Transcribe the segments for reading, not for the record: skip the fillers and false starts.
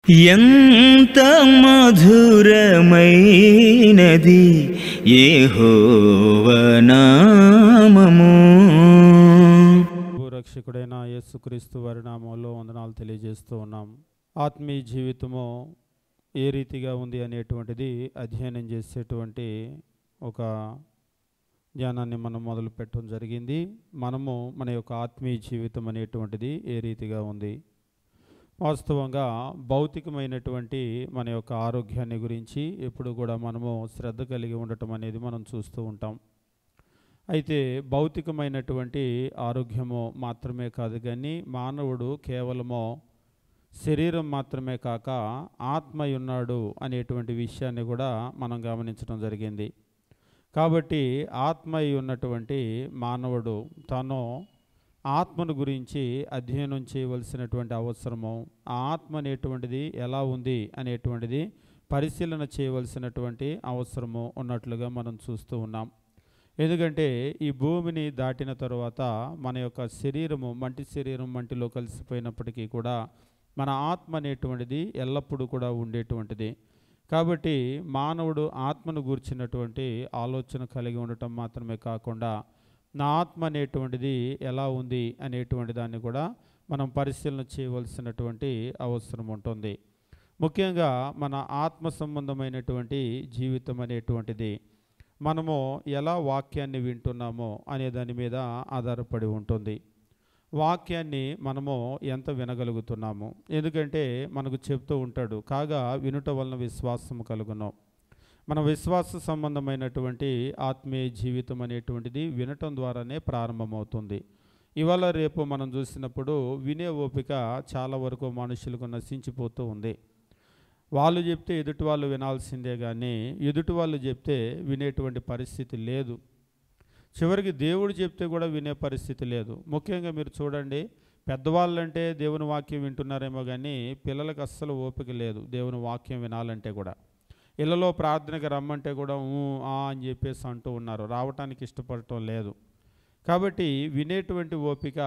ఎంత మధురమైనది యెహోవా నామము. రక్షకుడైన యేసుక్రీస్తు వారి నామంలో వందనాలు తెలియజేస్తూ ఉన్నాం. ఆత్మీయ జీవితము ఏ రీతిగా ఉంది అనేటువంటిది అధ్యయనం చేసేటువంటి ఒక ధ్యానాన్ని మనం మొదలు పెట్టడం జరిగింది. మనము మన యొక్క ఆత్మీయ జీవితం అనేటువంటిది ఏ రీతిగా ఉంది, వాస్తవంగా భౌతికమైనటువంటి మన యొక్క ఆరోగ్యాన్ని గురించి ఎప్పుడు కూడా మనము శ్రద్ధ కలిగి ఉండటం అనేది మనం చూస్తూ ఉంటాం. అయితే భౌతికమైనటువంటి ఆరోగ్యము మాత్రమే కాదు, కానీ మానవుడు కేవలము శరీరం మాత్రమే కాక ఆత్మ ఉన్నాడు అనేటువంటి విషయాన్ని కూడా మనం గమనించడం జరిగింది. కాబట్టి ఆత్మ ఉన్నటువంటి మానవుడు తాను ఆత్మను గురించి అధ్యయనం చేయవలసినటువంటి అవసరము, ఆ ఆత్మ అనేటువంటిది ఎలా ఉంది అనేటువంటిది పరిశీలన చేయవలసినటువంటి అవసరము ఉన్నట్లుగా మనం చూస్తూ ఉన్నాం. ఎందుకంటే ఈ భూమిని దాటిన తరువాత మన యొక్క శరీరము మంటిలో కలిసిపోయినప్పటికీ కూడా మన ఆత్మ అనేటువంటిది ఎల్లప్పుడూ కూడా ఉండేటువంటిది. కాబట్టి మానవుడు ఆత్మను గూర్చినటువంటి ఆలోచన కలిగి ఉండటం మాత్రమే కాకుండా నా ఆత్మ అనేటువంటిది ఎలా ఉంది అనేటువంటి దాన్ని కూడా మనం పరిశీలన చేయవలసినటువంటి అవసరం ఉంటుంది. ముఖ్యంగా మన ఆత్మ సంబంధమైనటువంటి జీవితం అనేటువంటిది మనము ఎలా వాక్యాన్ని వింటున్నామో అనే దాని మీద ఆధారపడి ఉంటుంది. వాక్యాన్ని మనము ఎంత వినగలుగుతున్నాము, ఎందుకంటే మనకు చెప్తూ ఉంటాడు, కాగా వినుట వలన విశ్వాసము కలుగును. మన విశ్వాస సంబంధమైనటువంటి ఆత్మీయ జీవితం అనేటువంటిది వినటం ద్వారానే ప్రారంభమవుతుంది. ఇవాళ రేపు మనం చూసినప్పుడు వినే ఓపిక చాలా వరకు మనుషులకు నశించిపోతూ ఉంది. వాళ్ళు చెప్తే ఎదుటి వాళ్ళు వినాల్సిందే, కానీ ఎదుటి వాళ్ళు చెప్తే వినేటువంటి పరిస్థితి లేదు. చివరికి దేవుడు చెప్తే కూడా వినే పరిస్థితి లేదు. ముఖ్యంగా మీరు చూడండి, పెద్దవాళ్ళంటే దేవుని వాక్యం వింటున్నారేమో, కానీ పిల్లలకు అస్సలు ఓపిక లేదు దేవుని వాక్యం వినాలంటే కూడా. ఇళ్ళలో ప్రార్థనకి రమ్మంటే కూడా అని చెప్పేసి అంటూ ఉన్నారు, రావటానికి ఇష్టపడటం లేదు. కాబట్టి వినేటువంటి ఓపిక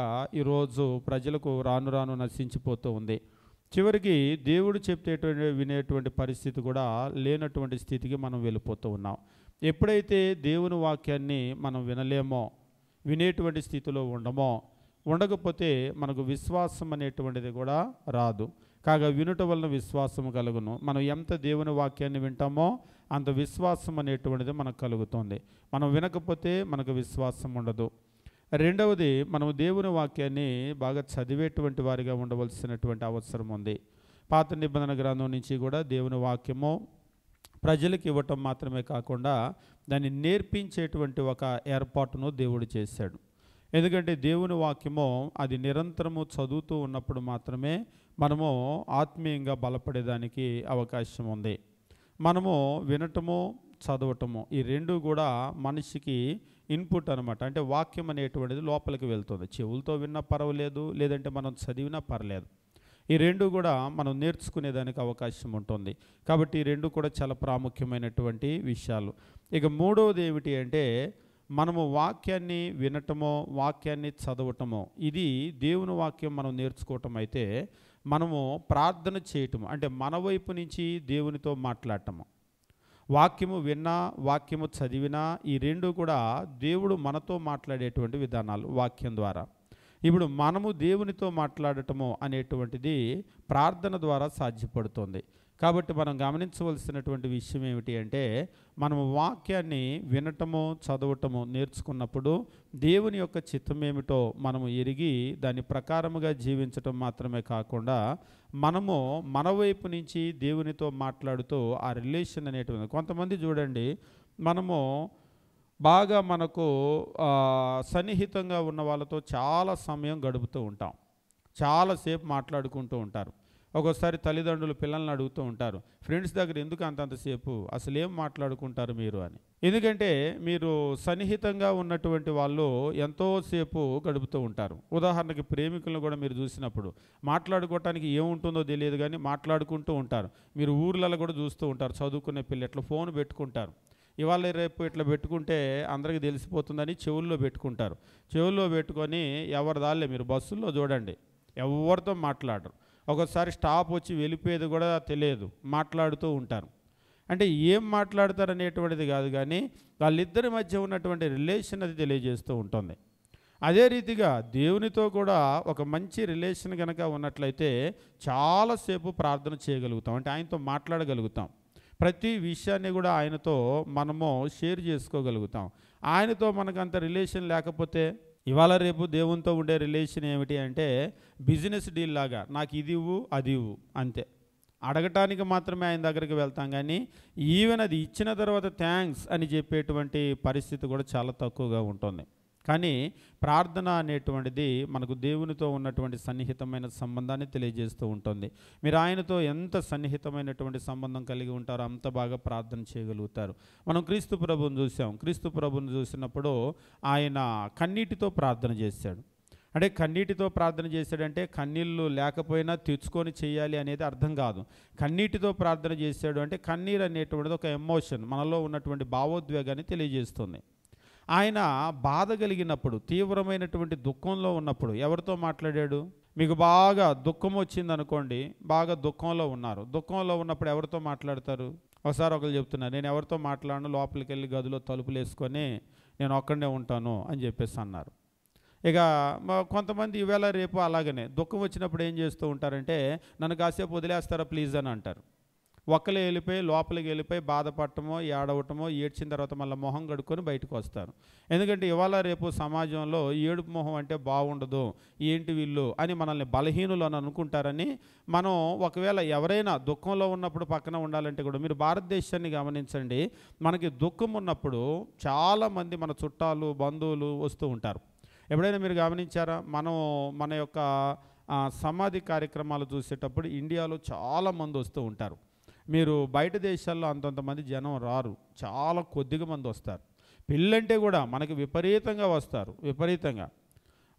ఈరోజు ప్రజలకు రాను రాను నశించిపోతూ ఉంది. చివరికి దేవుడు చెప్తేటువంటి వినేటువంటి పరిస్థితి కూడా లేనటువంటి స్థితికి మనం వెళ్ళిపోతూ ఉన్నాం. ఎప్పుడైతే దేవుని వాక్యాన్ని మనం వినలేమో, వినేటువంటి స్థితిలో ఉండకపోతే మనకు విశ్వాసం అనేటువంటిది కూడా రాదు. కాగా వినుట వలన విశ్వాసము కలుగును. మనం ఎంత దేవుని వాక్యాన్ని వింటామో అంత విశ్వాసం అనేటువంటిది మనకు కలుగుతుంది. మనం వినకపోతే మనకు విశ్వాసం ఉండదు. రెండవది, మనం దేవుని వాక్యాన్ని బాగా చదివేటువంటి వారిగా ఉండవలసినటువంటి అవసరం ఉంది. పాత నిబంధన గ్రంథం నుంచి కూడా దేవుని వాక్యము ప్రజలకు ఇవ్వటం మాత్రమే కాకుండా దాన్ని నేర్పించేటువంటి ఒక ఏర్పాటును దేవుడు చేశాడు. ఎందుకంటే దేవుని వాక్యము అది నిరంతరము చదువుతూ ఉన్నప్పుడు మాత్రమే మనము ఆత్మీయంగా బలపడేదానికి అవకాశం ఉంది. మనము వినటము, చదవటము ఈ రెండు కూడా మనిషికి ఇన్పుట్ అనమాట. అంటే వాక్యం అనేటువంటిది లోపలికి వెళ్తుంది. చెవులతో విన్నా పర్వాలేదు, లేదంటే మనం చదివినా పర్లేదు. ఈ రెండు కూడా మనం నేర్చుకునేదానికి అవకాశం ఉంటుంది. కాబట్టి ఈ రెండు కూడా చాలా ప్రాముఖ్యమైనటువంటి విషయాలు. ఇక మూడవది ఏమిటి అంటే, మనము వాక్యాన్ని వినటమో, వాక్యాన్ని చదవటమో, ఇది దేవుని వాక్యం మనం నేర్చుకోవటం అయితే, మనము ప్రార్థన చేయటము అంటే మన వైపు నుంచి దేవునితో మాట్లాడటము. వాక్యము విన్నా, వాక్యము చదివినా ఈ రెండు కూడా దేవుడు మనతో మాట్లాడేటువంటి విధానాలు వాక్యం ద్వారా. ఇప్పుడు మనము దేవునితో మాట్లాడటము అనేటువంటిది ప్రార్థన ద్వారా సాధ్యపడుతుంది. కాబట్టి మనం గమనించవలసినటువంటి విషయం ఏమిటి అంటే, మనము వాక్యాన్ని వినటము, చదవటము నేర్చుకున్నప్పుడు దేవుని యొక్క చిత్తం ఏమిటో మనము ఎరిగి దాని ప్రకారముగా జీవించటం మాత్రమే కాకుండా మనము మన వైపు నుంచి దేవునితో మాట్లాడుతూ ఆ రిలేషన్ అనేటువంటి, కొంతమంది చూడండి, మనము బాగా మనకు సన్నిహితంగా ఉన్న వాళ్ళతో చాలా సమయం గడుపుతూ ఉంటాం, చాలాసేపు మాట్లాడుకుంటూ ఉంటారు. ఒక్కోసారి తల్లిదండ్రులు పిల్లల్ని అడుగుతూ ఉంటారు, ఫ్రెండ్స్ దగ్గర ఎందుకు అంతసేపు, అసలు ఏం మాట్లాడుకుంటారు మీరు అని. ఎందుకంటే మీరు సన్నిహితంగా ఉన్నటువంటి వాళ్ళు ఎంతోసేపు గడుపుతూ ఉంటారు. ఉదాహరణకి ప్రేమికులను కూడా మీరు చూసినప్పుడు మాట్లాడుకోవటానికి ఏముంటుందో తెలియదు, కానీ మాట్లాడుకుంటూ ఉంటారు. మీరు ఊర్లలో కూడా చూస్తూ ఉంటారు, చదువుకునే పిల్లలు ఇట్లా ఫోన్ పెట్టుకుంటారు. ఇవాళ రేపు ఇట్లా పెట్టుకుంటే అందరికీ తెలిసిపోతుందని చెవుల్లో పెట్టుకుంటారు. చెవుల్లో పెట్టుకొని ఎవరి దాళ్ళే మీరు బస్సుల్లో చూడండి, ఎవరితో మాట్లాడరు. ఒక్కోసారి స్టాప్ వచ్చి వెళ్ళిపోయేది కూడా తెలియదు, మాట్లాడుతూ ఉంటారు. అంటే ఏం మాట్లాడతారు అనేటువంటిది కాదు, కానీ వాళ్ళిద్దరి మధ్య ఉన్నటువంటి రిలేషన్ అది తెలియజేస్తూ ఉంటుంది. అదే రీతిగా దేవునితో కూడా ఒక మంచి రిలేషన్ కనుక ఉన్నట్లయితే చాలాసేపు ప్రార్థన చేయగలుగుతాం, అంటే ఆయనతో మాట్లాడగలుగుతాం. ప్రతి విషయాన్ని కూడా ఆయనతో మనము షేర్ చేసుకోగలుగుతాం. ఆయనతో మనకు అంత రిలేషన్ లేకపోతే ఇవాళ రేపు దేవునితో ఉండే రిలేషన్ ఏమిటి అంటే బిజినెస్ డీల్ లాగా, నాకు ఇది ఇవ్వు అది ఇవ్వు అంతే. అడగటానికి మాత్రమే ఆయన దగ్గరికి వెళ్తాం, కానీ ఈవెన్ అది ఇచ్చిన తర్వాత థ్యాంక్స్ అని చెప్పేటువంటి పరిస్థితి కూడా చాలా తక్కువగా ఉంటుంది. కానీ ప్రార్థన అనేటువంటిది మనకు దేవునితో ఉన్నటువంటి సన్నిహితమైన సంబంధాన్ని తెలియజేస్తూ ఉంటుంది. మీరు ఆయనతో ఎంత సన్నిహితమైనటువంటి సంబంధం కలిగి ఉంటారో అంత బాగా ప్రార్థన చేయగలుగుతారు. మనం క్రీస్తు ప్రభువుని చూసాం. క్రీస్తు ప్రభువుని చూసినప్పుడు ఆయన కన్నీటితో ప్రార్థన చేశాడు. అంటే కన్నీటితో ప్రార్థన చేశాడంటే కన్నీళ్ళు లేకపోయినా తెచ్చుకొని చేయాలి అనేది అర్థం కాదు. కన్నీటితో ప్రార్థన చేశాడు అంటే కన్నీరు అనేటువంటిది ఒక ఎమోషన్, మనలో ఉన్నటువంటి భావోద్వేగాన్ని తెలియజేస్తుంది. ఆయన బాధ కలిగినప్పుడు, తీవ్రమైనటువంటి దుఃఖంలో ఉన్నప్పుడు ఎవరితో మాట్లాడాడు? మీకు బాగా దుఃఖం వచ్చింది అనుకోండి, బాగా దుఃఖంలో ఉన్నారు. దుఃఖంలో ఉన్నప్పుడు ఎవరితో మాట్లాడతారు? ఒకసారి ఒకరు చెప్తున్నారు, నేను ఎవరితో మాట్లాడను, లోపలికి వెళ్ళి గదిలో తలుపులు వేసుకొని నేను ఒక్కడే ఉంటాను అని చెప్పేసి అన్నారు. ఇక కొంతమంది ఈవేళ రేపు అలాగనే దుఃఖం వచ్చినప్పుడు ఏం చేస్తూ ఉంటారంటే, నన్ను కాసేపు వదిలేస్తారా ప్లీజ్ అని అంటారు. ఒక్కలే వెళ్ళిపోయి లోపలికి వెళ్ళిపోయి బాధపడటమో ఏడవటమో, ఏడ్చిన తర్వాత మళ్ళీ మొహం కడుక్కొని బయటకు వస్తారు. ఎందుకంటే ఇవాళ రేపు సమాజంలో ఏడుపు మొహం అంటే బాగుండదు, ఏంటి వీళ్ళు అని మనల్ని బలహీనులు అని అనుకుంటారని మనం ఒకవేళ ఎవరైనా దుఃఖంలో ఉన్నప్పుడు పక్కన ఉండాలంటే కూడా, మీరు భారతదేశాన్ని గమనించండి, మనకి దుఃఖం ఉన్నప్పుడు చాలామంది మన చుట్టాలు బంధువులు వస్తూ ఉంటారు. ఎప్పుడైనా మీరు గమనించారా? మన యొక్క సమాధి కార్యక్రమాలు చూసేటప్పుడు ఇండియాలో చాలామంది వస్తూ ఉంటారు. మీరు బయట దేశాల్లో అంతంతమంది జనం రారు, చాలా కొద్దిగా మంది వస్తారు. పెళ్ళంటే కూడా మనకి విపరీతంగా వస్తారు, విపరీతంగా.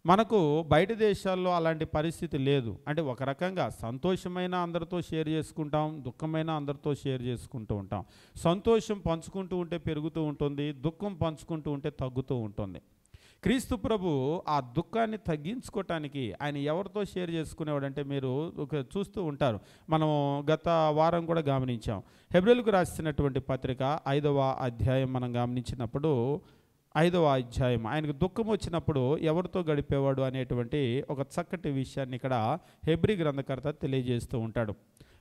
మనకు బయట దేశాల్లో అలాంటి పరిస్థితి లేదు. అంటే ఒక రకంగా సంతోషమైన అందరితో షేర్ చేసుకుంటాం, దుఃఖమైన అందరితో షేర్ చేసుకుంటూ ఉంటాం. సంతోషం పంచుకుంటూ ఉంటే పెరుగుతూ ఉంటుంది, దుఃఖం పంచుకుంటూ ఉంటే తగ్గుతూ ఉంటుంది. క్రీస్తు ప్రభు ఆ దుఃఖాన్ని తగ్గించుకోవటానికి ఆయన ఎవరితో షేర్ చేసుకునేవాడంటే మీరు చూస్తూ ఉంటారు. మనం గత వారం కూడా గమనించాం. హెబ్రీయులకు రాసినటువంటి పత్రిక 5వ అధ్యాయం మనం గమనించినప్పుడు 5వ అధ్యాయం ఆయనకు దుఃఖం వచ్చినప్పుడు ఎవరితో గడిపేవాడు అనేటువంటి ఒక చక్కటి విషయాన్ని ఇక్కడ హెబ్రీ గ్రంథకర్త తెలియజేస్తూ ఉంటాడు.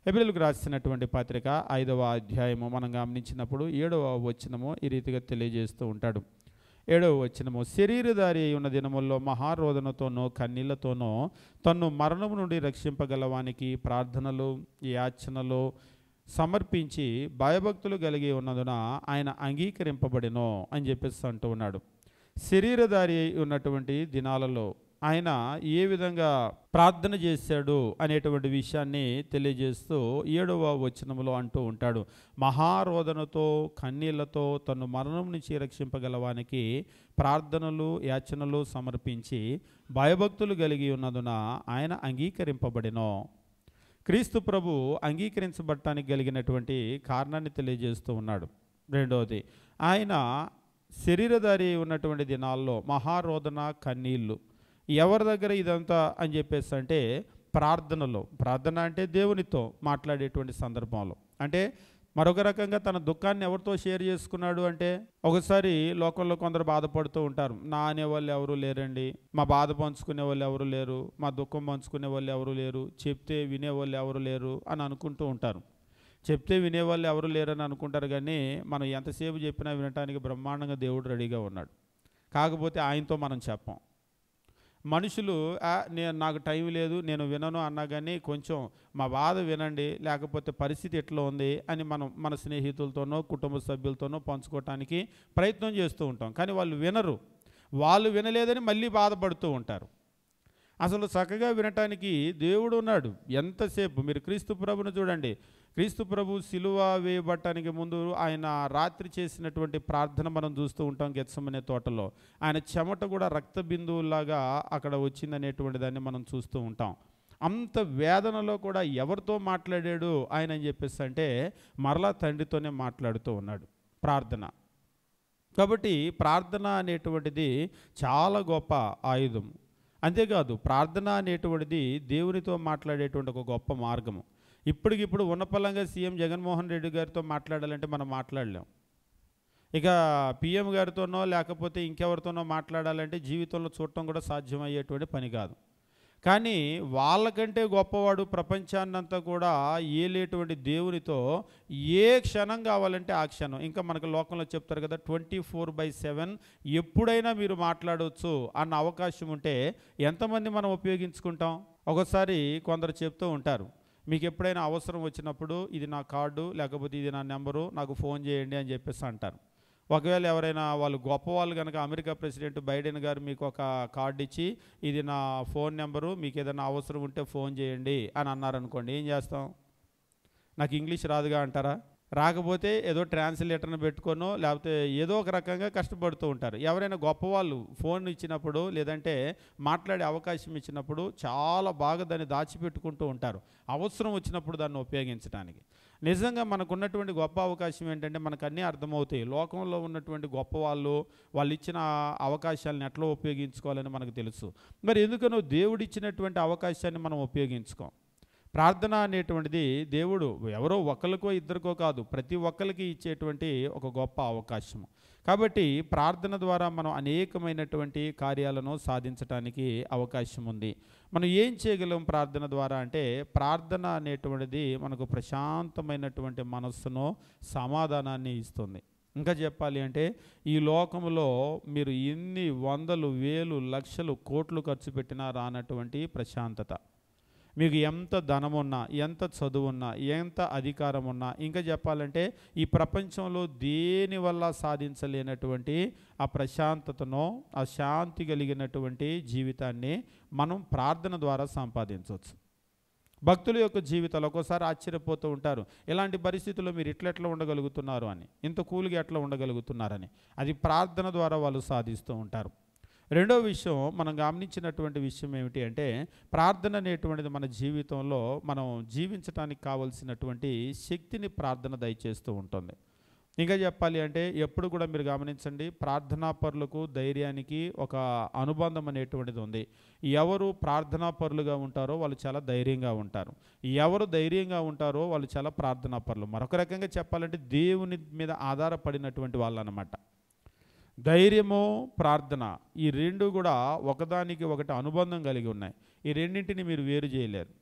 హెబ్రీయులకు రాసినటువంటి పత్రిక 5వ అధ్యాయము మనం గమనించినప్పుడు 7వ వచనము ఈ రీతిగా తెలియజేస్తూ ఉంటాడు. 7వ వచనము, శరీరధారి ఉన్న దినముల్లో మహారోదనతోనో కన్నీళ్లతోనో తన్ను మరణము నుండి రక్షింపగలవానికి ప్రార్థనలు యాచనలు సమర్పించి భయభక్తులు కలిగి ఉన్నందున ఆయన అంగీకరింపబడినో అని చెప్పేసి అంటూ ఉన్నాడు. శరీరధారి ఉన్నటువంటి దినాలలో ఆయన ఏ విధంగా ప్రార్థన చేశాడు అనేటువంటి విషయాన్ని తెలియజేస్తూ 7వ వచనములో అంటూ ఉంటాడు, మహారోదనతో కన్నీళ్లతో తను మరణం నుంచి రక్షింపగలవానికి ప్రార్థనలు యాచనలు సమర్పించి భయభక్తులు కలిగి ఉన్నందున ఆయన అంగీకరింపబడినో. క్రీస్తు ప్రభు అంగీకరించబడటానికి కలిగినటువంటి కారణాన్ని తెలియజేస్తూ ఉన్నాడు. రెండవది, ఆయన శరీరధారి ఉన్నటువంటి దినాల్లో మహారోదన కన్నీళ్ళు ఎవరి దగ్గర ఇదంతా అని చెప్పేసి అంటే ప్రార్థనలో. ప్రార్థన అంటే దేవునితో మాట్లాడేటువంటి సందర్భంలో. అంటే మరొక రకంగా తన దుఃఖాన్ని ఎవరితో షేర్ చేసుకున్నాడు అంటే, ఒకసారి లోకంలో కొందరు బాధపడుతూ ఉంటారు, నా అనేవాళ్ళు ఎవరు లేరండి, మా బాధ పంచుకునే వాళ్ళు ఎవరు లేరు, మా దుఃఖం పంచుకునే వాళ్ళు ఎవరు లేరు, చెప్తే వినేవాళ్ళు ఎవరు లేరు అని అనుకుంటూ ఉంటారు. చెప్తే వినేవాళ్ళు ఎవరు లేరని అనుకుంటారు, కానీ మనం ఎంతసేపు చెప్పినా వినటానికి బ్రహ్మాండంగా దేవుడు రెడీగా ఉన్నాడు. కాకపోతే ఆయనతో మనం చెప్పం. మనుషులు నాకు టైం లేదు నేను వినను అన్నా కానీ కొంచెం మా బాధ వినండి, లేకపోతే పరిస్థితి ఎట్లా ఉంది అని మనం మన స్నేహితులతోనో కుటుంబ సభ్యులతోనో పంచుకోవటానికి ప్రయత్నం చేస్తూ ఉంటాం. కానీ వాళ్ళు వినరు. వాళ్ళు వినలేదని మళ్ళీ బాధపడుతూ ఉంటారు. అసలు చక్కగా వినటానికి దేవుడు ఉన్నాడు. ఎంతసేపు మీరు క్రీస్తు ప్రభుని చూడండి. క్రీస్తు ప్రభు సిలువ వేయబడటానికి ముందు ఆయన రాత్రి చేసినటువంటి ప్రార్థన మనం చూస్తూ ఉంటాం గెత్సెమనే తోటలో. ఆయన చెమట కూడా రక్త బిందువులాగా అక్కడ వచ్చిందనేటువంటి దాన్ని మనం చూస్తూ ఉంటాం. అంత వేదనలో కూడా ఎవరితో మాట్లాడాడు ఆయన అని చెప్పేసి అంటే మరలా తండ్రితోనే మాట్లాడుతూ ఉన్నాడు. ప్రార్థన. కాబట్టి ప్రార్థన అనేటువంటిది చాలా గొప్ప ఆయుధం. అంతేకాదు ప్రార్థన అనేటువంటిది దేవునితో మాట్లాడేటువంటి ఒక గొప్ప మార్గము. ఇప్పటికిప్పుడు ఉన్నపలంగా సీఎం జగన్మోహన్ రెడ్డి గారితో మాట్లాడాలంటే మనం మాట్లాడలేం. ఇక పిఎం గారితోనో లేకపోతే ఇంకెవరితోనో మాట్లాడాలంటే జీవితంలో చూడటం కూడా సాధ్యమయ్యేటువంటి పని కాదు. కానీ వాళ్ళకంటే గొప్పవాడు ప్రపంచాన్నంతా కూడా ఏలేటువంటి దేవునితో ఏ క్షణం కావాలంటే ఆ క్షణం, ఇంకా మనకు లోకంలో చెప్తారు కదా 24/7 ఎప్పుడైనా మీరు మాట్లాడవచ్చు అన్న అవకాశం ఉంటే ఎంతమంది మనం ఉపయోగించుకుంటాం? ఒకసారి కొందరు చెప్తూ ఉంటారు, మీకు ఎప్పుడైనా అవసరం వచ్చినప్పుడు ఇది నా కార్డు లేకపోతే ఇది నా నెంబరు, నాకు ఫోన్ చేయండి అని చెప్పేసి అంటారు. ఒకవేళ ఎవరైనా వాళ్ళు గొప్పవాళ్ళు కనుక అమెరికా ప్రెసిడెంట్ బైడెన్ గారు మీకు ఒక కార్డు ఇచ్చి ఇది నా ఫోన్ నెంబరు, మీకు ఏదైనా అవసరం ఉంటే ఫోన్ చేయండి అని అన్నారనుకోండి, ఏం చేస్తాం? నాకు ఇంగ్లీష్ రాదుగా అంటారా? రాకపోతే ఏదో ట్రాన్స్లేటర్ని పెట్టుకోనో లేకపోతే ఏదో ఒక రకంగా కష్టపడుతూ ఉంటారు. ఎవరైనా గొప్పవాళ్ళు ఫోన్ ఇచ్చినప్పుడు లేదంటే మాట్లాడే అవకాశం ఇచ్చినప్పుడు చాలా బాగా దాన్ని దాచిపెట్టుకుంటూ ఉంటారు, అవసరం వచ్చినప్పుడు దాన్ని ఉపయోగించడానికి. నిజంగా మనకున్నటువంటి గొప్ప అవకాశం ఏంటంటే మనకు అన్నీ అర్థమవుతాయి. లోకంలో ఉన్నటువంటి గొప్పవాళ్ళు వాళ్ళు ఇచ్చిన అవకాశాలను ఎట్లా ఉపయోగించుకోవాలని మనకు తెలుసు. మరి ఎందుకనో దేవుడిచ్చినటువంటి అవకాశాన్ని మనం ఉపయోగించుకోం. ప్రార్థన అనేటువంటిది దేవుడు ఎవరో ఒకరికో ఇద్దరికో కాదు, ప్రతి ఒక్కరికి ఇచ్చేటువంటి ఒక గొప్ప అవకాశం. కాబట్టి ప్రార్థన ద్వారా మనం అనేకమైనటువంటి కార్యాలను సాధించడానికి అవకాశం ఉంది. మనం ఏం చేయగలం ప్రార్థన ద్వారా అంటే, ప్రార్థన అనేటువంటిది మనకు ప్రశాంతమైనటువంటి మనస్సును, సమాధానాన్ని ఇస్తుంది. ఇంకా చెప్పాలి అంటే ఈ లోకంలో మీరు ఎన్ని వందలు, వేలు, లక్షలు, కోట్లు ఖర్చు పెట్టినా రానటువంటి ప్రశాంతత. మీకు ఎంత ధనమున్నా, ఎంత చదువున్నా, ఎంత అధికారం ఉన్నా, ఇంకా చెప్పాలంటే ఈ ప్రపంచంలో దేని వల్ల సాధించలేనటువంటి ఆ ప్రశాంతతను, ఆ శాంతి కలిగినటువంటి జీవితాన్ని మనం ప్రార్థన ద్వారా సంపాదించవచ్చు. భక్తుల యొక్క జీవితాలు ఒక్కోసారి ఆశ్చర్యపోతూ ఉంటారు, ఇలాంటి పరిస్థితుల్లో మీరు ఎట్లా ఉండగలుగుతున్నారు అని, ఇంత కూల్గా ఎట్లా ఉండగలుగుతున్నారని. అది ప్రార్థన ద్వారా వాళ్ళు సాధిస్తూ ఉంటారు. రెండో విషయం మనం గమనించినటువంటి విషయం ఏమిటి అంటే, ప్రార్థన అనేటువంటిది మన జీవితంలో మనం జీవించడానికి కావలసినటువంటి శక్తిని ప్రార్థన దయచేస్తూ ఉంటుంది. ఇంకా చెప్పాలి అంటే ఎప్పుడు కూడా మీరు గమనించండి, ప్రార్థనాపరులకు ధైర్యానికి ఒక అనుబంధం అనేటువంటిది ఉంది. ఎవరు ప్రార్థనాపరులుగా ఉంటారో వాళ్ళు చాలా ధైర్యంగా ఉంటారు, ఎవరు ధైర్యంగా ఉంటారో వాళ్ళు చాలా ప్రార్థనాపరులు. మరొక రకంగా చెప్పాలంటే దేవుని మీద ఆధారపడినటువంటి వాళ్ళు అన్నమాట. ధైర్యము, ప్రార్థన, ఈ రెండు కూడా ఒకదానికి ఒకటి అనుబంధం కలిగి ఉన్నాయి. ఈ రెండింటిని మీరు వేరు చేయలేరు.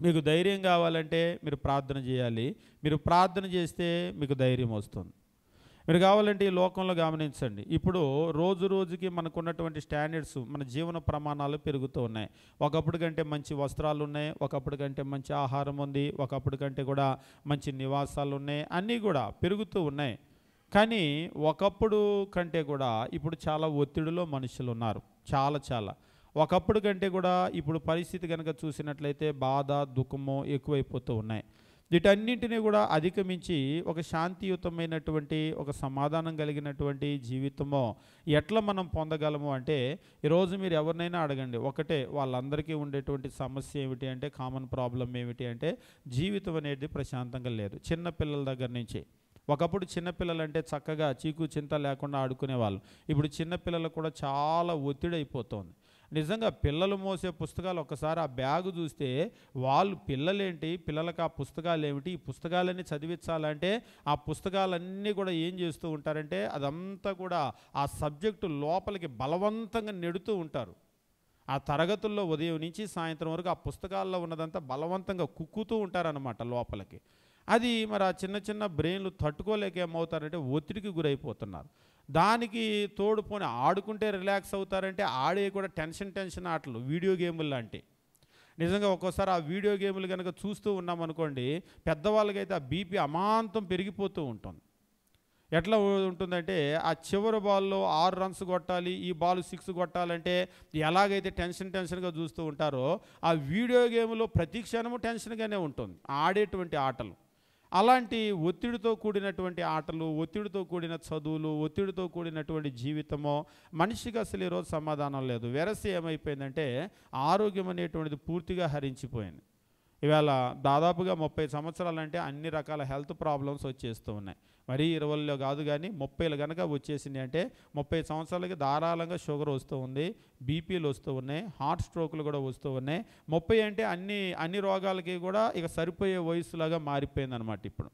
మీకు ధైర్యం కావాలంటే మీరు ప్రార్థన చేయాలి, మీరు ప్రార్థన చేస్తే మీకు ధైర్యం వస్తుంది. మీరు కావాలంటే ఈ లోకంలో గమనించండి, ఇప్పుడు రోజు రోజుకి మనకున్నటువంటి స్టాండర్డ్స్, మన జీవన ప్రమాణాలు పెరుగుతూ ఉన్నాయి. ఒకప్పుడు కంటే మంచి వస్త్రాలు ఉన్నాయి, ఒకప్పుడు కంటే మంచి ఆహారం ఉంది, ఒకప్పుడు కంటే కూడా మంచి నివాసాలు ఉన్నాయి, అన్నీ కూడా పెరుగుతూ ఉన్నాయి. కానీ ఒకప్పుడు కంటే కూడా ఇప్పుడు చాలా ఒత్తిడిలో మనుషులు ఉన్నారు, చాలా ఒకప్పుడు కంటే కూడా ఇప్పుడు పరిస్థితి కనుక చూసినట్లయితే బాధ, దుఃఖము ఎక్కువైపోతూ ఉన్నాయి. వీటన్నింటినీ కూడా అధిగమించి ఒక శాంతియుతమైనటువంటి, ఒక సమాధానం కలిగినటువంటి జీవితము ఎట్లా మనం పొందగలము అంటే, ఈరోజు మీరు ఎవరినైనా అడగండి, ఒకటే వాళ్ళందరికీ ఉండేటువంటి సమస్య ఏమిటి అంటే, కామన్ ప్రాబ్లం ఏమిటి అంటే, జీవితం అనేది ప్రశాంతంగా లేదు. చిన్న పిల్లల దగ్గర నుంచి, ఒకప్పుడు చిన్నపిల్లలంటే చక్కగా చీకు చింత లేకుండా ఆడుకునేవాళ్ళు. ఇప్పుడు చిన్నపిల్లలకు కూడా చాలా ఒత్తిడి అయిపోతుంది. నిజంగా పిల్లలు మోసే పుస్తకాలు ఒక్కసారి ఆ బ్యాగు చూస్తే, వాళ్ళు పిల్లలేంటి, పిల్లలకు ఆ పుస్తకాలు ఏమిటి, ఈ పుస్తకాలన్నీ చదివించాలంటే ఆ పుస్తకాలన్నీ కూడా ఏం చేస్తూ ఉంటారంటే అదంతా కూడా ఆ సబ్జెక్టు లోపలికి బలవంతంగా నెడుతూ ఉంటారు. ఆ తరగతుల్లో ఉదయం నుంచి సాయంత్రం వరకు ఆ పుస్తకాల్లో ఉన్నదంతా బలవంతంగా కుక్కుతూ ఉంటారన్నమాట లోపలికి. అది మరి ఆ చిన్న బ్రెయిన్లు తట్టుకోలేక ఏమవుతారంటే ఒత్తిడికి గురైపోతున్నారు. దానికి తోడుపోని ఆడుకుంటే రిలాక్స్ అవుతారంటే ఆడే కూడా టెన్షన్ ఆటలు, వీడియో గేములు లాంటి. నిజంగా ఒక్కోసారి ఆ వీడియో గేములు కనుక చూస్తూ ఉన్నామనుకోండి, పెద్దవాళ్ళకైతే ఆ బీపీ అమాంతం పెరిగిపోతూ ఉంటుంది. ఎట్లా ఉంటుందంటే, ఆ చివరి బాల్లో 6 రన్స్ కొట్టాలి, ఈ బాల్ 6 కొట్టాలంటే ఎలాగైతే టెన్షన్గా చూస్తూ ఉంటారో, ఆ వీడియో గేమ్లో ప్రతి క్షణము టెన్షన్గానే ఉంటుంది ఆడేటువంటి ఆటలు. అలాంటి ఒత్తిడితో కూడినటువంటి ఆటలు, ఒత్తిడితో కూడిన చదువులు, ఒత్తిడితో కూడినటువంటి జీవితము, మనిషికి అసలు ఈరోజు సమాధానం లేదు. వెరసి ఏమైపోయిందంటే ఆరోగ్యం అనేటువంటిది పూర్తిగా హరించిపోయింది. ఇవాళ దాదాపుగా 30 సంవత్సరాలంటే అన్ని రకాల హెల్త్ ప్రాబ్లమ్స్ వచ్చేస్తూ ఉన్నాయి. మరీ 20లో కాదు కానీ 30లు కనుక వచ్చేసింది అంటే 30 సంవత్సరాలకి ధారాళంగా షుగర్ వస్తూ ఉంది, బీపీలు వస్తూ ఉన్నాయి, హార్ట్ స్ట్రోకులు కూడా వస్తూ ఉన్నాయి. 30 అంటే అన్ని రోగాలకి కూడా ఇక సరిపోయే వయసులాగా మారిపోయిందనమాట ఇప్పుడు.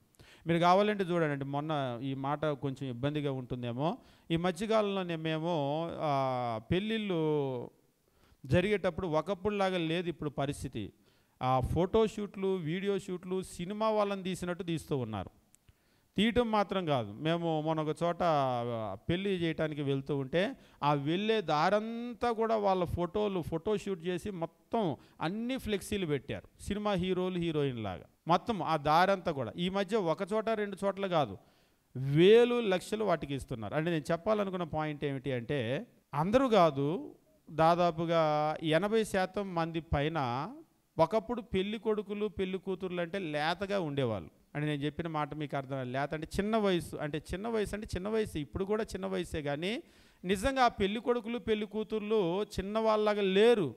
మీరు కావాలంటే చూడండి, మొన్న ఈ మాట కొంచెం ఇబ్బందిగా ఉంటుందేమో, ఈ మధ్యకాలంలోనే మేము పెళ్ళిళ్ళు జరిగేటప్పుడు ఒకప్పుడులాగా లేదు ఇప్పుడు పరిస్థితి. ఫోటో షూట్లు, వీడియో షూట్లు సినిమా వాళ్ళని తీసినట్టు తీస్తూ ఉన్నారు. తీయటం మాత్రం కాదు, మేము మొన్న ఒక చోట పెళ్ళి చేయడానికి వెళ్తూ ఉంటే ఆ వెళ్ళే దారంతా కూడా వాళ్ళ ఫోటో షూట్ చేసి మొత్తం అన్ని ఫ్లెక్సీలు పెట్టారు, సినిమా హీరోలు హీరోయిన్ లాగా మొత్తం ఆ దారంతా కూడా. ఈ మధ్య ఒక చోట 2 చోట్ల కాదు, వేలు లక్షలు వాటికి ఇస్తున్నారు. అంటే నేను చెప్పాలనుకున్న పాయింట్ ఏమిటి అంటే, అందరూ కాదు, దాదాపుగా 80% మంది పైన ఒకప్పుడు పెళ్లి కొడుకులు పెళ్లి కూతుర్లు అంటే లేతగా ఉండేవాళ్ళు. అంటే నేను చెప్పిన మాట మీకు అర్థం, లేత అంటే చిన్న వయసు, అంటే చిన్న వయసు ఇప్పుడు కూడా చిన్న వయసే, కానీ నిజంగా ఆ పెళ్లి కొడుకులు పెళ్లి కూతుర్లు చిన్నవాళ్ళలాగా లేరు.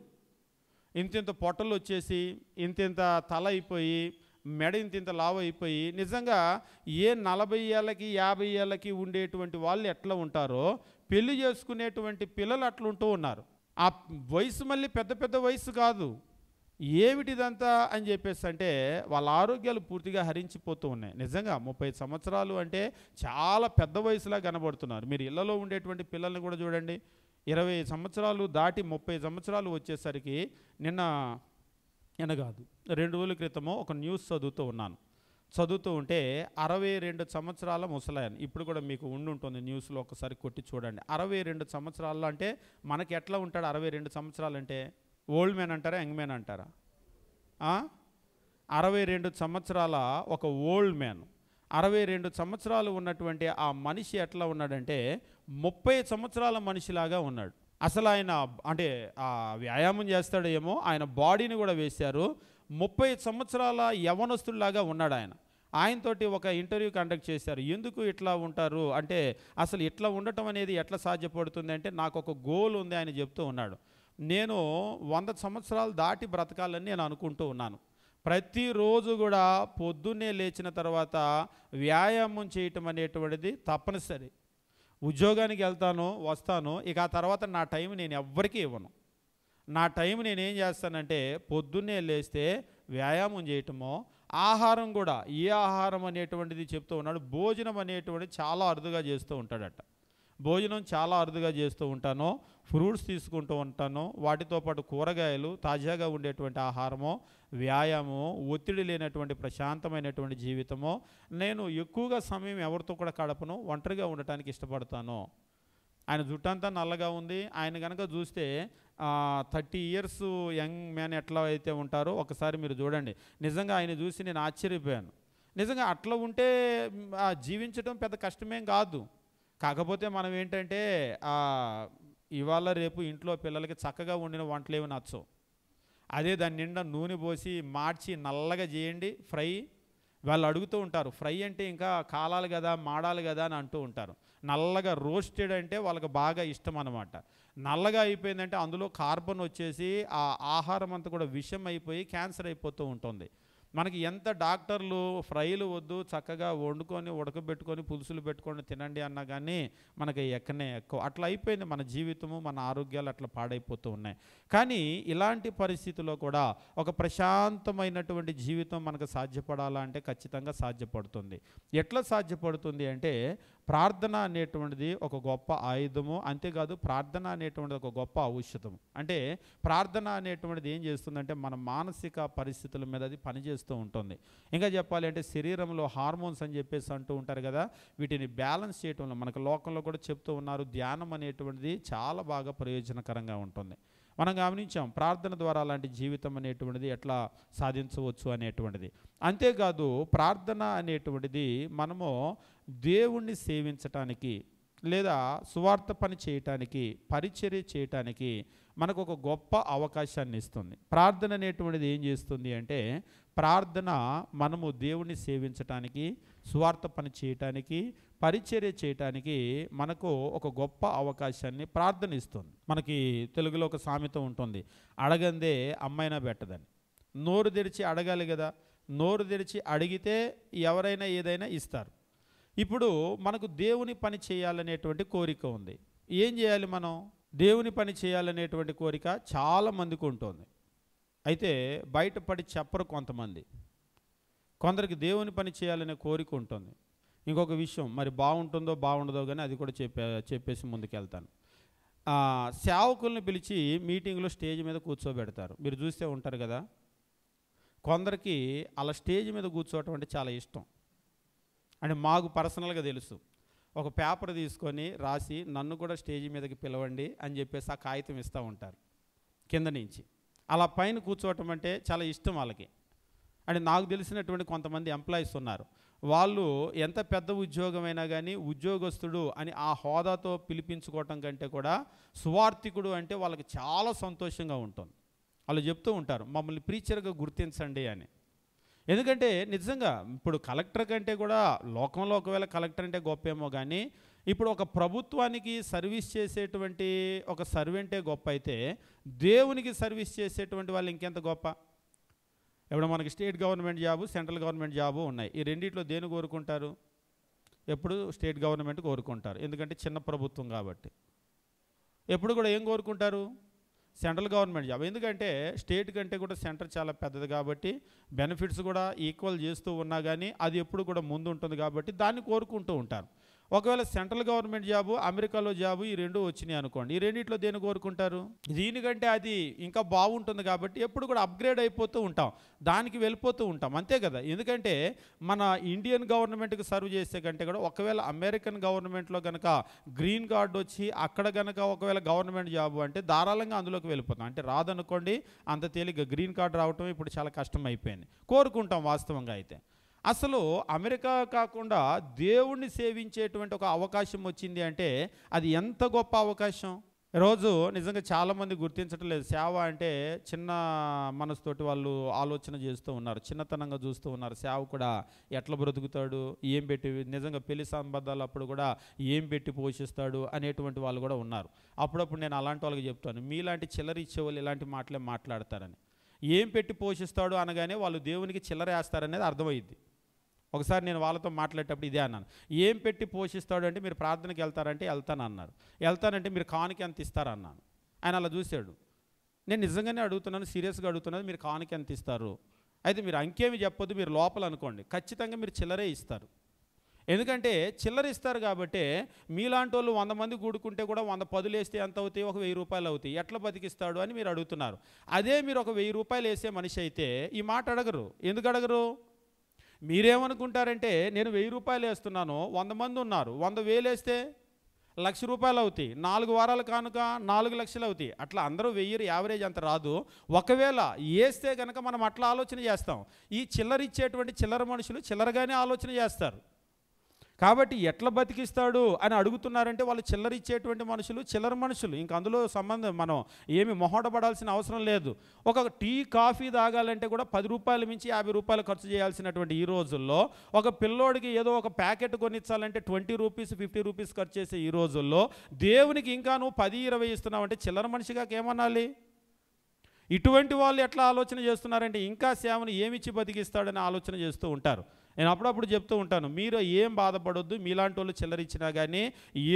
ఇంతింత పొట్టలు వచ్చేసి, ఇంతింత తల అయిపోయి, మెడ ఇంతింత లావు అయిపోయి, నిజంగా ఏ 40 ఏళ్ళకి 50 ఏళ్ళకి ఉండేటువంటి వాళ్ళు ఎట్లా ఉంటారో పెళ్లి చేసుకునేటువంటి పిల్లలు అట్లుంటూ ఉన్నారు. ఆ వయసు మళ్ళీ పెద్ద వయసు కాదు, ఏమిటిదంతా అని చెప్పేసి అంటే వాళ్ళ ఆరోగ్యాలు పూర్తిగా హరించిపోతూ ఉన్నాయి. నిజంగా 30 సంవత్సరాలు అంటే చాలా పెద్ద వయసులా కనబడుతున్నారు. మీరు ఇళ్లలో ఉండేటువంటి పిల్లల్ని కూడా చూడండి, 20 సంవత్సరాలు దాటి 30 సంవత్సరాలు వచ్చేసరికి నిన్న కాదు 2 రోజుల క్రితమో ఒక న్యూస్ చదువుతూ ఉంటే 62 సంవత్సరాల ముసలాయన, ఇప్పుడు కూడా మీకు ఉండుంటుంది న్యూస్లో, ఒకసారి కొట్టి చూడండి. 62 సంవత్సరాలు అంటే మనకి ఎట్లా ఉంటాడు? 62 సంవత్సరాలు అంటే ఓల్డ్ మ్యాన్ అంటారా, యంగ్ మ్యాన్ అంటారా? 62 సంవత్సరాల ఒక ఓల్డ్ మ్యాన్, 62 సంవత్సరాలు ఉన్నటువంటి ఆ మనిషి ఎట్లా ఉన్నాడంటే 30 సంవత్సరాల మనిషిలాగా ఉన్నాడు. అసలు ఆయన అంటే వ్యాయామం చేస్తాడేమో, ఆయన బాడీని కూడా వేశారు. 30 సంవత్సరాల యవనస్తుల్లాగా ఉన్నాడు ఆయన. ఆయనతోటి ఒక ఇంటర్వ్యూ కండక్ట్ చేశారు. ఎందుకు ఇట్లా ఉంటారు అంటే, అసలు ఇట్లా ఉండటం అనేది ఎట్లా సాధ్యపడుతుంది అంటే, నాకు ఒక గోల్ ఉంది ఆయన చెప్తూ ఉన్నాడు. నేను 100 సంవత్సరాలు దాటి బ్రతకాలని నేను అనుకుంటూ ఉన్నాను. ప్రతిరోజు కూడా పొద్దున్నే లేచిన తర్వాత వ్యాయామం చేయటం అనేటువంటిది తప్పనిసరి. ఉద్యోగానికి వెళ్తాను, వస్తాను, ఇక ఆ తర్వాత నా టైం నేను ఎవ్వరికీ ఇవ్వను. నా టైం నేనేం చేస్తానంటే పొద్దున్నే లేస్తే వ్యాయామం చేయటమో, ఆహారం కూడా ఏ ఆహారం అనేటువంటిది చెప్తూ ఉన్నాడు. భోజనం అనేటువంటిది చాలా అరుదుగా చేస్తూ ఉంటాడట. భోజనం చాలా అరుదుగా చేస్తూ ఉంటాను, ఫ్రూట్స్ తీసుకుంటూ ఉంటాను, వాటితో పాటు కూరగాయలు, తాజాగా ఉండేటువంటి ఆహారము, వ్యాయామం, ఒత్తిడి లేనటువంటి ప్రశాంతమైనటువంటి జీవితము. నేను ఎక్కువగా సమయం ఎవరితో కూడా గడపను, ఒంటరిగా ఉండటానికి ఇష్టపడతాను. ఆయన జుట్టంతా నల్లగా ఉంది. ఆయన కనుక చూస్తే 30 ఇయర్స్ యంగ్ మ్యాన్ ఎట్లా అయితే ఉంటారో ఒకసారి మీరు చూడండి. నిజంగా ఆయన చూసి నేను ఆశ్చర్యపోయాను. నిజంగా అట్లా ఉంటే జీవించడం పెద్ద కష్టమేం కాదు. కాకపోతే మనం ఏంటంటే ఇవాళ రేపు ఇంట్లో పిల్లలకి చక్కగా వండిన వంటలు ఏమి నచ్చవు. అదే దాని నిండా నూనె పోసి మార్చి నల్లగా చేయండి ఫ్రై. వాళ్ళు అడుగుతూ ఉంటారు, ఫ్రై అంటే ఇంకా కాలాలి కదా, మాడాలి కదా అని అంటూ ఉంటారు. నల్లగా రోస్టెడ్ అంటే వాళ్ళకి బాగా ఇష్టం అన్నమాట. నల్లగా అయిపోయిందంటే అందులో కార్బన్ వచ్చేసి ఆ ఆహారం అంతా కూడా విషం అయిపోయి క్యాన్సర్ అయిపోతూ ఉంటుంది. మనకి ఎంత డాక్టర్లు ఫ్రైలు వద్దు, చక్కగా వండుకొని ఉడకబెట్టుకొని పులుసులు పెట్టుకొని తినండి అన్నా కానీ మనకి ఎక్కువ. అట్లా అయిపోయింది మన జీవితము, మన ఆరోగ్యాలు అట్లా పాడైపోతూ ఉన్నాయి. కానీ ఇలాంటి పరిస్థితుల్లో కూడా ఒక ప్రశాంతమైనటువంటి జీవితం మనకు సాధ్యపడాలంటే ఖచ్చితంగా సాధ్యపడుతుంది. ఎట్లా సాధ్యపడుతుంది అంటే, ప్రార్థన అనేటువంటిది ఒక గొప్ప ఆయుధము. అంతేకాదు ప్రార్థన అనేటువంటిది ఒక గొప్ప ఔషధము. అంటే ప్రార్థన అనేటువంటిది ఏం చేస్తుందంటే మన మానసిక పరిస్థితుల మీద అది పనిచేస్తుంది ఉంటుంది. ఇంకా చెప్పాలి అంటే శరీరంలో హార్మోన్స్ అని చెప్పేసి అంటూ ఉంటారు కదా, వీటిని బ్యాలెన్స్ చేయటంలో మనకు లోకంలో కూడా చెప్తూ ఉన్నారు. ధ్యానం అనేటువంటిది చాలా బాగా ప్రయోజనకరంగా ఉంటుంది. మనం గమనించాం ప్రార్థన ద్వారా అలాంటి జీవితం అనేటువంటిది ఎట్లా సాధించవచ్చు అనేటువంటిది. అంతేకాదు ప్రార్థన అనేటువంటిది మనము దేవుణ్ణి సేవించటానికి లేదా సువార్త పని చేయటానికి, పరిచర్య చేయటానికి మనకు ఒక గొప్ప అవకాశాన్ని ఇస్తుంది. ప్రార్థన అనేటువంటిది ఏం చేస్తుంది అంటే, ప్రార్థన మనము దేవుణ్ణి సేవించటానికి, సువార్త పని చేయటానికి, పరిచర్య చేయటానికి మనకు ఒక గొప్ప అవకాశాన్ని ప్రార్థన ఇస్తుంది. మనకి తెలుగులో ఒక సామెత ఉంటుంది, అడగందే అమ్మైనా పెట్టదని. నోరు తెరిచి అడగాలి కదా. నోరు తెరిచి అడిగితే ఎవరైనా ఏదైనా ఇస్తారు. ఇప్పుడు మనకు దేవుని పని చేయాలనేటువంటి కోరిక ఉంది. ఏం చేయాలి మనం? దేవుని పని చేయాలనేటువంటి కోరిక చాలామందికి ఉంటుంది. అయితే బయటపడి చెప్పరు కొంతమంది. కొందరికి దేవుని పని చేయాలనే కోరిక ఉంటుంది. ఇంకొక విషయం మరి బాగుంటుందో బాగుండదో కానీ అది కూడా చెప్పేసి ముందుకెళ్తాను. సేవకుల్ని పిలిచి మీటింగ్లో స్టేజ్ మీద కూర్చోబెడతారు. మీరు చూస్తే ఉంటారు కదా. కొందరికి అలా స్టేజ్ మీద కూర్చోవటం అంటే చాలా ఇష్టం. అంటే మాకు పర్సనల్గా తెలుసు. ఒక పేపర్ తీసుకొని రాసి నన్ను కూడా స్టేజ్ మీదకి పిలవండి అని చెప్పేసి ఆ కాగితం ఇస్తూ ఉంటారు కింద నుంచి. అలా పైన కూర్చోవటం అంటే చాలా ఇష్టం వాళ్ళకి. అంటే నాకు తెలిసినటువంటి కొంతమంది ఎంప్లాయీస్ ఉన్నారు. వాళ్ళు ఎంత పెద్ద ఉద్యోగమైనా కానీ ఉద్యోగస్తుడు అని ఆ హోదాతో పిలిపించుకోవటం కంటే కూడా సువార్థికుడు అంటే వాళ్ళకి చాలా సంతోషంగా ఉంటుంది. వాళ్ళు చెప్తూ ఉంటారు, మమ్మల్ని ప్రీచర్గా గుర్తించండి అని. ఎందుకంటే నిజంగా ఇప్పుడు కలెక్టర్ కంటే కూడా లోకంలో ఒకవేళ కలెక్టర్ అంటే గొప్పేమో కానీ ఇప్పుడు ఒక ప్రభుత్వానికి సర్వీస్ చేసేటువంటి ఒక సర్వెంటే గొప్ప అయితే దేవునికి సర్వీస్ చేసేటువంటి వాళ్ళు ఇంకెంత గొప్ప. ఇప్పుడు మనకి state government job, central government job ఉన్నాయి. ఈ రెండిట్లో దేని కోరుకుంటారు? ఎప్పుడు స్టేట్ గవర్నమెంట్ కోరుకుంటారు. ఎందుకంటే చిన్న ప్రభుత్వం కాబట్టి. ఎప్పుడు కూడా ఏం కోరుకుంటారు? Central government job. ఎందుకంటే స్టేట్ కంటే కూడా సెంటర్ చాలా పెద్దది కాబట్టి బెనిఫిట్స్ కూడా ఈక్వల్ చేస్తూ ఉన్నా కానీ అది ఎప్పుడు కూడా ముందు ఉంటుంది కాబట్టి దాన్ని కోరుకుంటూ ఉంటారు. ఒకవేళ సెంట్రల్ గవర్నమెంట్ జాబు, అమెరికాలో జాబు ఈ రెండు వచ్చినాయి అనుకోండి, ఈ రెండిట్లో దేన్ని కోరుకుంటారు? దీనికంటే అది ఇంకా బాగుంటుంది కాబట్టి ఎప్పుడు కూడా అప్గ్రేడ్ అయిపోతూ ఉంటాం, దానికి వెళ్ళిపోతూ ఉంటాం, అంతే కదా. ఎందుకంటే మన ఇండియన్ గవర్నమెంట్కి సర్వ్ చేసే కంటే కూడా ఒకవేళ అమెరికన్ గవర్నమెంట్లో కనుక గ్రీన్ కార్డు వచ్చి అక్కడ కనుక ఒకవేళ గవర్నమెంట్ జాబు అంటే ధారాళంగా అందులోకి వెళ్ళిపోతాం. అంటే రాదనుకోండి, అంత తేలిగ్గా గ్రీన్ కార్డు రావటం ఇప్పుడు చాలా కష్టం అయిపోయింది. కోరుకుంటాం వాస్తవంగా. అయితే అసలు అమెరికా కాకుండా దేవుణ్ణి సేవించేటువంటి ఒక అవకాశం వచ్చింది అంటే అది ఎంత గొప్ప అవకాశం. ఈరోజు నిజంగా చాలామంది గుర్తించడం లేదు. సేవ అంటే చిన్న మనసుతోటి వాళ్ళు ఆలోచన చేస్తూ ఉన్నారు, చిన్నతనంగా చూస్తూ ఉన్నారు. సేవ కూడా ఎట్లా బ్రతుకుతాడు, ఏం పెట్టి, నిజంగా పెళ్లి సంబంధాలు అప్పుడు కూడా ఏం పెట్టి పోషిస్తాడు అనేటువంటి వాళ్ళు కూడా ఉన్నారు. అప్పుడప్పుడు నేను అలాంటి వాళ్ళకి చెప్తాను, మీలాంటి చిల్లర ఇచ్చేవాళ్ళు ఇలాంటి మాటలే మాట్లాడతారని. ఏం పెట్టి పోషిస్తాడు అనగానే వాళ్ళు దేవునికి చిల్లర వేస్తారనేది అర్థమైంది. ఒకసారి నేను వాళ్ళతో మాట్లాడేటప్పుడు ఇదే అన్నాను, ఏం పెట్టి పోషిస్తాడు అంటే మీరు ప్రార్థనకి వెళ్తారంటే వెళ్తాను అన్నారు. వెళ్తానంటే మీరు కానుక ఎంత ఇస్తారన్నాను. ఆయన అలా చూశాడు. నేను నిజంగానే అడుగుతున్నాను, సీరియస్గా అడుగుతున్నాను, మీరు కానుక ఎంత ఇస్తారు? అయితే మీరు అంకేమి చెప్పొద్దు, మీరు లోపల అనుకోండి, ఖచ్చితంగా మీరు చిల్లరే ఇస్తారు. ఎందుకంటే చిల్లర ఇస్తారు కాబట్టి మీలాంటి వాళ్ళు 100 మంది కూడుకుంటే కూడా 100 పదులు వేస్తే ఎంత అవుతాయి? ఒక 1000 రూపాయలు అవుతాయి. ఎట్లా బతికిస్తాడు అని మీరు అడుగుతున్నారు. అదే మీరు ఒక 1000 రూపాయలు వేసే మనిషి అయితే ఈ మాట అడగరు. ఎందుకు అడగరు? మీరేమనుకుంటారంటే నేను 1000 రూపాయలు వేస్తున్నాను, 100 మంది ఉన్నారు, 100,000 వేస్తే 1,00,000 రూపాయలు అవుతాయి, 4 వారాల కానుక 4 లక్షలు అవుతాయి. అట్లా అందరూ 1000 యావరేజ్ అంత రాదు. ఒకవేళ వేస్తే కనుక మనం అట్లా ఆలోచన చేస్తాం. ఈ చిల్లర ఇచ్చేటువంటి చిల్లర మనుషులు చిల్లరగానే ఆలోచన చేస్తారు. కాబట్టి ఎట్లా బతికిస్తాడు అని అడుగుతున్నారంటే వాళ్ళు చిల్లర ఇచ్చేటువంటి మనుషులు చిల్లర మనుషులు. ఇంక అందులో సంబంధం మనం ఏమి మొహటపడాల్సిన అవసరం లేదు. ఒక టీ కాఫీ తాగాలంటే కూడా 10 రూపాయలు మించి 50 రూపాయలు ఖర్చు చేయాల్సినటువంటి ఈ రోజుల్లో ఒక పిల్లోడికి ఏదో ఒక ప్యాకెట్ కొనిచ్చాలంటే 20 రూపీస్ 50 రూపీస్ ఖర్చు చేసే ఈ రోజుల్లో దేవునికి ఇంకా నువ్వు 10-20 ఇస్తున్నావు అంటే చిల్లర మనిషిగా ఏమనాలి? ఇటువంటి వాళ్ళు ఎట్లా ఆలోచన చేస్తున్నారంటే ఇంకా సేవను ఏమిచ్చి బతికిస్తాడని ఆలోచన చేస్తూ ఉంటారు. నేను అప్పుడప్పుడు చెప్తూ ఉంటాను, మీరు ఏం బాధపడొద్దు, మీలాంటి వాళ్ళు చిల్లరిచ్చినా కానీ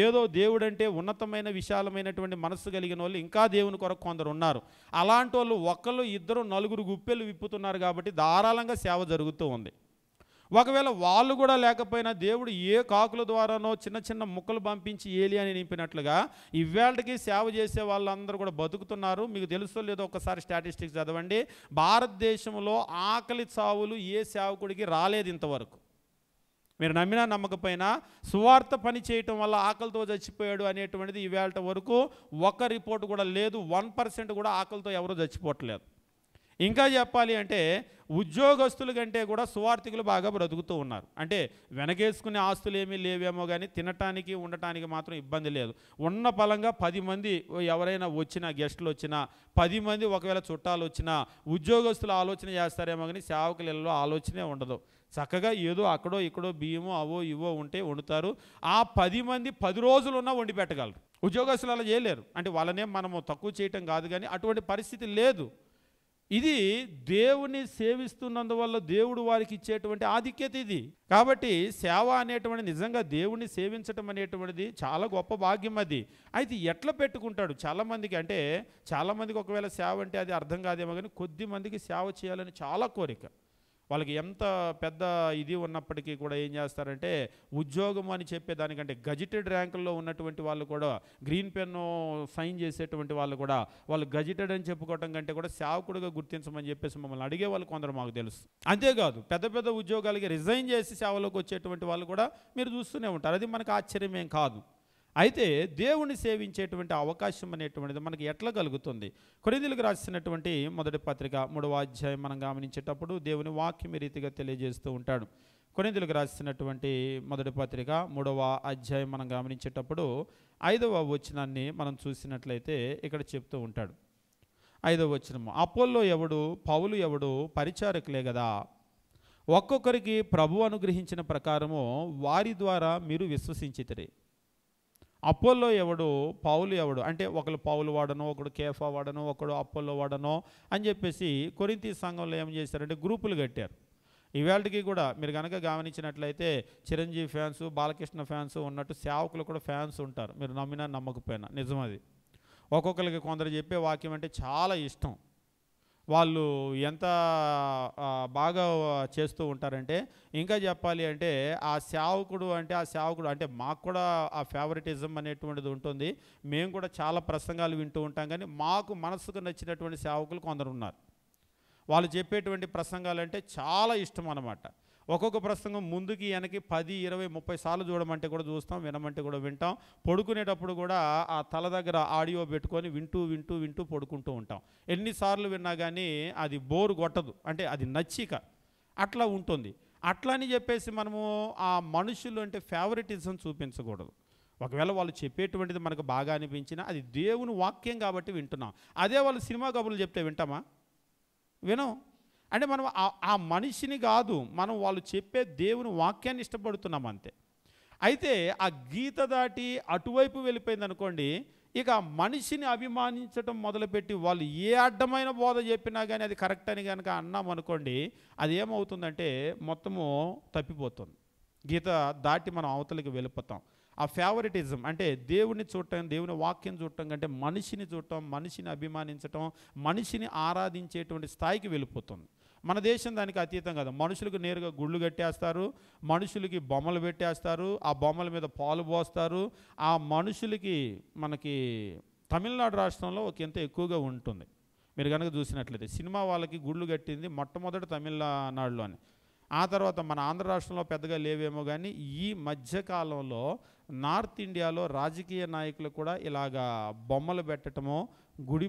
ఏదో దేవుడంటే ఉన్నతమైన విశాలమైనటువంటి మనస్సు కలిగిన వాళ్ళు ఇంకా దేవుని కొరకు కొందరు ఉన్నారు. అలాంటి వాళ్ళు ఒకళ్ళు ఇద్దరు నలుగురు గుప్పెలు విప్పుతున్నారు కాబట్టి ధారాళంగా సేవ జరుగుతూ ఉంది. ఒకవేళ వాళ్ళు కూడా లేకపోయినా దేవుడు ఏ కాకుల ద్వారానో చిన్న చిన్న ముక్కలు పంపించి ఏలియాని నింపినట్లుగా ఇవాళకి సేవ చేసే వాళ్ళందరూ కూడా బతుకుతున్నారు. మీకు తెలుసో లేదో ఒకసారి స్టాటిస్టిక్స్ చదవండి. భారతదేశంలో ఆకలి చావులు ఏ సేవకుడికి రాలేదు ఇంతవరకు. మీరు నమ్మినా నమ్మకపోయినా సువార్త పని చేయటం వల్ల ఆకలితో చచ్చిపోయాడు అనేటువంటిది ఇవాళ వరకు ఒక్క రిపోర్ట్ కూడా లేదు. 1% కూడా ఆకలితో ఎవరూ చచ్చిపోవట్లేదు. ఇంకా చెప్పాలి అంటే ఉద్యోగస్తుల కంటే కూడా సువార్థికులు బాగా బ్రతుకుతూ ఉన్నారు. అంటే వెనకేసుకునే ఆస్తులు ఏమీ లేవేమో కానీ తినటానికి ఉండటానికి మాత్రం ఇబ్బంది లేదు. ఉన్న పలంగా 10 మంది ఎవరైనా వచ్చినా, గెస్టులు వచ్చినా, 10 మంది ఒకవేళ చుట్టాలు వచ్చినా ఉద్యోగస్తులు ఆలోచన చేస్తారేమో కానీ సేవకులలో ఆలోచనే ఉండదు. చక్కగా ఏదో అక్కడో ఇక్కడో బియ్యమో అవో ఇవో ఉంటే వండుతారు. ఆ 10 మంది 10 రోజులు ఉన్నా వండి పెట్టగలరు. ఉద్యోగస్తులు అలా చేయలేరు. అంటే వాళ్ళనే మనము తక్కువ చేయటం కాదు కానీ అటువంటి పరిస్థితి లేదు. ఇది దేవుని సేవిస్తున్నందువల్ల దేవుడు వారికి ఇచ్చేటువంటి ఆధిక్యత ఇది. కాబట్టి సేవ అనేటువంటి నిజంగా దేవుని సేవించటం అనేటువంటిది చాలా గొప్ప భాగ్యం అది. అయితే ఎట్లా పెట్టుకుంటాడు చాలామందికి, అంటే చాలామందికి ఒకవేళ సేవ అంటే అది అర్థం కాదేమో, కానీ కొద్ది మందికి సేవ చేయాలని చాలా కోరిక. వాళ్ళకి ఎంత పెద్ద ఇది ఉన్నప్పటికీ కూడా ఏం చేస్తారంటే, ఉద్యోగం అని చెప్పేదానికంటే గజిటెడ్ ర్యాంకుల్లో ఉన్నటువంటి వాళ్ళు కూడా, గ్రీన్ పెన్ను సైన్ చేసేటువంటి వాళ్ళు కూడా, వాళ్ళు గజిటెడ్ అని చెప్పుకోవటం కంటే కూడా సేవకుడుగా గుర్తించమని చెప్పేసి మమ్మల్ని అడిగే వాళ్ళు కొందరు మాకు తెలుసు. అంతేకాదు పెద్ద పెద్ద ఉద్యోగాలకి రిజైన్ చేసి సేవలోకి వచ్చేటువంటి వాళ్ళు కూడా మీరు చూస్తూనే ఉంటారు. అది మనకు ఆశ్చర్యమేం కాదు. అయితే దేవుని సేవించేటువంటి అవకాశం అనేటువంటిది మనకి ఎట్లా కలుగుతుంది? కొరింథీయులకు రాసినటువంటి మొదటి పత్రిక 3వ అధ్యాయం మనం గమనించేటప్పుడు దేవుని వాక్యం ఈ రీతిగా తెలియజేస్తూ ఉంటాడు. కొరింథీయులకు రాసినటువంటి మొదటి పత్రిక 3వ అధ్యాయం మనం గమనించేటప్పుడు 5వ వచనాన్ని మనం చూసినట్లయితే ఇక్కడ చెప్తూ ఉంటాడు. 5వ వచనము, అపోల్లో ఎవడు, పౌలు ఎవడు, పరిచారకులే కదా, ఒక్కొక్కరికి ప్రభు అనుగ్రహించిన ప్రకారము వారి ద్వారా మీరు విశ్వసించితిరి. అపోల్లో ఎవడు, పౌలు ఎవడు, అంటే ఒకడు పౌలు వాడనో, ఒకడు కేఫా వాడనో, ఒకడు అపోల్లో వాడనో అని చెప్పేసి కొరింథీ సంఘంలో ఏం చేశారంటే గ్రూపులు కట్టారు. ఈవేళకి కూడా మీరు కనుక గమనించినట్లయితే చిరంజీవి ఫ్యాన్స్, బాలకృష్ణ ఫ్యాన్స్ ఉన్నట్టు సేవకులు కూడా ఫ్యాన్స్ ఉంటారు. మీరు నమ్మినా నమ్మకపోయినా నిజం అది. ఒక్కొక్కరికి కొందరు చెప్పే వాక్యం అంటే చాలా ఇష్టం. వాళ్ళు ఎంత బాగా చేస్తూ ఉంటారంటే, ఇంకా చెప్పాలి అంటే ఆ సేవకుడు అంటే మాకు కూడా ఆ ఫేవరెటిజం అనేటువంటిది ఉంటుంది. మేము కూడా చాలా ప్రసంగాలు వింటూ ఉంటాం, కానీ మాకు మనసుకు నచ్చినటువంటి సేవకులు కొందరు ఉన్నారు. వాళ్ళు చెప్పేటువంటి ప్రసంగాలు అంటే చాలా ఇష్టం అన్నమాట. ఒక్కొక్క ప్రసంగం ముందుకి వెనక్కి 10, 20, 30 సార్లు చూడమంటే కూడా చూస్తాం, వినమంటే కూడా వింటాం. పడుకునేటప్పుడు కూడా ఆ తల దగ్గర ఆడియో పెట్టుకొని వింటూ వింటూ వింటూ పడుకుంటూ ఉంటాం. ఎన్నిసార్లు విన్నా కానీ అది బోరు కొట్టదు, అంటే అది నచ్చిక అట్లా ఉంటుంది. అట్లా అని చెప్పేసి మనము ఆ మనుషులు అంటే ఫేవరెటిజం చూపించకూడదు. ఒకవేళ వాళ్ళు చెప్పేటువంటిది మనకు బాగా అనిపించినా అది దేవుని వాక్యం కాబట్టి వింటున్నాం. అదే వాళ్ళు సినిమా కబుర్లు చెప్తే వింటామా? వినం. అంటే మనం ఆ మనిషిని కాదు, మనం వాళ్ళు చెప్పే దేవుని వాక్యాన్ని ఇష్టపడుతున్నాం అంతే. అయితే ఆ గీత దాటి అటువైపు వెళ్ళిపోయింది అనుకోండి, ఇక మనిషిని అభిమానించడం మొదలుపెట్టి వాళ్ళు ఏ అడ్డమైన బోధ చెప్పినా కానీ అది కరెక్ట్ అని కనుక అన్నాం అనుకోండి, అది ఏమవుతుందంటే మొత్తము తప్పిపోతుంది. గీత దాటి మనం అవతలికి వెళ్ళిపోతాం. ఆ ఫేవరెటిజం అంటే దేవుని చూడటం, దేవుని వాక్యం చూడటం కంటే మనిషిని చూడటం, మనిషిని అభిమానించటం, మనిషిని ఆరాధించేటువంటి స్థాయికి వెళ్ళిపోతుంది. మన దేశం దానికి అతీతం కదా. మనుషులకు నేరుగా గుళ్ళు కట్టేస్తారు, మనుషులకి బొమ్మలు పెట్టేస్తారు, ఆ బొమ్మల మీద పాలు పోస్తారు. ఆ మనుషులకి మనకి తమిళనాడు రాష్ట్రంలో ఒక ఎంత ఎక్కువగా ఉంటుంది. మీరు కనుక చూసినట్లయితే సినిమా వాళ్ళకి గుళ్ళు కట్టింది మొట్టమొదటి తమిళనాడులోని. ఆ తర్వాత మన ఆంధ్ర రాష్ట్రంలో పెద్దగా లేవేమో, కానీ ఈ మధ్యకాలంలో నార్త్ ఇండియాలో రాజకీయ నాయకులు కూడా ఇలాగా బొమ్మలు పెట్టడమో, గుడి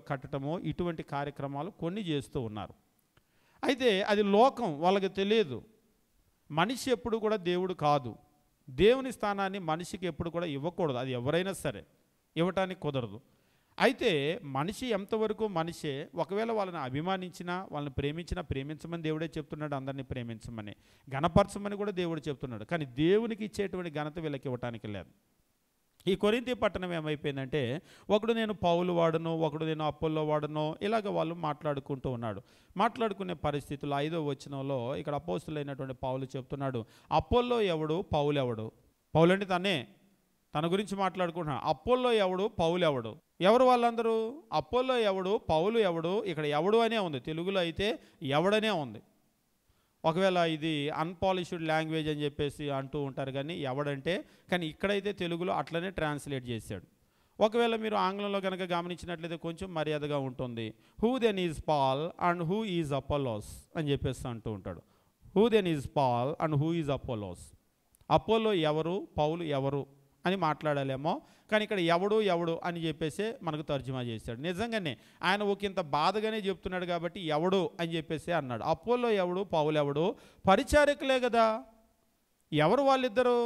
కట్టడమో ఇటువంటి కార్యక్రమాలు కొన్ని చేస్తూ ఉన్నారు. అయితే అది లోకం, వాళ్ళకి తెలియదు. మనిషి ఎప్పుడు కూడా దేవుడు కాదు. దేవుని స్థానాన్ని మనిషికి ఎప్పుడు కూడా ఇవ్వకూడదు. అది ఎవరైనా సరే ఇవ్వటానికి కుదరదు. అయితే మనిషి ఎంతవరకు మనిషే. ఒకవేళ వాళ్ళని అభిమానించినా, వాళ్ళని ప్రేమించినా, ప్రేమించమని దేవుడే చెప్తున్నాడు, అందరినీ ప్రేమించమని, ఘనపరచమని కూడా దేవుడు చెప్తున్నాడు. కానీ దేవునికి ఇచ్చేటువంటి ఘనత వీళ్ళకి ఇవ్వటానికి లేదు. ఈ కొరింథీ పట్టణం ఏమైపోయిందంటే, ఒకడు నేను పౌలు వాడను, ఒకడు నేను అపోల్లో వాడను, ఇలాగ వాళ్ళు మాట్లాడుకుంటూ ఉన్నాడు. మాట్లాడుకునే పరిస్థితుల్లో 5వ వచనంలో ఇక్కడ అపోస్తులైనటువంటి పౌలు చెప్తున్నాడు, అపోల్లో ఎవడు, పౌలు ఎవడు. పౌలు అంటే తన గురించి మాట్లాడుకుంటున్నాడు. అపోల్లో ఎవడు, పౌలు ఎవడు. ఎవరు వాళ్ళందరూ? అపోల్లో ఎవడు, పౌలు ఎవడు. ఇక్కడ ఎవడు అనే ఉంది, తెలుగులో అయితే ఎవడనే ఉంది. ఒకవేళ ఇది అన్పాలిష్డ్ లాంగ్వేజ్ అని చెప్పేసి అంటూ ఉంటారు, కానీ ఇక్కడైతే తెలుగులో అట్లనే ట్రాన్స్లేట్ చేశాడు. ఒకవేళ మీరు ఆంగ్లంలో కనుక గమనించినట్లయితే కొంచెం మర్యాదగా ఉంటుంది. Who then is Paul and who is Apollos అని చెప్పేసి అంటూ ఉంటాడు. Who then is Paul and who is Apollos. Apollo ఎవరు, పౌలు ఎవరు అని మాట్లాడాలేమో, కానీ ఇక్కడ ఎవడు అని చెప్పేసి మనకు తర్జుమా చేశాడు. నిజంగానే ఆయన ఒకంత బాధగానే చెప్తున్నాడు కాబట్టి ఎవడు అని చెప్పేసి అన్నాడు. అపోల్లో ఎవడు, పౌలు ఎవడు, పరిచారకులే కదా. ఎవరు వాళ్ళిద్దరు?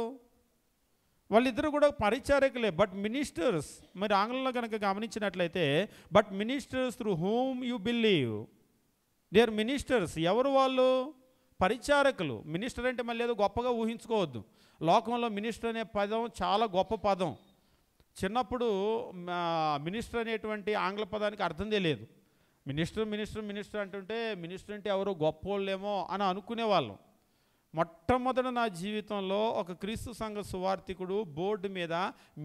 వాళ్ళిద్దరు కూడా పరిచారకులే, బట్ మినిస్టర్స్. మరి ఆంగ్లంలో కనుక గమనించినట్లయితే, but ministers through whom you believe. They are ministers. ఎవరు వాళ్ళు? పరిచారకులు. మినిస్టర్ అంటే మళ్ళీ ఏదో గొప్పగా ఊహించుకోవద్దు. లోకంలో మినిస్టర్ అనే పదం చాలా గొప్ప పదం. చిన్నప్పుడు మినిస్టర్ అనేటువంటి ఆంగ్ల పదానికి అర్థం తెలియదు. మినిస్టర్ అంటుంటే మినిస్టర్ అంటే ఎవరో గొప్పోళ్ళేమో అని అనుకునేవాళ్ళం. మొట్టమొదట నా జీవితంలో ఒక క్రీస్తు సంఘ సువార్థికుడు బోర్డు మీద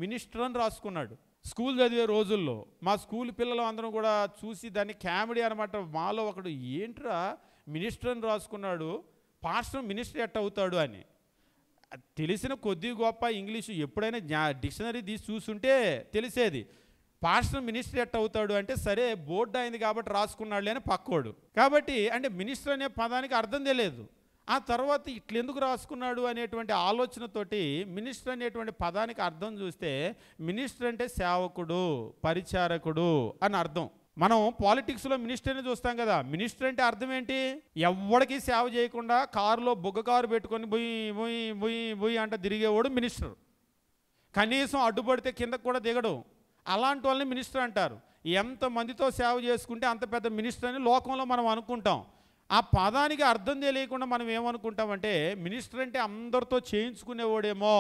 మినిస్టర్ అని రాసుకున్నాడు. స్కూల్ చదివే రోజుల్లో మా స్కూల్ పిల్లలు అందరం కూడా చూసి దాన్ని కామెడీ అనమాట. మాలో ఒకడు ఏంట్రా మినిస్టర్ అని రాసుకున్నాడు, పాస్టర్ మినిస్టర్ ఎట్ట అవుతాడు అని. తెలిసిన కొద్ది గొప్ప ఇంగ్లీషు ఎప్పుడైనా డిక్షనరీ తీసి చూసుంటే తెలిసేది. పాస్టర్ మినిస్టర్ ఎట్ట అవుతాడు అంటే సరే బోర్డు అయింది కాబట్టి రాసుకున్నాడులే అని పక్కోడు. కాబట్టి అంటే మినిస్టర్ అనే పదానికి అర్థం తెలియదు. ఆ తర్వాత ఇట్లెందుకు రాసుకున్నాడు అనేటువంటి ఆలోచనతోటి మినిస్టర్ అనేటువంటి పదానికి అర్థం చూస్తే మినిస్టర్ అంటే సేవకుడు, పరిచారకుడు అని అర్థం. మనం పాలిటిక్స్లో మినిస్టర్ని చూస్తాం కదా. మినిస్టర్ అంటే అర్థం ఏంటి? ఎవరికి సేవ చేయకుండా కారులో బుగ్గ కారు పెట్టుకొని బుయ్ బుయ్ బుయ్ బుయ్ అంట తిరిగేవాడు మినిస్టర్. కనీసం అడ్డుపడితే కిందకు కూడా దిగడు. అలాంటి వాళ్ళని మినిస్టర్ అంటారు. ఎంతమందితో సేవ చేసుకుంటే అంత పెద్ద మినిస్టర్ అని లోకంలో మనం అనుకుంటాం. ఆ పదానికి అర్థం తెలియకుండా మనం ఏమనుకుంటామంటే మినిస్టర్ అంటే అందరితో చేయించుకునేవాడేమో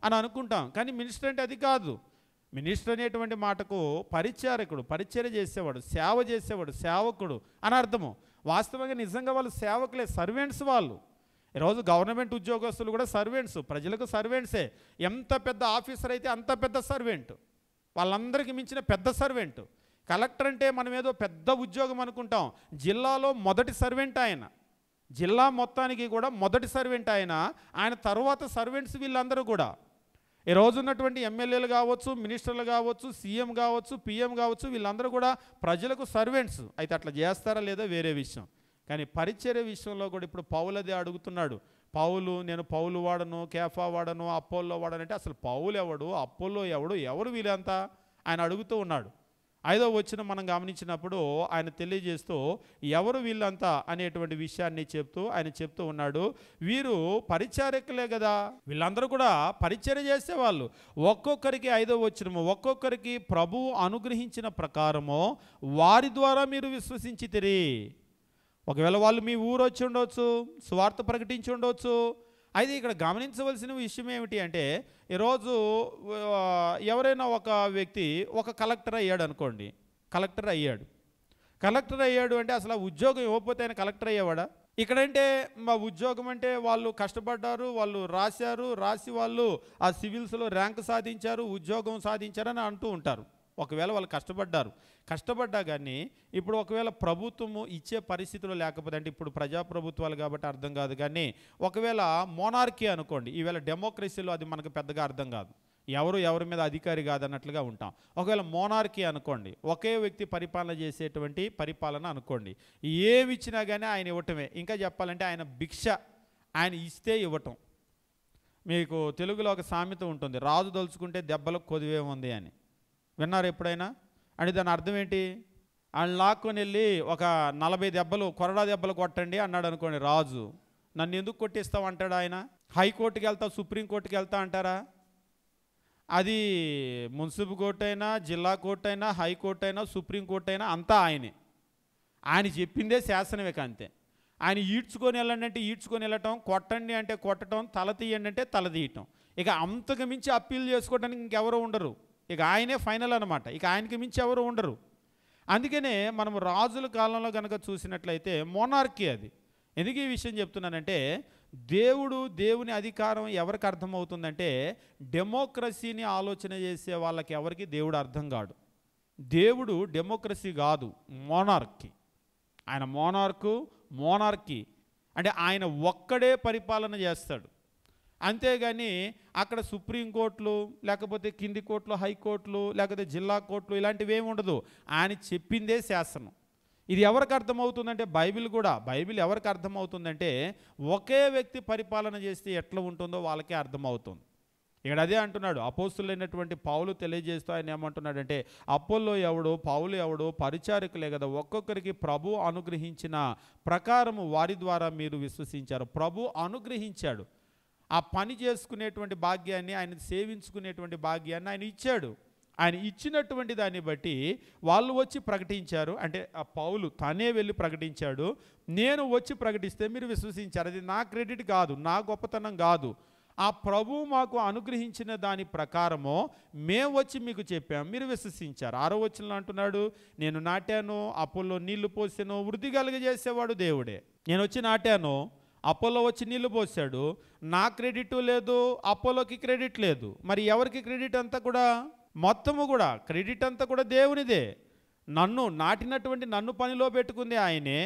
అని అనుకుంటాం. కానీ మినిస్టర్ అంటే అది కాదు. మినిస్టర్ అనేటువంటి మాటకు పరిచారకుడు, పరిచర్య చేసేవాడు, సేవ చేసేవాడు, సేవకుడు అని అర్థము. వాస్తవంగా నిజంగా వాళ్ళు సేవకులే, సర్వెంట్స్ వాళ్ళు. ఈరోజు గవర్నమెంట్ ఉద్యోగస్తులు కూడా సర్వెంట్స్, ప్రజలకు సర్వెంట్సే. ఎంత పెద్ద ఆఫీసర్ అయితే అంత పెద్ద సర్వెంట్, వాళ్ళందరికీ మించిన పెద్ద సర్వెంట్. కలెక్టర్ అంటే మనం ఏదో పెద్ద ఉద్యోగం అనుకుంటాం. జిల్లాలో మొదటి సర్వెంట్ ఆయన, జిల్లా మొత్తానికి కూడా మొదటి సర్వెంట్ ఆయన. ఆయన తర్వాత సర్వెంట్స్ వీళ్ళందరూ కూడా. ఈ రోజు ఉన్నటువంటి ఎమ్మెల్యేలు కావచ్చు, మినిస్టర్లు కావచ్చు, సీఎం కావచ్చు, పిఎం కావచ్చు, వీళ్ళందరూ కూడా ప్రజలకు సర్వెంట్స్. అయితే అట్లా చేస్తారా లేదా వేరే విషయం. కానీ పరిచర్య విషయంలో కూడా ఇప్పుడు పౌలదే అడుగుతున్నాడు. నేను పౌలు వాడను, కేఫా వాడను, అపోల్లో వాడను అంటే అసలు పౌలు ఎవడు, అపోల్లో ఎవరు వీళ్ళంతా ఆయన అడుగుతూ ఉన్నాడు. 5వ వచనం మనం గమనించినప్పుడు ఆయన తెలియజేస్తూ ఎవరు వీళ్ళంతా అనేటువంటి విషయాన్ని ఆయన చెప్తూ ఉన్నాడు. వీరు పరిచారకులే కదా, వీళ్ళందరూ కూడా పరిచర్య చేసేవాళ్ళు. ఒక్కొక్కరికి 5వ వచనము, ఒక్కొక్కరికి ప్రభువు అనుగ్రహించిన ప్రకారము వారి ద్వారా మీరు విశ్వసించితిరి. ఒకవేళ వాళ్ళు మీ ఊరు వచ్చి ఉండవచ్చు, సువార్త ప్రకటించి ఉండవచ్చు. అయితే ఇక్కడ గమనించవలసిన విషయం ఏమిటి అంటే ఈరోజు ఎవరైనా ఒక వ్యక్తి ఒక కలెక్టర్ అయ్యాడు అనుకోండి. కలెక్టర్ అయ్యాడు అంటే అసలు ఆ ఉద్యోగం ఇవ్వకపోతే ఆయన కలెక్టర్ అయ్యేవాడా? ఇక్కడంటే మా ఉద్యోగం అంటే వాళ్ళు కష్టపడ్డారు, వాళ్ళు రాసి వాళ్ళు ఆ సివిల్స్లో ర్యాంక్ సాధించారు, ఉద్యోగం సాధించారని అంటూ ఉంటారు. ఒకవేళ వాళ్ళు కష్టపడ్డా కానీ ఇప్పుడు ఒకవేళ ప్రభుత్వము ఇచ్చే పరిస్థితులు లేకపోతే, అంటే ఇప్పుడు ప్రజాప్రభుత్వాలు కాబట్టి అర్థం కాదు, కానీ ఒకవేళ మోనార్కీ అనుకోండి. ఈవేళ డెమోక్రసీలో అది మనకు పెద్దగా అర్థం కాదు, ఎవరి మీద అధికారి కాదన్నట్లుగా ఉంటాం. ఒకవేళ మోనార్కీ అనుకోండి, ఒకే వ్యక్తి పరిపాలన చేసేటువంటి పరిపాలన అనుకోండి. ఏమి ఇచ్చినా కానీ ఆయన ఇవ్వటమే. ఇంకా చెప్పాలంటే ఆయన భిక్ష, ఆయన ఇస్తే ఇవ్వటం. మీకు తెలుగులో ఒక సామెత ఉంటుంది, రాజు దలుచుకుంటే దెబ్బలకు కొదివే ఉంది అని. విన్నారు ఎప్పుడైనా? అంటే దాని అర్థం ఏంటి? ఆయన లాక్కొని వెళ్ళి ఒక 40 దెబ్బలు, కొరడా దెబ్బలు కొట్టండి అన్నాడు అనుకోండి రాజు. నన్ను ఎందుకు కొట్టిస్తావు అంటాడు ఆయన. హైకోర్టుకి వెళ్తా, సుప్రీంకోర్టుకి వెళ్తా అంటారా? అది మున్సిపల్ కోర్టు అయినా, జిల్లా కోర్టు అయినా, హైకోర్టు అయినా, సుప్రీంకోర్టు అయినా అంతా ఆయనే. ఆయన చెప్పిందే శాసనమే. అంతే. ఆయన ఈడ్చుకొని వెళ్ళండి అంటే ఈడ్చుకొని వెళ్ళటం, కొట్టండి అంటే కొట్టడం, తల తీయండి అంటే తల తీయటం. ఇక అంతకు మించి అప్పీల్ చేసుకోవడానికి ఇంకెవరో ఉండరు. ఇక ఆయనే ఫైనల్ అనమాట. ఇక ఆయనకి మించి ఎవరు ఉండరు. అందుకనే మనం రాజుల కాలంలో కనుక చూసినట్లయితే మోనార్కీ అది. ఎందుకు ఈ విషయం చెప్తున్నానంటే దేవుని అధికారం ఎవరికి అర్థమవుతుందంటే డెమోక్రసీని ఆలోచన చేసే వాళ్ళకి ఎవరికి దేవుడు అర్థం కాడు. దేవుడు డెమోక్రసీ కాదు, మోనార్కీ. ఆయన మోనార్కీ అంటే ఆయన ఒక్కడే పరిపాలన చేస్తాడు. అంతేగాని అక్కడ సుప్రీంకోర్టులు, లేకపోతే కింది కోర్టులు, హైకోర్టులు, లేకపోతే జిల్లా కోర్టులు ఇలాంటివి ఏమి ఉండదు. ఆయన చెప్పిందే శాసనం. ఇది ఎవరికి అర్థమవుతుందంటే బైబిల్ ఎవరికి అర్థమవుతుందంటే ఒకే వ్యక్తి పరిపాలన చేస్తే ఎట్లా ఉంటుందో వాళ్ళకే అర్థమవుతుంది. ఇక్కడ అదే అంటున్నాడు అపోస్తులైనటువంటి పౌలు తెలియజేస్తూ. ఆయన ఏమంటున్నాడంటే అపోల్లో ఎవడు, పౌలు ఎవడు, పరిచారకులే కదా, ఒక్కొక్కరికి ప్రభు అనుగ్రహించిన ప్రకారము వారి ద్వారా మీరు విశ్వసించారు. ప్రభు అనుగ్రహించాడు. ఆ పని చేసుకునేటువంటి భాగ్యాన్ని, ఆయన సేవించుకునేటువంటి భాగ్యాన్ని ఆయన ఇచ్చాడు. ఆయన ఇచ్చినటువంటి దాన్ని బట్టి వాళ్ళు వచ్చి ప్రకటించారు. అంటే ఆ పౌలు తనే వెళ్ళి ప్రకటించాడు. నేను వచ్చి ప్రకటిస్తే మీరు విశ్వసించారు. అది నా క్రెడిట్ కాదు, నా గొప్పతనం కాదు. ఆ ప్రభువు మాకు అనుగ్రహించిన దాని ప్రకారము మేము వచ్చి మీకు చెప్పాం, మీరు విశ్వసించారు. 6వ వచనంలో అంటున్నాడు, నేను నాటాను, అపోల్లో నీళ్లు పోసాను, వృద్ధి కలుగజేసేవాడు దేవుడే. నేను వచ్చి నాటాను, అపోలో వచ్చి నీళ్లు పోసాడు, నా క్రెడిట్ లేదు, అపోలోకి క్రెడిట్ లేదు. మరి ఎవరికి క్రెడిట్ అంతా కూడా? మొత్తము కూడా క్రెడిట్ అంతా కూడా దేవునిదే. నన్ను నాటినటువంటి నన్ను పనిలో పెట్టుకుంది ఆయనే,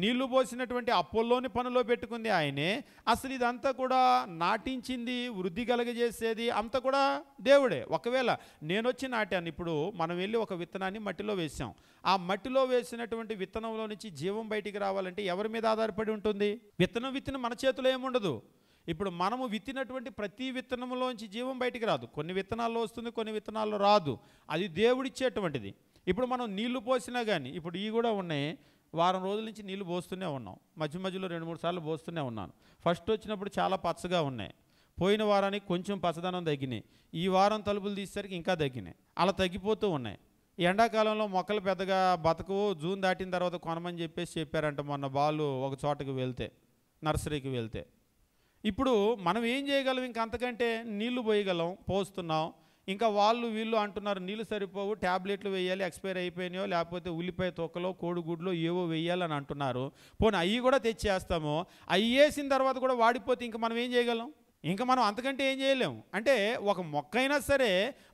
నీళ్లు పోసినటువంటి అపోలోని పనిలో పెట్టుకుంది ఆయనే. అసలు ఇదంతా కూడా నాటించింది, వృద్ధి కలగజేసేది అంతా కూడా దేవుడే. ఒకవేళ నేను వచ్చి నాటాను, ఇప్పుడు మనం వెళ్ళి ఒక విత్తనాన్ని మట్టిలో వేసాం, ఆ మట్టిలో వేసినటువంటి విత్తనంలో నుంచి జీవం బయటికి రావాలంటే ఎవరి మీద ఆధారపడి ఉంటుంది? విత్తనం మన చేతిలో ఏముండదు. ఇప్పుడు మనము విత్తినటువంటి ప్రతి విత్తనంలోంచి జీవం బయటికి రాదు. కొన్ని విత్తనాల్లో వస్తుంది, కొన్ని విత్తనాల్లో రాదు. అది దేవుడిచ్చేటువంటిది. ఇప్పుడు మనం నీళ్లు పోసినా కానీ, ఇప్పుడు ఇవి కూడా ఉన్నాయి, వారం రోజుల నుంచి నీళ్లు పోస్తూనే ఉన్నాం, మధ్య మధ్యలో 2-3 సార్లు పోస్తూనే ఉన్నాను. ఫస్ట్ వచ్చినప్పుడు చాలా పచ్చగా ఉన్నాయి, పోయిన వారానికి కొంచెం పచ్చదనం తగ్గినాయి, ఈ వారం తలుపులు తీసేసరికి ఇంకా తగ్గినాయి, అలా తగ్గిపోతూ ఉన్నాయి. ఎండాకాలంలో మొక్కలు పెద్దగా బతకవు, జూన్ దాటిన తర్వాత కొనమని చెప్పారంట మొన్న బాలు ఒక చోటకి వెళ్తే, నర్సరీకి వెళ్తే. ఇప్పుడు మనం ఏం చేయగలం? ఇంకా అంతకంటే నీళ్లు పోయగలం, పోస్తున్నాం. ఇంకా వీళ్ళు అంటున్నారు నీళ్ళు సరిపోవు, ట్యాబ్లెట్లు వేయాలి, ఎక్స్పైర్ అయిపోయినాయో, లేకపోతే ఉల్లిపాయ తొక్కలో కోడిగుడ్లో ఏవో వేయాలని అంటున్నారు. పోనీ అవి కూడా తెచ్చేస్తాము, అవి వేసిన తర్వాత కూడా వాడిపోతే ఇంకా మనం ఏం చేయగలం? ఇంకా మనం అంతకంటే ఏం చేయలేము. అంటే ఒక మొక్క అయినా సరే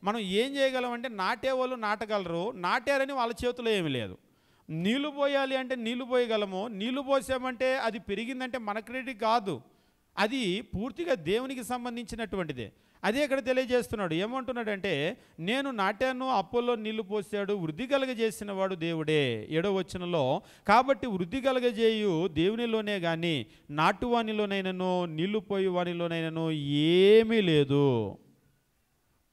మనం ఏం చేయగలం అంటే, నాటేవాళ్ళు నాటగలరు, నాటారని వాళ్ళ చేతిలో ఏమీ లేదు. నీళ్లు పోయాలి అంటే నీళ్లు పోయగలము, నీళ్లు పోసామంటే అది పెరిగిందంటే మన క్రెడిట్ కాదు, అది పూర్తిగా దేవునికి సంబంధించినటువంటిదే. అదే ఇక్కడ తెలియజేస్తున్నాడు. ఏమంటున్నాడంటే, నేను నాటాను, అపోల్లో నీళ్లు పోసాడు, వృద్ధి కలగజేసిన వాడు దేవుడే. 7వ వచనంలో, కాబట్టి వృద్ధి కలగజేయు దేవునిలోనే కానీ నాటువానిలోనైనను నీళ్లు పోయి వానిలోనైనను ఏమీ లేదు.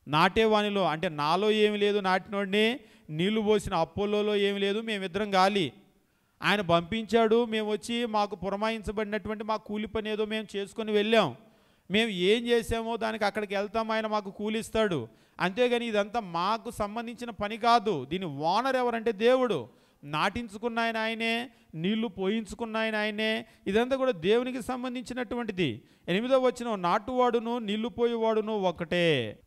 నాటేవానిలో అంటే నాలో ఏమి లేదు, నాటినోడిని, నీళ్లు పోసిన అపోలోలో ఏమి లేదు, మేమిద్దరం గాలి. ఆయన పంపించాడు, మేము వచ్చి మాకు పురమాయించబడినటువంటి మా కూలి పని ఏదో మేము చేసుకొని వెళ్ళాం, మేము ఏం చేసామో దానికి అక్కడికి వెళ్తాం, ఆయన మాకు కూలిస్తాడు. అంతేగాని ఇదంతా మాకు సంబంధించిన పని కాదు. దీని ఓనర్ ఎవరంటే దేవుడు. నాటించుకున్న ఆయన ఆయనే, నీళ్లు పోయించుకున్న ఆయన ఆయనే, ఇదంతా కూడా దేవునికి సంబంధించినటువంటిది. 8వ వచనం, నాటువాడును నీళ్లు పోయేవాడును ఒకటే,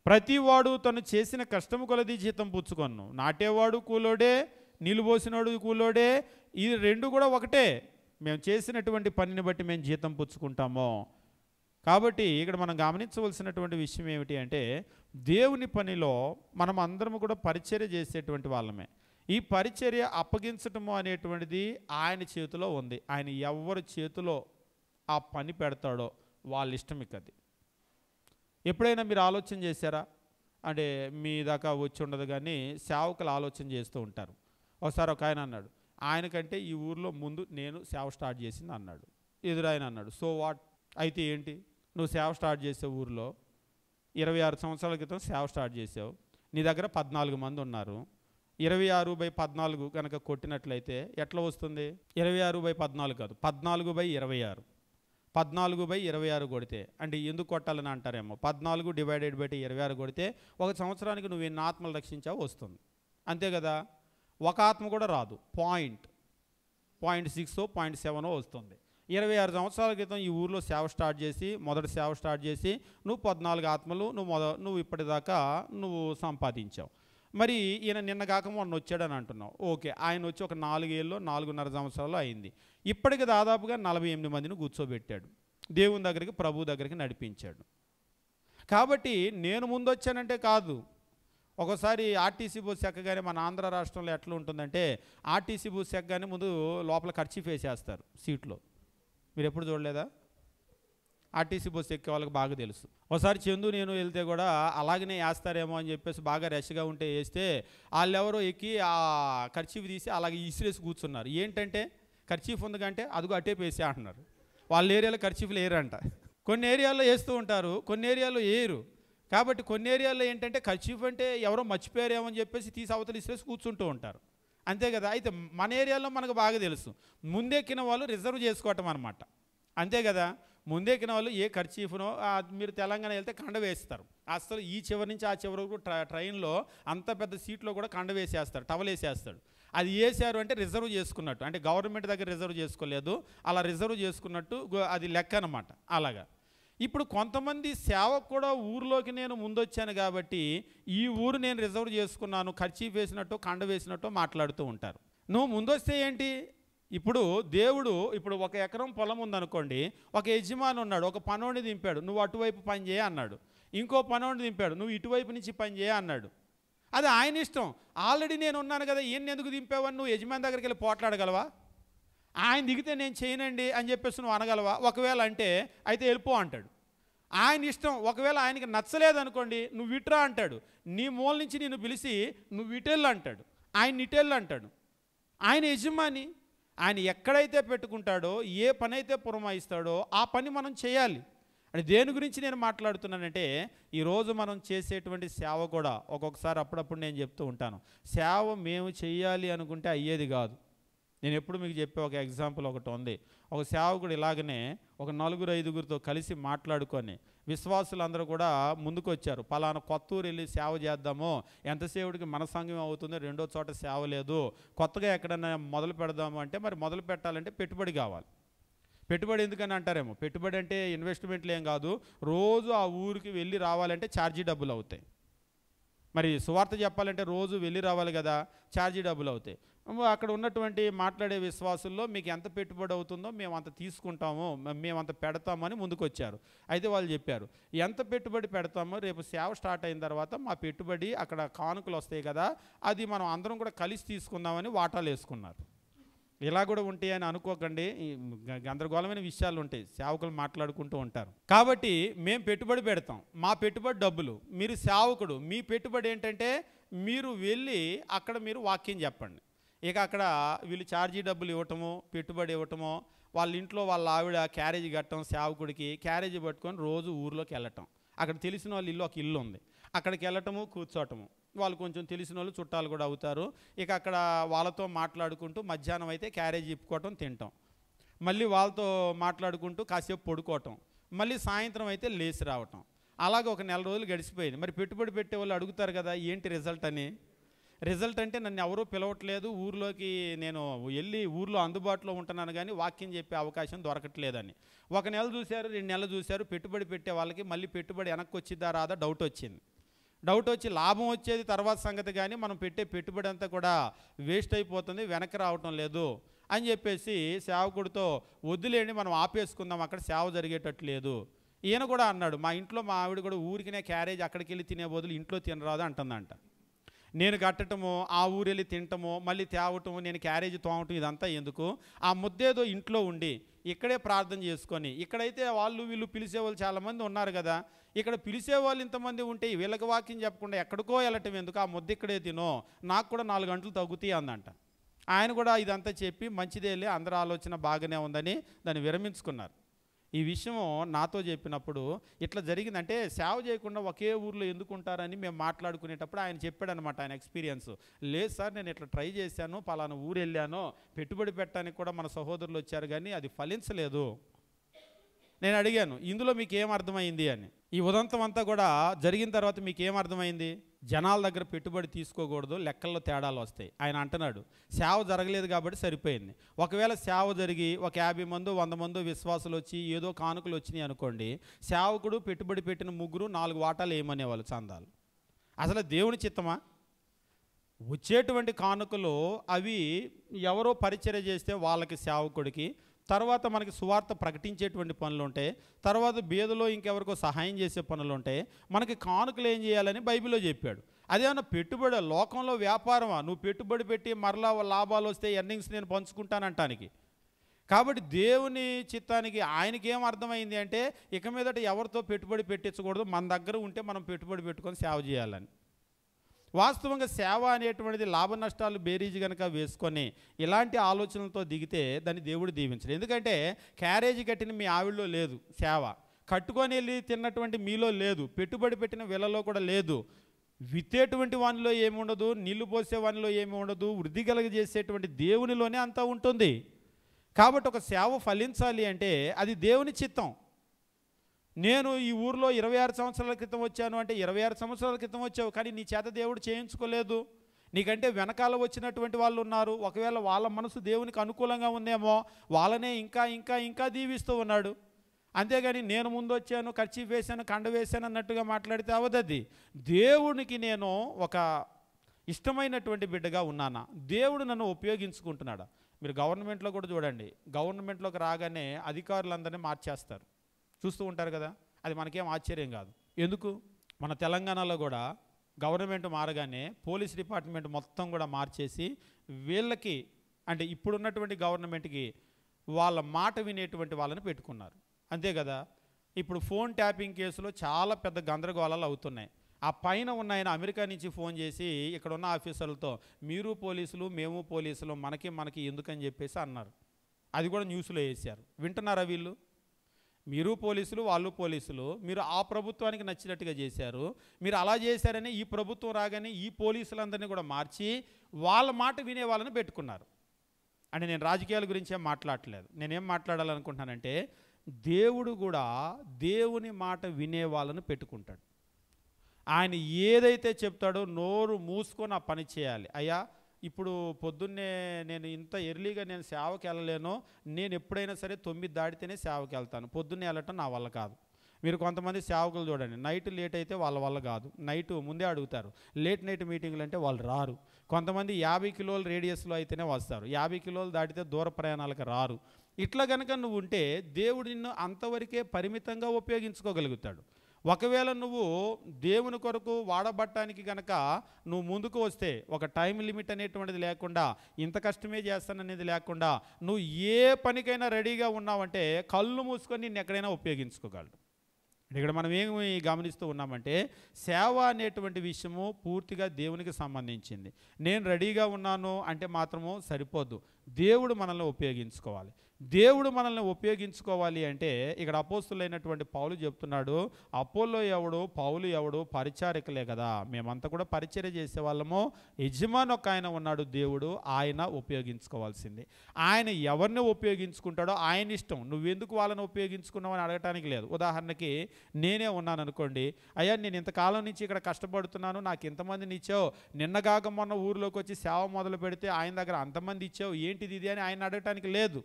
ప్రతివాడు తను చేసిన కష్టము కొలది జీతం పుచ్చుకొను. నాటేవాడు కూలోడే, నీళ్లు పోసినోడు కూలోడే, ఇది రెండు కూడా ఒకటే. మేము చేసినటువంటి పనిని బట్టి మేము జీతం పుచ్చుకుంటాము. కాబట్టి ఇక్కడ మనం గమనించవలసినటువంటి విషయం ఏమిటి అంటే, దేవుని పనిలో మనం అందరం కూడా పరిచర్య చేసేటువంటి వాళ్ళమే. ఈ పరిచర్య అప్పగించటము అనేటువంటిది ఆయన చేతిలో ఉంది. ఆయన ఎవరి చేతిలో ఆ పని పెడతాడో వాళ్ళ ఇష్టం ఇక అది. ఎప్పుడైనా మీరు ఆలోచన చేశారా? అంటే మీ దాకా వచ్చి ఉండదు కానీ సేవకులు ఆలోచన చేస్తూ ఉంటారు. ఒకసారి ఒక ఆయన అన్నాడు, ఆయనకంటే ఈ ఊర్లో ముందు నేను సేవ స్టార్ట్ చేసింది అన్నాడు. ఎదురాయన అన్నాడు, సో వాట్, అయితే ఏంటి, నువ్వు సేవ స్టార్ట్ చేసే ఊరిలో 26 సంవత్సరాల క్రితం సేవ స్టార్ట్ చేసావు, నీ దగ్గర 14 మంది ఉన్నారు, 26/14 కనుక కొట్టినట్లయితే ఎట్లా వస్తుంది? 26/14 కాదు, 14/26. 14/26 కొడితే అంటే ఎందుకు కొట్టాలని అంటారేమో, 14/26 కొడితే ఒక సంవత్సరానికి నువ్వు ఎన్ని ఆత్మలు రక్షించావు వస్తుంది, అంతే కదా. ఒక ఆత్మ కూడా రాదు, 0.6 0.7 వస్తుంది. 26 సంవత్సరాల క్రితం ఈ ఊర్లో సేవ స్టార్ట్ చేసి, మొదటి సేవ స్టార్ట్ చేసి నువ్వు 14 ఆత్మలు నువ్వు ఇప్పటిదాకా నువ్వు సంపాదించావు. మరి ఈయన నిన్న కాక మొన్న వచ్చాడని అంటున్నావు, ఓకే, ఆయన వచ్చి ఒక 4 ఏళ్ళు 4.5 సంవత్సరాలు అయింది. ఇప్పటికి దాదాపుగా 48 మందిని కూర్చోబెట్టాడు, దేవుని దగ్గరికి, ప్రభు దగ్గరికి నడిపించాడు. కాబట్టి నేను ముందు వచ్చానంటే కాదు. ఒకసారి ఆర్టీసీ బస్సు ఎక్కగానే మన ఆంధ్ర రాష్ట్రంలో ఎట్లా ఉంటుందంటే, ఆర్టీసీ బస్సు ఎక్కగానే ముందు లోపల కర్చీఫ్ వేసేస్తారు సీట్లో. మీరు ఎప్పుడు చూడలేదా? ఆర్టీసీ బస్సు ఎక్కే వాళ్ళకి బాగా తెలుసు. ఒకసారి చందు నేను వెళ్తే కూడా అలాగనే వేస్తారేమో అని చెప్పేసి బాగా రష్గా ఉంటే వేస్తే, వాళ్ళెవరో ఎక్కి ఆ కర్చీఫ్ తీసి అలాగే ఇసిరేసి కూర్చున్నారు. ఏంటంటే కర్చీఫ్ ఉంది కంటే అదిగో అటే వేసే అంటున్నారు. వాళ్ళ ఏరియాలో కర్చీఫ్లు వేయరంట. కొన్ని ఏరియాల్లో వేస్తూ ఉంటారు, కొన్ని ఏరియాలో వేయరు. కాబట్టి కొన్ని ఏరియాల్లో ఏంటంటే కర్చీఫ్ అంటే ఎవరో మర్చిపోయారేమో అని చెప్పేసి తీసి అవతల ఇసిరేసి కూర్చుంటూ ఉంటారు, అంతే కదా. అయితే మన ఏరియాలో మనకు బాగా తెలుసు, ముందెక్కిన వాళ్ళు రిజర్వ్ చేసుకోవటం అనమాట, అంతే కదా. ముందెక్కిన వాళ్ళు ఏ కర్చీఫ్నో, మీరు తెలంగాణ వెళ్తే కండ వేస్తారు, అసలు ఈ చివరి నుంచి ఆ చివరి వరకు ట్రైన్లో అంత పెద్ద సీట్లో కూడా కండ వేసేస్తారు, టవల్ వేసేస్తాడు. అది వేసారు అంటే రిజర్వ్ చేసుకున్నట్టు, అంటే గవర్నమెంట్ దగ్గర రిజర్వ్ చేసుకోలేదు, అలా రిజర్వ్ చేసుకున్నట్టు అది లెక్క అనమాట. అలాగా ఇప్పుడు కొంతమంది సేవకు కూడా ఊరిలోకి నేను ముందొచ్చాను కాబట్టి ఈ ఊరు నేను రిజర్వ్ చేసుకున్నాను, ఖర్చు వేసినట్టు కండ వేసినట్టు మాట్లాడుతూ ఉంటారు. నువ్వు ముందొస్తే ఏంటి? ఇప్పుడు దేవుడు ఇప్పుడు 1 ఎకరం పొలం ఉందనుకోండి, ఒక యజమాని ఉన్నాడు, ఒక పనోడిని దింపాడు, నువ్వు అటువైపు పని చేయ అన్నాడు. ఇంకో పనోడిని దింపాడు, నువ్వు ఇటువైపు నుంచి పని చేయ అన్నాడు. అది ఆయన ఇష్టం. ఆల్రెడీ నేను ఉన్నాను కదా, ఈయన్ని ఎందుకు దింపావని నువ్వు యజమాని దగ్గరికి వెళ్ళి పోట్లాడగలవా? ఆయన దిగితే నేను చేయనండి అని చెప్పేసి నువ్వు అనగలవా? ఒకవేళ అంటే అయితే వెళ్ళిపో అంటాడు. ఆయన ఇష్టం. ఒకవేళ ఆయనకి నచ్చలేదనుకోండి, నువ్వు ఇటురా అంటాడు. నీ మూల నుంచి నిన్ను పిలిచి నువ్వు ఇటెళ్ళు అంటాడు, ఆయన ఇటెళ్ళు అంటాడు. ఆయన యజమాని. ఆయన ఎక్కడైతే పెట్టుకుంటాడో, ఏ పని అయితే పురమాయిస్తాడో ఆ పని మనం చేయాలి. అంటే దేని గురించి నేను మాట్లాడుతున్నానంటే, ఈరోజు మనం చేసేటువంటి సేవ కూడా ఒక్కొక్కసారి అప్పుడప్పుడు నేను చెప్తూ ఉంటాను, సేవ మేము చేయాలి అనుకుంటే అయ్యేది కాదు. నేను ఎప్పుడు మీకు చెప్పే ఒక ఎగ్జాంపుల్ ఒకటి ఉంది. ఒక సేవకుడు ఇలాగనే ఒక 4-5గురితో కలిసి మాట్లాడుకొని విశ్వాసులందరూ కూడా ముందుకు వచ్చారు. పలానా కొత్తూరు వెళ్ళి సేవ చేద్దాము, ఎంతసేవుడికి మన సంఘం అవుతుంది, రెండో చోట సేవ లేదు, కొత్తగా ఎక్కడైనా మొదలు పెడదాము అంటే మరి మొదలు పెట్టాలంటే పెట్టుబడి కావాలి. పెట్టుబడి ఎందుకని అంటారేమో, పెట్టుబడి అంటే ఇన్వెస్ట్మెంట్లు ఏం కాదు, రోజు ఆ ఊరికి వెళ్ళి రావాలంటే ఛార్జీ డబ్బులు అవుతాయి. మరి సువార్త చెప్పాలంటే రోజు వెళ్ళి రావాలి కదా, ఛార్జీ డబ్బులు అవుతాయి. అక్కడ ఉన్నటువంటి మాట్లాడే విశ్వాసుల్లో మీకు ఎంత పెట్టుబడి అవుతుందో మేము అంత తీసుకుంటాము, మేము అంత పెడతామని ముందుకు వచ్చారు. అయితే వాళ్ళు చెప్పారు, ఎంత పెట్టుబడి పెడతామో రేపు సేవ స్టార్ట్ అయిన తర్వాత మా పెట్టుబడి అక్కడ కానుకలు వస్తాయి కదా, అది మనం అందరం కూడా కలిసి తీసుకుందామని వాటాలు వేసుకున్నారు. ఇలా కూడా ఉంటాయని అనుకోకండి, గందరగోళమైన విషయాలు ఉంటాయి, సేవకులు మాట్లాడుకుంటూ ఉంటారు. కాబట్టి మేము పెట్టుబడి పెడతాం, మా పెట్టుబడి డబ్బులు, మీరు సేవకుడు, మీ పెట్టుబడి ఏంటంటే మీరు వెళ్ళి అక్కడ మీరు వాక్యం చెప్పండి. ఇక అక్కడ వీళ్ళు ఛార్జీ డబ్బులు ఇవ్వటము, పెట్టుబడి ఇవ్వటము, వాళ్ళ ఇంట్లో వాళ్ళ ఆవిడ క్యారేజీ కట్టడం, సేవకుడికి క్యారేజీ పట్టుకొని రోజు ఊర్లోకి వెళ్ళటం. అక్కడ తెలిసిన వాళ్ళ ఇల్లు ఒక ఇల్లు ఉంది, అక్కడికి వెళ్ళటము, కూర్చోటము, వాళ్ళు కొంచెం తెలిసిన వాళ్ళు చుట్టాలు కూడా అవుతారు. ఇక అక్కడ వాళ్ళతో మాట్లాడుకుంటూ మధ్యాహ్నం అయితే క్యారేజీ ఇప్పుకోవటం, తినటం, మళ్ళీ వాళ్ళతో మాట్లాడుకుంటూ కాసేపు పడుకోవటం, మళ్ళీ సాయంత్రం అయితే లేచి రావటం. అలాగే ఒక 4 రోజులు గడిచిపోయింది. మరి పెట్టుబడి పెట్టే వాళ్ళు అడుగుతారు కదా, ఏంటి రిజల్ట్ అని. రిజల్ట్ అంటే నన్ను ఎవరూ పిలవట్లేదు, ఊర్లోకి నేను వెళ్ళి ఊర్లో అందుబాటులో ఉంటున్నాను కానీ వాక్యం చెప్పే అవకాశం దొరకట్లేదని. 1 నెల చూశారు, 2 నెలలు చూశారు, పెట్టుబడి పెట్టే వాళ్ళకి మళ్ళీ పెట్టుబడి వెనక్కి వచ్చిద్దా రాదా డౌట్ వచ్చింది. డౌట్ వచ్చి లాభం వచ్చేది తర్వాత సంగతి, కానీ మనం పెట్టే పెట్టుబడి అంతా కూడా వేస్ట్ అయిపోతుంది, వెనక్కి రావటం లేదు అని చెప్పేసి సేవకుడితో వద్దులేండి మనం ఆపేసుకుందాం, అక్కడ సేవ జరిగేటట్టు లేదు. ఈయన కూడా అన్నాడు, మా ఇంట్లో మా ఆవిడ కూడా ఊరికినే క్యారేజ్ అక్కడికి వెళ్ళి తినే బదులు ఇంట్లో తినరాదు అంటుందంట. నేను కట్టటము, ఆ ఊరు వెళ్ళి తినటము, మళ్ళీ తేవటము, నేను క్యారేజీ తోమటం, ఇదంతా ఎందుకు? ఆ ముద్దేదో ఇంట్లో ఉండి ఇక్కడే ప్రార్థన చేసుకొని, ఇక్కడైతే వాళ్ళు వీళ్ళు పిలిచేవాళ్ళు చాలామంది ఉన్నారు కదా, ఇక్కడ పిలిచేవాళ్ళు ఇంతమంది ఉంటే వీళ్ళకి వాక్యం చెప్పకుండా ఎక్కడికో వెళ్ళటం ఎందుకు, ఆ ముద్ద ఇక్కడే తినో, నాకు కూడా 4 గంటలు తగ్గుతాయి అందంట. ఆయన కూడా ఇదంతా చెప్పి మంచిదేలే, అందరి ఆలోచన బాగానే ఉందని దాన్ని విరమించుకున్నారు. ఈ విషయం నాతో చెప్పినప్పుడు ఇట్లా జరిగిందంటే సేవ చేయకుండా ఒకే ఊర్లో ఎందుకు ఉంటారని మేము మాట్లాడుకునేటప్పుడు ఆయన చెప్పాడనమాట ఆయన ఎక్స్పీరియన్స్. లేదు సార్, నేను ఇట్లా ట్రై చేశాను, పలానా ఊరు వెళ్ళాను, పెట్టుబడి పెట్టడానికి కూడా మన సహోదరులు వచ్చారు కానీ అది ఫలించలేదు. నేను అడిగాను, ఇందులో మీకు ఏం అర్థమైంది అని. ఈ ఉదంతం అంతా కూడా జరిగిన తర్వాత మీకు ఏం అర్థమైంది? జనాల దగ్గర పెట్టుబడి తీసుకోకూడదు, లెక్కల్లో తేడాలు వస్తాయి. ఆయన అంటున్నాడు, సేవ జరగలేదు కాబట్టి సరిపోయింది. ఒకవేళ సేవ జరిగి ఒక 50 మందో 100 మందో విశ్వాసులు వచ్చి ఏదో కానుకలు వచ్చినాయి అనుకోండి, సేవకుడు పెట్టుబడి పెట్టిన 3 4 వాటాలు ఏమనేవాళ్ళు చందాలు. అసలు దేవుని చిత్తమా? వచ్చేటువంటి కానుకలు అవి ఎవరో పరిచర్య చేస్తే వాళ్ళకి సేవకుడికి, తర్వాత మనకి సువార్త ప్రకటించేటువంటి పనులు ఉంటాయి, తర్వాత బీదలో ఇంకెవరికో సహాయం చేసే పనులు ఉంటాయి, మనకి కానుకలు ఏం చేయాలని బైబిల్లో చెప్పాడు. అదేమన్నా పెట్టుబడి లోకంలో వ్యాపారమా? నువ్వు పెట్టుబడి పెట్టి మరలా లాభాలు వస్తే ఎర్నింగ్స్ నేను పంచుకుంటానంటానికి. కాబట్టి దేవుని చిత్తానికి ఆయనకి ఏం అర్థమైంది అంటే, ఇక మీదట ఎవరితో పెట్టుబడి పెట్టించకూడదు, మన దగ్గర ఉంటే మనం పెట్టుబడి పెట్టుకొని సేవ చేయాలని. వాస్తవంగా సేవ అనేటువంటిది లాభ నష్టాలు బేరీజు కనుక వేసుకొని ఇలాంటి ఆలోచనలతో దిగితే దాన్ని దేవుడు దీవించడు. ఎందుకంటే క్యారేజీ కట్టిన మీ ఆవిడలో లేదు సేవ, కట్టుకొని వెళ్ళి తిన్నటువంటి మీలో లేదు, పెట్టుబడి పెట్టిన వీళ్ళలో కూడా లేదు, విత్తేటువంటి వానిలో ఏమి ఉండదు, నీళ్లు పోసే వానిలో ఏమి ఉండదు, వృద్ధి కలగజేసేటువంటి దేవునిలోనే అంతా ఉంటుంది. కాబట్టి ఒక సేవ ఫలించాలి అంటే అది దేవుని చిత్తం. నేను ఈ ఊర్లో 26 సంవత్సరాల క్రితం వచ్చాను అంటే 26 సంవత్సరాల క్రితం వచ్చావు, కానీ నీ చేత దేవుడు చేయించుకోలేదు. నీకంటే వెనకాల వచ్చినటువంటి వాళ్ళు ఉన్నారు, ఒకవేళ వాళ్ళ మనసు దేవునికి అనుకూలంగా ఉందేమో, వాళ్ళనే ఇంకా ఇంకా ఇంకా దీవిస్తూ ఉన్నాడు. అంతేగాని నేను ముందు వచ్చాను, కర్చీఫ్ వేశాను, కండ వేశాను అన్నట్టుగా మాట్లాడితే అవదది. దేవునికి నేను ఒక ఇష్టమైనటువంటి బిడ్డగా ఉన్నానా, దేవుడు నన్ను ఉపయోగించుకుంటున్నాడా? మీరు గవర్నమెంట్లో కూడా చూడండి, గవర్నమెంట్లోకి రాగానే అధికారులందరినీ మార్చేస్తారు, చూస్తూ ఉంటారు కదా. అది మనకేం ఆశ్చర్యం కాదు. ఎందుకు? మన తెలంగాణలో కూడా గవర్నమెంట్ మారగానే పోలీస్ డిపార్ట్మెంట్ మొత్తం కూడా మార్చేసి వీళ్ళకి, అంటే ఇప్పుడున్నటువంటి గవర్నమెంట్కి వాళ్ళ మాట వినేటువంటి వాళ్ళని పెట్టుకున్నారు, అంతే కదా. ఇప్పుడు ఫోన్ ట్యాపింగ్ కేసులో చాలా పెద్ద గందరగోళాలు అవుతున్నాయి. ఆ పైన ఉన్న ఆయన అమెరికా నుంచి ఫోన్ చేసి ఇక్కడ ఉన్న ఆఫీసర్లతో మీరు పోలీసులు మేము పోలీసులు మనకి ఎందుకని చెప్పేసి అన్నారు. అది కూడా న్యూస్లో వేశారు. వింటున్నారా వీళ్ళు? మీరు పోలీసులు వాళ్ళు పోలీసులు, మీరు ఆ ప్రభుత్వానికి నచ్చినట్టుగా చేశారు, మీరు అలా చేశారని ఈ ప్రభుత్వం రాగానే ఈ పోలీసులందరినీ కూడా మార్చి వాళ్ళ మాట వినే వాళ్ళని పెట్టుకున్నారు. అంటే నేను రాజకీయాల గురించి ఏం మాట్లాడట్లేదు. నేనేం మాట్లాడాలనుకుంటున్నానంటే దేవుడు కూడా దేవుని మాట వినే వాళ్ళను పెట్టుకుంటాడు. ఆయన ఏదైతే చెప్తాడో నోరు మూసుకొని ఆ పని చేయాలి. అయ్యా ఇప్పుడు పొద్దున్నే నేను ఇంత ఎర్లీగా నేను సేవకి వెళ్ళలేను, నేను ఎప్పుడైనా సరే 9 దాటితేనే సేవకి వెళ్తాను, పొద్దున్నే వెళ్ళటం నా వల్ల కాదు. మీరు కొంతమంది సేవకులు చూడండి, నైట్ లేట్ అయితే వాళ్ళ వల్ల కాదు, నైట్ ముందే అడుగుతారు. లేట్ నైట్ మీటింగ్లు అంటే వాళ్ళు రారు. కొంతమంది 50 కిలోల రేడియస్లో అయితేనే వస్తారు, 50 కిలోలు దాటితే దూర ప్రయాణాలకు రారు. ఇట్లా కనుక నువ్వు ఉంటే దేవుడు నిన్ను అంతవరకే పరిమితంగా ఉపయోగించుకోగలుగుతాడు. ఒకవేళ నువ్వు దేవుని కొరకు వాడబట్టడానికి కనుక నువ్వు ముందుకు వస్తే, ఒక టైం లిమిట్ అనేటువంటిది లేకుండా, ఇంత కష్టమే చేస్తాననేది లేకుండా నువ్వు ఏ పనికైనా రెడీగా ఉన్నావంటే కళ్ళు మూసుకొని నిన్ను ఎక్కడైనా ఉపయోగించుకోగలడు. ఇక్కడ మనం ఏమి గమనిస్తూ ఉన్నామంటే సేవ అనేటువంటి విషయము పూర్తిగా దేవునికి సంబంధించింది. నేను రెడీగా ఉన్నాను అంటే మాత్రము సరిపోద్దు, దేవుడు మనల్ని ఉపయోగించుకోవాలి. దేవుడు మనల్ని ఉపయోగించుకోవాలి అంటే ఇక్కడ అపోస్తులైనటువంటి పౌలు చెప్తున్నాడు, అపోల్లో ఎవడు పౌలు ఎవడు పరిచారకులే కదా, మేమంతా కూడా పరిచర్య చేసేవాళ్ళము, యజమాని ఒక ఆయన ఉన్నాడు దేవుడు, ఆయన ఉపయోగించుకోవాల్సింది. ఆయన ఎవరిని ఉపయోగించుకుంటాడో ఆయన ఇష్టం. నువ్వెందుకు వాళ్ళని ఉపయోగించుకున్నావు అని అడగటానికి లేదు. ఉదాహరణకి నేనే ఉన్నాను అనుకోండి, అయ్యా నేను ఇంతకాలం నుంచి ఇక్కడ కష్టపడుతున్నాను, నాకు ఇంతమందిని ఇచ్చావు, నిన్నగాక మొన్న ఊరిలోకి వచ్చి సేవ మొదలు పెడితే ఆయన దగ్గర అంతమంది ఇచ్చావు, ఏంటిది ఇది అని ఆయన అడగటానికి లేదు.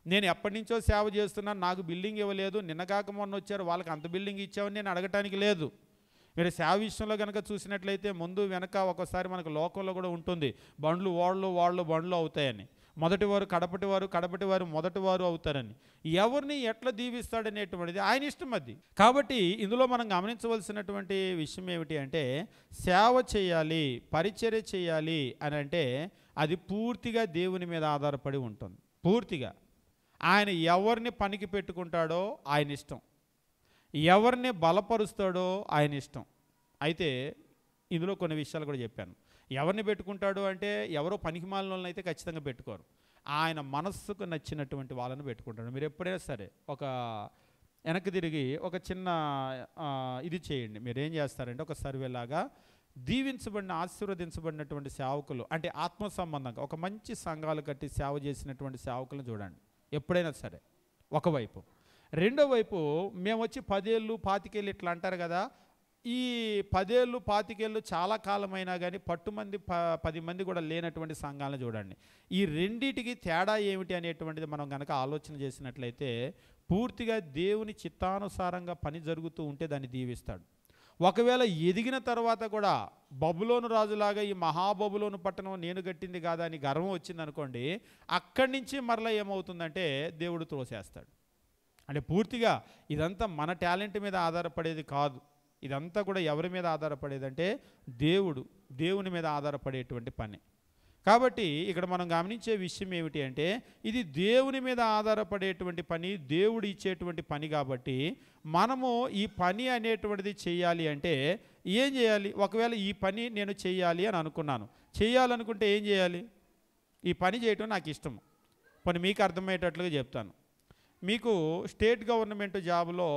నేను ఎప్పటి నుంచో సేవ చేస్తున్నాను, నాకు బిల్డింగ్ ఇవ్వలేదు, నిన్నగాక మొన్న వచ్చారు వాళ్ళకి అంత బిల్డింగ్ ఇచ్చావని నేను అడగటానికి లేదు. మీరు సేవ విషయంలో కనుక చూసినట్లయితే ముందు వెనక ఒకసారి మనకు లోకంలో కూడా ఉంటుంది, బండ్లు వాళ్ళు బండ్లు అవుతాయని, మొదటివారు కడపటివారు, కడపటివారు మొదటివారు అవుతారని. ఎవరిని ఎట్లా దీవిస్తాడనేటువంటిది ఆయన ఇష్టం అది. కాబట్టి ఇందులో మనం గమనించవలసినటువంటి విషయం ఏమిటి అంటే సేవ చేయాలి, పరిచర్య చేయాలి అని అంటే అది పూర్తిగా దేవుని మీద ఆధారపడి ఉంటుంది. పూర్తిగా ఆయన ఎవరిని పనికి పెట్టుకుంటాడో ఆయన ఇష్టం, ఎవరిని బలపరుస్తాడో ఆయన ఇష్టం. అయితే ఇందులో కొన్ని విషయాలు కూడా చెప్పాను. ఎవరిని పెట్టుకుంటాడు అంటే ఎవరో పనికిమాలిన వాళ్ళని అయితే ఖచ్చితంగా పెట్టుకోరు, ఆయన మనస్సుకు నచ్చినటువంటి వాళ్ళని పెట్టుకుంటాడు. మీరు ఎప్పుడైనా సరే ఒక వెనక్కి తిరిగి ఒక చిన్న ఇది చేయండి. మీరు ఏం చేస్తారంటే ఒక సర్వే లాగా దీవించబడిన ఆశీర్వదించబడినటువంటి సేవకులు, అంటే ఆత్మ సంబంధంగా ఒక మంచి సంఘాలు కట్టి సేవ చేసినటువంటి సేవకులను చూడండి ఎప్పుడైనా సరే ఒకవైపు. రెండో వైపు మేము వచ్చి 10 ఏళ్ళు 25 ఏళ్ళు ఇట్లా అంటారు కదా, ఈ 10 ఏళ్ళు 25 ఏళ్ళు చాలా కాలమైనా కానీ పట్టుమంది 10 మంది కూడా లేనటువంటి సంఘాలను చూడండి. ఈ రెండిటికి తేడా ఏమిటి అనేటువంటిది మనం కనుక ఆలోచన చేసినట్లయితే పూర్తిగా దేవుని చిత్తానుసారంగా పని జరుగుతూ ఉంటే దాన్ని దీవిస్తాడు. ఒకవేళ ఎదిగిన తర్వాత కూడా బబులోను రాజులాగా ఈ మహాబబులోను పట్టణం నేను కట్టింది కాదా అని గర్వం వచ్చిందనుకోండి, అక్కడి నుంచి మరలా ఏమవుతుందంటే దేవుడు త్రోసేస్తాడు. అంటే పూర్తిగా ఇదంతా మన టాలెంట్ మీద ఆధారపడేది కాదు, ఇదంతా కూడా ఎవరి మీద ఆధారపడేదంటే దేవుని మీద ఆధారపడేటువంటి పని. కాబట్టి ఇక్కడ మనం గమనించే విషయం ఏమిటి అంటే ఇది దేవుని మీద ఆధారపడేటువంటి పని, దేవుడు ఇచ్చేటువంటి పని. కాబట్టి మనము ఈ పని అనేటువంటిది చేయాలి అంటే ఏం చేయాలి? ఒకవేళ ఈ పని నేను చేయాలి అని అనుకున్నాను, చేయాలనుకుంటే ఏం చేయాలి? ఈ పని చేయటం నాకు ఇష్టము. పని మీకు అర్థమయ్యేటట్లుగా చెప్తాను. మీకు స్టేట్ గవర్నమెంట్ జాబ్లో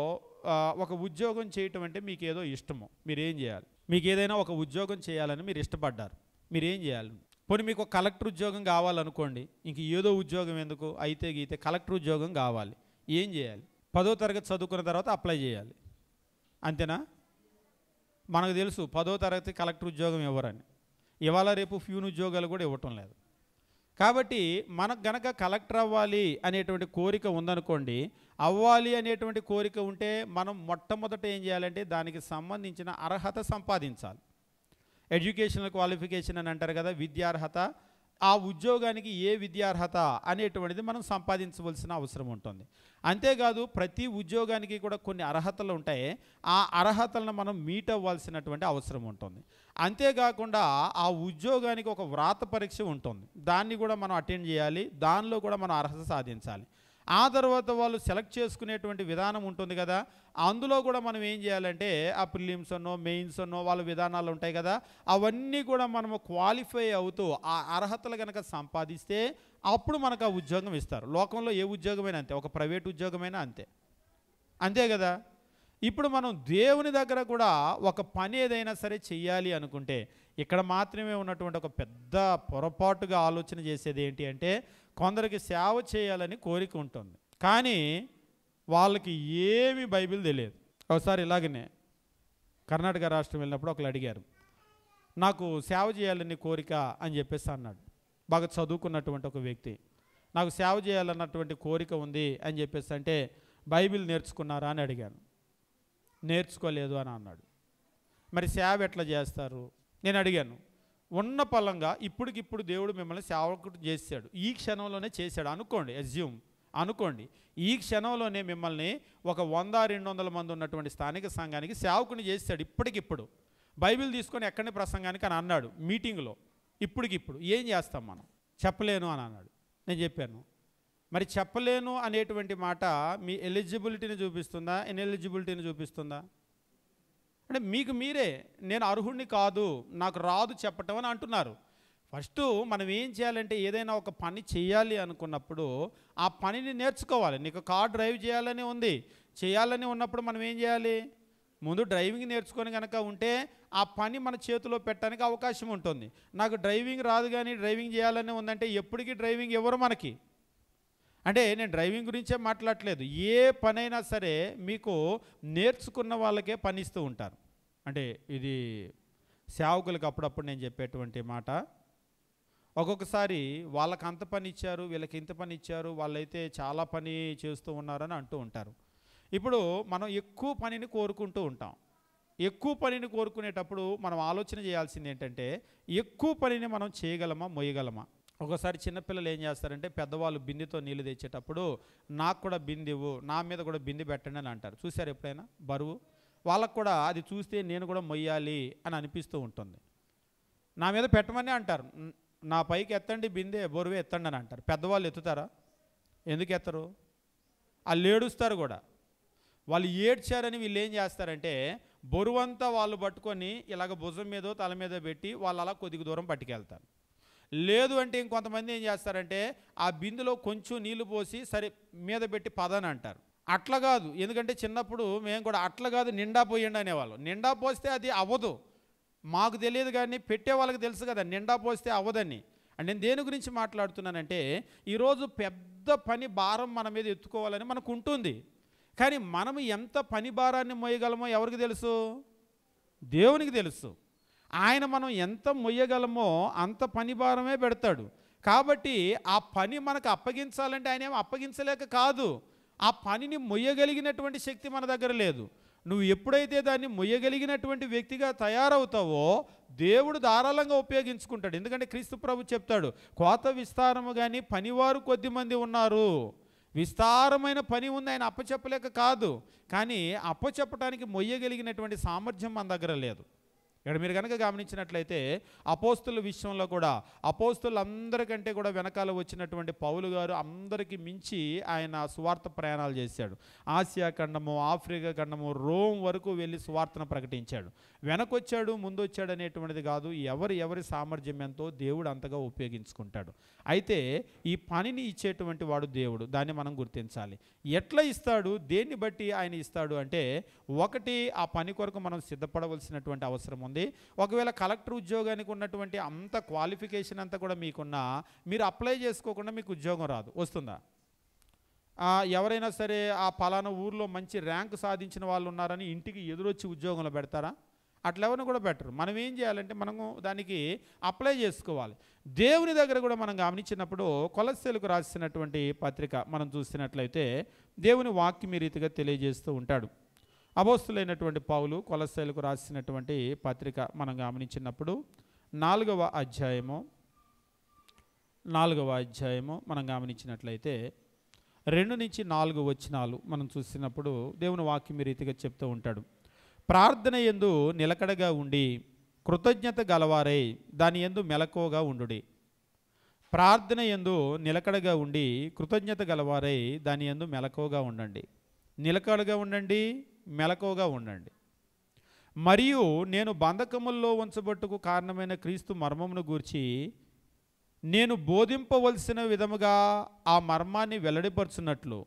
ఒక ఉద్యోగం చేయటం అంటే మీకు ఏదో ఇష్టము, మీరేం చేయాలి? మీకు ఏదైనా ఒక ఉద్యోగం చేయాలని మీరు ఇష్టపడ్డారు, మీరేం చేయాలి? పోనీ మీకు కలెక్టర్ ఉద్యోగం కావాలనుకోండి, ఇంక ఏదో ఉద్యోగం ఎందుకు, అయితే గీతే కలెక్టర్ ఉద్యోగం కావాలి, ఏం చేయాలి? 10వ తరగతి చదువుకున్న తర్వాత అప్లై చేయాలి, అంతేనా? మనకు తెలుసు 10వ తరగతి కలెక్టర్ ఉద్యోగం ఇవ్వరని. ఇవాళ రేపు ఫ్యూన్ ఉద్యోగాలు కూడా ఇవ్వటం లేదు. కాబట్టి మనకు గనక కలెక్టర్ అవ్వాలి అనేటువంటి కోరిక ఉందనుకోండి, అవ్వాలి అనేటువంటి కోరిక ఉంటే మనం మొట్టమొదట ఏం చేయాలంటే దానికి సంబంధించిన అర్హత సంపాదించాలి. ఎడ్యుకేషనల్ క్వాలిఫికేషన్ అని అంటారు కదా, విద్యార్హత. ఆ ఉద్యోగానికి ఏ విద్యార్హత అనేటువంటిది మనం సంపాదించవలసిన అవసరం ఉంటుంది. అంతేకాదు ప్రతి ఉద్యోగానికి కూడా కొన్ని అర్హతలు ఉంటాయి. ఆ అర్హతలను మనం మీట్ అవ్వాల్సినటువంటి అవసరం ఉంటుంది. అంతేకాకుండా ఆ ఉద్యోగానికి ఒక వ్రాత పరీక్ష ఉంటుంది, దాన్ని కూడా మనం అటెండ్ చేయాలి, దానిలో కూడా మనం అర్హత సాధించాలి. ఆ తర్వాత వాళ్ళు సెలెక్ట్ చేసుకునేటువంటి విధానం ఉంటుంది కదా, అందులో కూడా మనం ఏం చేయాలంటే ఆ ప్రిలిమ్స్ అన్నో మెయిన్స్ అన్నో వాళ్ళ విధానాలు ఉంటాయి కదా, అవన్నీ కూడా మనము క్వాలిఫై అవుతూ ఆ అర్హతలు కనుక సంపాదిస్తే అప్పుడు మనకు ఆ ఉద్యోగం ఇస్తారు. లోకంలో ఏ ఉద్యోగమైనా అంతే, ఒక ప్రైవేట్ ఉద్యోగమైనా అంతే, అంతే కదా. ఇప్పుడు మనం దేవుని దగ్గర కూడా ఒక పని ఏదైనా సరే చెయ్యాలి అనుకుంటే ఇక్కడ మాత్రమే ఉన్నటువంటి ఒక పెద్ద పొరపాటుగా ఆలోచన చేసేది ఏంటి అంటే, కొందరికి సేవ చేయాలని కోరిక ఉంటుంది, కానీ వాళ్ళకి ఏమీ బైబిల్ తెలియదు. ఒకసారి ఇలాగనే కర్ణాటక రాష్ట్రం వెళ్ళినప్పుడు ఒకరు అడిగారు, నాకు సేవ చేయాలని కోరిక అని చెప్పేసి అన్నాడు. బాగా చదువుకున్నటువంటి ఒక వ్యక్తి, నాకు సేవ చేయాలన్నటువంటి కోరిక ఉంది అని చెప్పేసి అంటే, బైబిల్ నేర్చుకున్నారా అని అడిగాను. నేర్చుకోలేదు అని అన్నాడు. మరి సేవ ఎట్లా చేస్తారు నేను అడిగాను. ఉన్న పలంగా ఇప్పటికిప్పుడు దేవుడు మిమ్మల్ని సేవకుడు చేశాడు, ఈ క్షణంలోనే చేశాడు అనుకోండి, అజ్యూమ్ అనుకోండి, ఈ క్షణంలోనే మిమ్మల్ని ఒక 100-200 మంది ఉన్నటువంటి స్థానిక సంఘానికి సేవకుని చేశాడు ఇప్పటికిప్పుడు. బైబిల్ తీసుకొని ఎక్కడిని ప్రసంగానికి అని అన్నాడు మీటింగ్లో. ఇప్పటికిప్పుడు ఏం చేస్తాం మనం? చెప్పలేను అని అన్నాడు. నేను చెప్పాను, మరి చెప్పలేను అనేటువంటి మాట మీ ఎలిజిబిలిటీని చూపిస్తుందా, ఇన్ఎలిజిబిలిటీని చూపిస్తుందా? అంటే మీకు మీరే నేను అర్హుడిని కాదు, నాకు రాదు చెప్పటం అని అంటున్నారు. ఫస్ట్ మనం ఏం చేయాలంటే ఏదైనా ఒక పని చేయాలి అనుకున్నప్పుడు ఆ పనిని నేర్చుకోవాలి. నీకు కార్ డ్రైవ్ చేయాలని ఉంది, చేయాలని ఉన్నప్పుడు మనం ఏం చేయాలి? ముందు డ్రైవింగ్ నేర్చుకొని కనుక ఉంటే ఆ పని మన చేతిలో పెట్టడానికి అవకాశం ఉంటుంది. నాకు డ్రైవింగ్ రాదు కానీ డ్రైవింగ్ చేయాలని ఉందంటే ఎప్పటికీ డ్రైవింగ్ ఎవరు మనకి? అంటే నేను డ్రైవింగ్ గురించే మాట్లాడట్లేదు, ఏ పనైనా సరే మీకు నేర్చుకున్న వాళ్ళకే పని ఇస్తూ ఉంటారు. అంటే ఇది సేవకులకు అప్పుడప్పుడు నేను చెప్పేటువంటి మాట. ఒక్కొక్కసారి వాళ్ళకి అంత పని ఇచ్చారు, వీళ్ళకి ఇంత పని ఇచ్చారు, వాళ్ళైతే చాలా పని చేస్తూ ఉన్నారని అంటూ ఉంటారు. ఇప్పుడు మనం ఎక్కువ పనిని కోరుకుంటూ ఉంటాం. ఎక్కువ పనిని కోరుకునేటప్పుడు మనం ఆలోచన చేయాల్సింది ఏంటంటే ఎక్కువ పనిని మనం చేయగలమా, మోయగలమా? ఒకసారి చిన్నపిల్లలు ఏం చేస్తారంటే పెద్దవాళ్ళు బిందెతో నీళ్ళు తెచ్చేటప్పుడు నాకు కూడా బిందె ఇవ్వు, నా మీద కూడా బిందె పెట్టండి అని అంటారు. చూసారు ఎప్పుడైనా బరువు? వాళ్ళకు కూడా అది చూస్తే నేను కూడా మొయ్యాలి అని అనిపిస్తూ ఉంటుంది. నా మీద పెట్టమని అంటారు, నా పైకి ఎత్తండి బిందె, బరువు ఎత్తండి అని అంటారు. పెద్దవాళ్ళు ఎత్తుతారా? ఎందుకు ఎత్తరు? వాళ్ళు ఏడుస్తారు కూడా. వాళ్ళు ఏడ్చారని వీళ్ళు ఏం చేస్తారంటే బరువంతా వాళ్ళు పట్టుకొని ఇలాగ భుజం మీదో తల మీదో పెట్టి వాళ్ళు అలా కొద్దిగా దూరం పట్టుకెళ్తారు. లేదు అంటే ఇంకొంతమంది ఏం చేస్తారంటే ఆ బిందులో కొంచెం నీళ్లు పోసి సరే మీద పెట్టి పదని అంటారు. అట్లా కాదు, ఎందుకంటే చిన్నప్పుడు మేము కూడా అట్లా కాదు నిండా పోయండి అనేవాళ్ళం. నిండా పోస్తే అది అవ్వదు, మాకు తెలియదు కానీ పెట్టే వాళ్ళకి తెలుసు కదా నిండా పోస్తే అవ్వదని. అంటే నేను దేని గురించి మాట్లాడుతున్నానంటే ఈరోజు పెద్ద పని భారం మన మీద ఎత్తుకోవాలని మనకు ఉంటుంది, కానీ మనం ఎంత పని భారాన్ని మోయగలమో ఎవరికి తెలుసు? దేవునికి తెలుసు. ఆయన మనం ఎంత మొయ్యగలమో అంత పని భారమే పెడతాడు. కాబట్టి ఆ పని మనకు అప్పగించాలంటే ఆయన ఏమో అప్పగించలేక కాదు, ఆ పనిని మొయ్యగలిగినటువంటి శక్తి మన దగ్గర లేదు. నువ్వు ఎప్పుడైతే దాన్ని మొయ్యగలిగినటువంటి వ్యక్తిగా తయారవుతావో దేవుడు ధారాళంగా ఉపయోగించుకుంటాడు. ఎందుకంటే క్రీస్తు ప్రభు చెప్తాడు, కోత విస్తారము కానీ పనివారు కొద్దిమంది ఉన్నారు. విస్తారమైన పని ఉంది, ఆయన అప్పచెప్పలేక కాదు, కానీ అప్పచెప్పడానికి మొయ్యగలిగినటువంటి సామర్థ్యం మన దగ్గర లేదు. ఇక్కడ మీరు కనుక గమనించినట్లయితే అపోస్తుల విషయంలో కూడా అపోస్తులందరికంటే కూడా వెనకాల వచ్చినటువంటి పౌలు గారు అందరికీ మించి ఆయన సువార్త ప్రయాణాలు చేశాడు. ఆసియా ఖండము, ఆఫ్రికా ఖండము, రోమ్ వరకు వెళ్ళి సువార్తను ప్రకటించాడు. వెనకొచ్చాడు ముందొచ్చాడు అనేటువంటిది కాదు, ఎవరి సామర్థ్యం ఎంతో దేవుడు అంతగా ఉపయోగించుకుంటాడు. అయితే ఈ పనిని ఇచ్చేటువంటి వాడు దేవుడు, దాన్ని మనం గుర్తించాలి. ఎట్లా ఇస్తాడు, దేన్ని బట్టి ఆయన ఇస్తాడు అంటే ఒకటి ఆ పని కొరకు మనం సిద్ధపడవలసినటువంటి అవసరం ఉంది. ఒకవేళ కలెక్టర్ ఉద్యోగానికి ఉన్నటువంటి అంత క్వాలిఫికేషన్ అంతా కూడా మీకున్నా మీరు అప్లై చేసుకోకుండా మీకు ఉద్యోగం రాదు. వస్తుందా? ఎవరైనా సరే ఆ పలానా ఊర్లో మంచి ర్యాంక్ సాధించిన వాళ్ళు ఉన్నారని ఇంటికి ఎదురొచ్చి ఉద్యోగంలో పెడతారా? అట్లా ఎవరిని కూడా పెట్టరు. మనం ఏం చేయాలంటే మనము దానికి అప్లై చేసుకోవాలి. దేవుని దగ్గర కూడా మనం గమనించినప్పుడు కొలస్సీలకు రాసినటువంటి పత్రిక మనం చూసినట్లయితే దేవుని వాక్యం ఈ రీతిగా తెలియజేస్తూ ఉంటాడు. అపోస్తులైనటువంటి పౌలు కొలస్సీలకు రాసినటువంటి పత్రిక మనం గమనించినప్పుడు 4వ అధ్యాయము మనం గమనించినట్లయితే 2-4 వచనాలు మనం చూసినప్పుడు దేవుని వాక్యం ఈ రీతిగా చెప్తూ ఉంటాడు. ప్రార్థన యందు నిలకడగా ఉండి కృతజ్ఞత గలవారై దాని యందు మెలకువగా ఉండుడి. ప్రార్థన యందు నిలకడగా ఉండి కృతజ్ఞత గలవారై దాని యందు మెలకువగా ఉండండి. నిలకడగా ఉండండి, మెలకువగా ఉండండి. మరియు నేను బంధకముల్లో ఉంచబట్టుకు కారణమైన క్రీస్తు మర్మమును గూర్చి నేను బోధింపవలసిన విధముగా ఆ మర్మాన్ని వెల్లడిపరుచున్నట్లు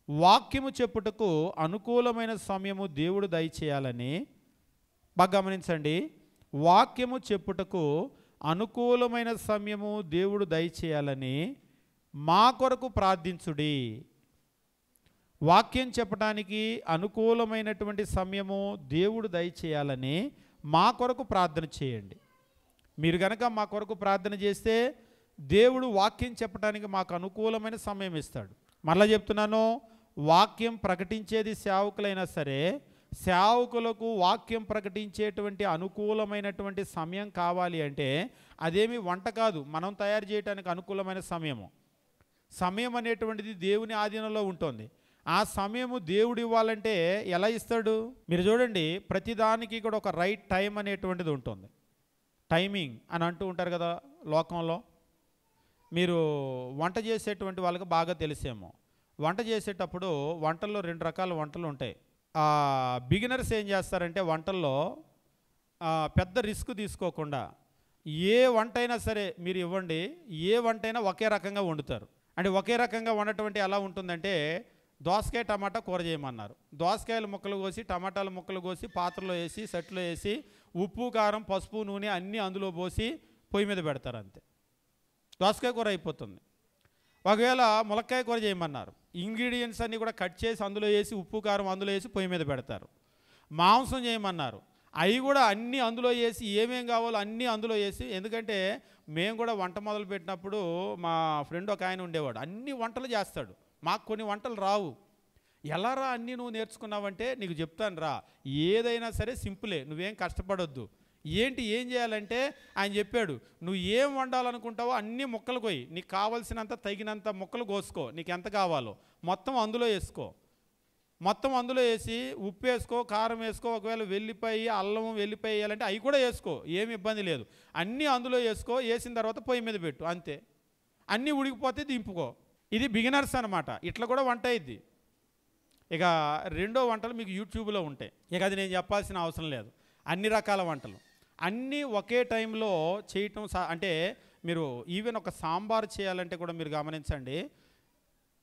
వాక్యము చెప్పుటకు అనుకూలమైన సమయము దేవుడు దయచేయాలని, బాగా గమనించండి, వాక్యము చెప్పుటకు అనుకూలమైన సమయము దేవుడు దయచేయాలని మా కొరకు ప్రార్థించుడి. వాక్యం చెప్పడానికి అనుకూలమైనటువంటి సమయము దేవుడు దయచేయాలని మా కొరకు ప్రార్థన చేయండి. మీరు కనుక మా కొరకు ప్రార్థన చేస్తే దేవుడు వాక్యం చెప్పడానికి మాకు అనుకూలమైన సమయం ఇస్తాడు. మరలా చెప్తున్నాను, వాక్యం ప్రకటించేది సేవకులైనా సరే, సేవకులకు వాక్యం ప్రకటించేటువంటి అనుకూలమైనటువంటి సమయం కావాలి అంటే అదేమి వంట కాదు, మనం తయారు చేయడానికి అనుకూలమైన సమయము. సమయం అనేటువంటిది దేవుని ఆధీనంలో ఉంటుంది. ఆ సమయము దేవుడు ఇవ్వాలంటే ఎలా ఇస్తాడు? మీరు చూడండి, ప్రతిదానికి కూడా ఒక రైట్ టైం అనేటువంటిది ఉంటుంది. టైమింగ్ అని అంటూ ఉంటారు కదా లోకంలో. మీరు వంట చేసేటువంటి వాళ్ళకి బాగా తెలిసేమో, వంట చేసేటప్పుడు వంటల్లో 2 రకాల వంటలు ఉంటాయి. బిగినర్స్ ఏం చేస్తారంటే వంటల్లో పెద్ద రిస్క్ తీసుకోకుండా ఏ వంట అయినా సరే మీరు ఇవ్వండి, ఏ వంట అయినా ఒకే రకంగా వండుతారు. అంటే ఒకే రకంగా వండటం ఎలా ఉంటుందంటే, దోసకాయ టమాటా కూర చేయమన్నారు, దోసకాయల ముక్కలు కోసి టమాటాల ముక్కలు కోసి పాత్రలో వేసి సెట్లో వేసి ఉప్పు కారం పసుపు నూనె అన్నీ అందులో పోసి పొయ్యి మీద పెడతారు, అంతే, దోసకాయ కూర అయిపోతుంది. ఒకవేళ ములక్కాయ కూర చేయమన్నారు, ఇంగ్రీడియంట్స్ అన్నీ కూడా కట్ చేసి అందులో వేసి ఉప్పు కారం అందులో వేసి పొయ్యి మీద పెడతారు. మాంసం చేయమన్నారు, అవి కూడా అన్నీ అందులో వేసి ఏమేం కావాలో అన్నీ అందులో వేసి, ఎందుకంటే మేము కూడా వంట మొదలు పెట్టినప్పుడు మా ఫ్రెండ్ ఒక ఆయన ఉండేవాడు, అన్ని వంటలు చేస్తాడు, మాకు కొన్ని వంటలు రావు. ఎలా రా అన్నీ నువ్వు నేర్చుకున్నావంటే, నీకు చెప్తాను రా, ఏదైనా సరే సింపులే, నువ్వేం కష్టపడొద్దు. ఏం చేయాలంటే ఆయన చెప్పాడు, నువ్వు ఏం వండాలనుకుంటావో అన్ని ముక్కలు కోయి, నీకు కావలసినంత తగినంత ముక్కలు కోసుకో, నీకు ఎంత కావాలో మొత్తం అందులో వేసుకో, మొత్తం అందులో వేసి ఉప్పు వేసుకో, కారం వేసుకో, ఒకవేళ వెల్లిపాయి అల్లం వెల్లిపాయ వేయాలంటే అవి కూడా వేసుకో, ఏమి ఇబ్బంది లేదు, అన్నీ అందులో వేసుకో, వేసిన తర్వాత పొయ్యి మీద పెట్టు, అంతే, అన్నీ ఉడికిపోతే దింపుకో. ఇది బిగినర్స్ అనమాట. ఇట్లా కూడా వంట అయింది. ఇక రెండో వంటలు మీకు యూట్యూబ్లో ఉంటాయి, ఇక అది నేను చెప్పాల్సిన అవసరం లేదు. అన్ని రకాల వంటలు అన్నీ ఒకే టైంలో చేయటం అంటే మీరు ఈవెన్ ఒక సాంబార్ చేయాలంటే కూడా మీరు గమనించండి,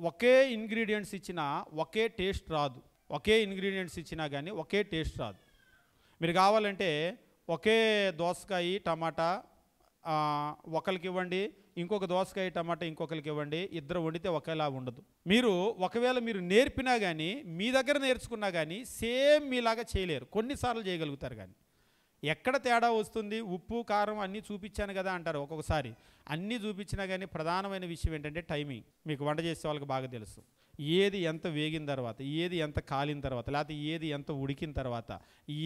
ఒకే ఇంగ్రీడియంట్స్ ఇచ్చినా ఒకే టేస్ట్ రాదు. ఒకే ఇంగ్రీడియంట్స్ ఇచ్చినా కానీ ఒకే టేస్ట్ రాదు. మీరు కావాలంటే ఒకే దోసకాయ టమాటా ఒకరికి ఇవ్వండి, ఇంకొక దోసకాయ టమాటా ఇంకొకరికి ఇవ్వండి, ఇద్దరు వండితే ఒకేలా ఉండదు. మీరు ఒకవేళ మీరు నేర్పినా కానీ, మీ దగ్గర నేర్చుకున్నా కానీ సేమ్ మీలాగా చేయలేరు. కొన్నిసార్లు చేయగలుగుతారు కానీ ఎక్కడ తేడా వస్తుంది? ఉప్పు కారం అన్నీ చూపించాను కదా అంటారు ఒక్కొక్కసారి. అన్నీ చూపించినా కానీ ప్రధానమైన విషయం ఏంటంటే టైమింగ్. మీకు వంట చేసే వాళ్ళకి బాగా తెలుసు, ఏది ఎంత వేగిన తర్వాత, ఏది ఎంత కాలిన తర్వాత, లేకపోతే ఏది ఎంత ఉడికిన తర్వాత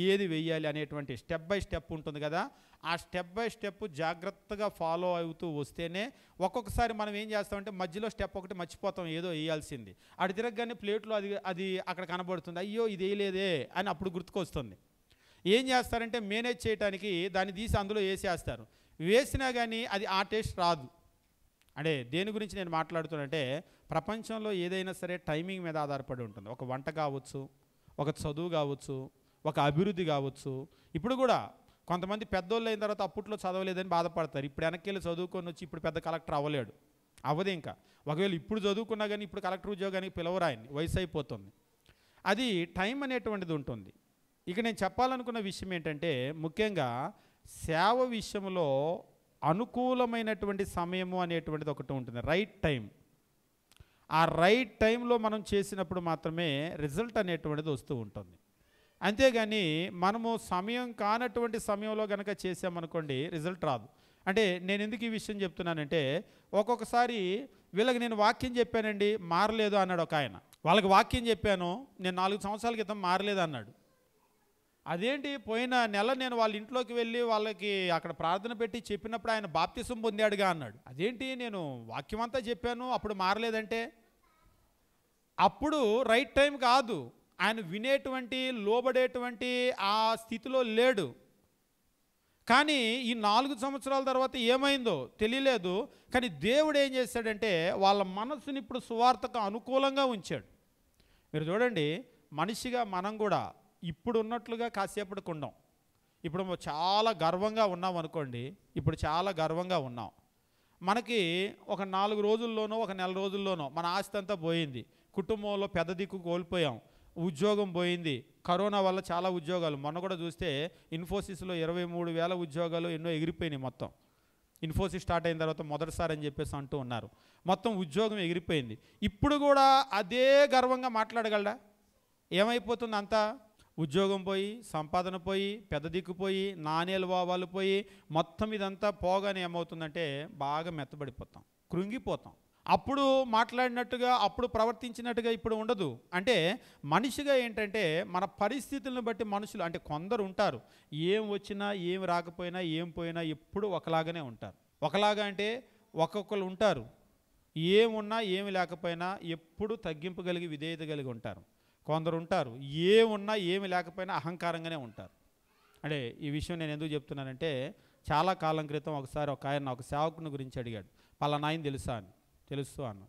ఏది వేయాలి అనేటువంటి స్టెప్ బై స్టెప్ ఉంటుంది కదా. ఆ స్టెప్ బై స్టెప్ జాగ్రత్తగా ఫాలో అవుతూ వస్తేనే, ఒక్కొక్కసారి మనం ఏం చేస్తామంటే మధ్యలో స్టెప్ ఒకటి మర్చిపోతాం, ఏదో వేయాల్సింది, అటు తిరగగానే ప్లేట్లో అది అక్కడ కనబడుతుంది, అయ్యో ఇది వేయలేదే అని అప్పుడు గుర్తుకొస్తుంది. ఏం చేస్తారంటే మేనేజ్ చేయడానికి దాన్ని తీసి అందులో వేసేస్తారు, వేసినా కానీ అది ఆ టేస్ట్ రాదు. అంటే దేని గురించి నేను మాట్లాడుతున్నానంటే, ప్రపంచంలో ఏదైనా సరే టైమింగ్ మీద ఆధారపడి ఉంటుంది. ఒక వంట కావచ్చు, ఒక చదువు కావచ్చు, ఒక అభివృద్ధి కావచ్చు. ఇప్పుడు కూడా కొంతమంది పెద్దోళ్ళు అయిన తర్వాత అప్పట్లో చదవలేదని బాధపడతారు, ఇప్పుడు వెనక్కి వెళ్ళి చదువుకొని వచ్చి ఇప్పుడు పెద్ద కలెక్టర్ అవ్వదు ఇంకా. ఒకవేళ ఇప్పుడు చదువుకున్నా కానీ ఇప్పుడు కలెక్టర్ ఉద్యోగానికి పిలవరు, ఆయన్ని వయసు అయిపోతుంది. అది టైం అనేటువంటిది ఉంటుంది. ఇక నేను చెప్పాలనుకున్న విషయం ఏంటంటే, ముఖ్యంగా సేవ విషయంలో అనుకూలమైనటువంటి సమయము అనేటువంటిది ఒకటి ఉంటుంది, రైట్ టైం. ఆ రైట్ టైంలో మనం చేసినప్పుడు మాత్రమే రిజల్ట్ అనేటువంటిది వస్తూ ఉంటుంది. అంతేగాని మనము సమయం కానటువంటి సమయంలో కనుక చేసామనుకోండి రిజల్ట్ రాదు. అంటే నేను ఎందుకు ఈ విషయం చెప్తున్నానంటే, ఒక్కొక్కసారి వీళ్ళకి నేను వాక్యం చెప్పానండి మారలేదు అన్నాడు ఒక ఆయన. వాళ్ళకి వాక్యం చెప్పాను, నేను 4 సంవత్సరాల క్రితం మారలేదు అన్నాడు. అదేంటి, పోయిన నెల నేను వాళ్ళ ఇంట్లోకి వెళ్ళి వాళ్ళకి అక్కడ ప్రార్థన పెట్టి చెప్పినప్పుడు ఆయన బాప్తిసం పొందాడుగా అన్నాడు. అదేంటి, నేను వాక్యం అంతా చెప్పాను అప్పుడు మారలేదంటే? అప్పుడు రైట్ టైం కాదు, ఆయన వినేటువంటి లోబడేటువంటి ఆ స్థితిలో లేడు. కానీ ఈ 4 సంవత్సరాల తర్వాత ఏమైందో తెలియలేదు. కానీ దేవుడు ఏం చేశాడంటే వాళ్ళ మనసుని ఇప్పుడు సువార్తకు అనుకూలంగా ఉంచాడు. మీరు చూడండి, మనిషిగా మనం కూడా ఇప్పుడు ఉన్నట్లుగా కాసేపటికి ఉండం. ఇప్పుడు చాలా గర్వంగా ఉన్నాం అనుకోండి, ఇప్పుడు చాలా గర్వంగా ఉన్నాం. మనకి ఒక 4 రోజుల్లోనో ఒక నెల రోజుల్లోనో మన ఆస్తి అంతా పోయింది, కుటుంబంలో పెద్ద దిక్కు కోల్పోయాం, ఉద్యోగం పోయింది, కరోనా వల్ల చాలా ఉద్యోగాలు, మొన్న కూడా చూస్తే ఇన్ఫోసిస్లో 23,000 ఉద్యోగాలు ఎన్నో ఎగిరిపోయినాయి. మొత్తం ఇన్ఫోసిస్ స్టార్ట్ అయిన తర్వాత మొదటిసారి అని చెప్పేసి అంటూ ఉన్నారు. మొత్తం ఉద్యోగం ఎగిరిపోయింది. ఇప్పుడు కూడా అదే గర్వంగా మాట్లాడగలడా? ఏమైపోతుంది అంతా? ఉద్యోగం పోయి, సంపాదన పోయి, పెద్ద దిక్కు పోయి, నాణేలు వావాలు పోయి, మొత్తం ఇదంతా పోగానే ఏమవుతుందంటే బాగా మెత్తబడిపోతాం, కృంగిపోతాం. అప్పుడు మాట్లాడినట్టుగా అప్పుడు ప్రవర్తించినట్టుగా ఇప్పుడు ఉండదు. అంటే మనిషిగా ఏంటంటే మన పరిస్థితులను బట్టి మనుషులు, అంటే కొందరు ఉంటారు ఏం వచ్చినా ఏం రాకపోయినా ఏం పోయినా ఎప్పుడు ఒకలాగానే ఉంటారు. ఒకలాగా అంటే ఒక్కొక్కరు ఉంటారు ఏమున్నా ఏమి లేకపోయినా ఎప్పుడు తగ్గింపు కలిగి విధేయత కలిగి ఉంటారు. కొందరు ఉంటారు ఏమున్నా ఏమి లేకపోయినా అహంకారంగానే ఉంటారు. అంటే ఈ విషయం నేను ఎందుకు చెప్తున్నానంటే, చాలా కాలం క్రితం ఒకసారి ఒక ఆయన ఒక సేవకుని గురించి అడిగాడు. పలానా ఆయన తెలుసా అని. తెలుసు అన్న.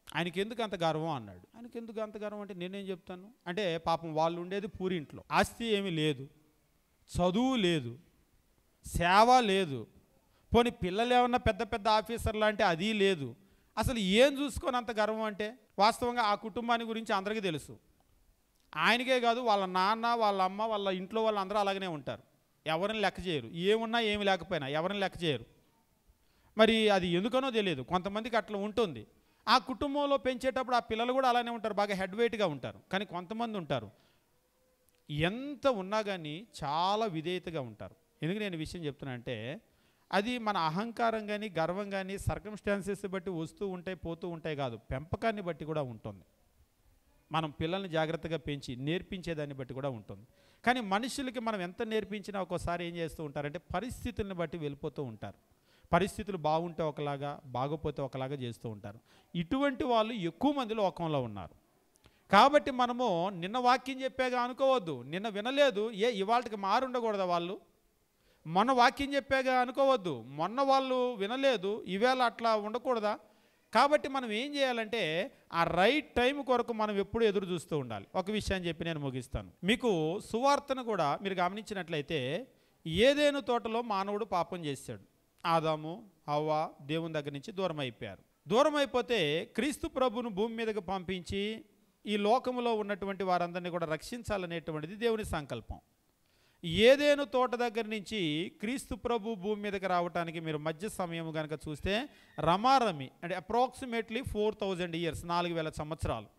ఆయనకి ఎందుకు అంత గర్వం అన్నాడు. ఆయనకి ఎందుకు అంత గర్వం అంటే నేనేం చెప్తాను అంటే, పాపం వాళ్ళు ఉండేది పూరింట్లో, ఆస్తి ఏమీ లేదు, చదువు లేదు, సేవ లేదు, పోనీ పిల్లలు ఏమన్నా పెద్ద పెద్ద ఆఫీసర్లు అంటే అది లేదు. అసలు ఏం చూసుకొని అంత గర్వం అంటే? వాస్తవంగా ఆ కుటుంబాన్ని గురించి అందరికీ తెలుసు. ఆయనకే కాదు, వాళ్ళ నాన్న, వాళ్ళ అమ్మ, వాళ్ళ ఇంట్లో వాళ్ళందరూ అలాగనే ఉంటారు. ఎవరిని లెక్క చేయరు, ఏమున్నా ఏమి లేకపోయినా ఎవరిని లెక్క చేయరు. మరి అది ఎందుకనో తెలియదు, కొంతమందికి అట్లా ఉంటుంది. ఆ కుటుంబంలో పెంచేటప్పుడు ఆ పిల్లలు కూడా అలానే ఉంటారు, బాగా హెడ్ వెయిట్గా ఉంటారు. కానీ కొంతమంది ఉంటారు ఎంత ఉన్నా కానీ చాలా విధేయతగా ఉంటారు. ఎందుకు నేను విషయం చెప్తున్నానంటే, అది మన అహంకారం కానీ గర్వం కానీ సర్కమ్స్టాన్సెస్ బట్టి వస్తూ ఉంటాయి పోతూ ఉంటాయి కాదు, పెంపకాన్ని బట్టి కూడా ఉంటుంది. మనం పిల్లల్ని జాగ్రత్తగా పెంచి నేర్పించేదాన్ని బట్టి కూడా ఉంటుంది. కానీ మనుషులకి మనం ఎంత నేర్పించినా ఒక్కోసారి ఏం చేస్తూ ఉంటారంటే పరిస్థితులను బట్టి వెళ్ళిపోతూ ఉంటారు. పరిస్థితులు బాగుంటే ఒకలాగా, బాగోపోతే ఒకలాగా చేస్తూ ఉంటారు. ఇటువంటి వాళ్ళు ఎక్కువ మంది లోకంలో ఉన్నారు. కాబట్టి మనము నిన్న వాక్యం చెప్పాగా అనుకోవద్దు, నిన్న వినలేదు ఇవాళకి మారుండకూడదా వాళ్ళు? మొన్న వాక్యం చెప్పాగా అనుకోవద్దు, మొన్న వాళ్ళు వినలేదు ఈవేళ అట్లా ఉండకూడదా? కాబట్టి మనం ఏం చేయాలంటే ఆ రైట్ టైం కొరకు మనం ఎప్పుడు ఎదురు చూస్తూ ఉండాలి. ఒక విషయాన్ని చెప్పి నేను ముగిస్తాను. మీకు సువార్తను కూడా మీరు గమనించినట్లయితే, ఏదేను తోటలో మానవుడు పాపం చేశాడు. ఆదాము హవ్వ దేవుని దగ్గర నుంచి దూరం అయిపోయారు. దూరం అయిపోతే క్రీస్తు ప్రభువును భూమి మీదకి పంపించి ఈ లోకములో ఉన్నటువంటి వారందరినీ కూడా రక్షించాలనేటువంటిది దేవుని సంకల్పం. ఏదేను తోట దగ్గర నుంచి క్రీస్తు ప్రభు భూమి మీదకి రావడానికి మీరు మధ్య సమయం కనుక చూస్తే రమారమి అంటే అప్రాక్సిమేట్లీ 4000 years, 4000 సంవత్సరాలు.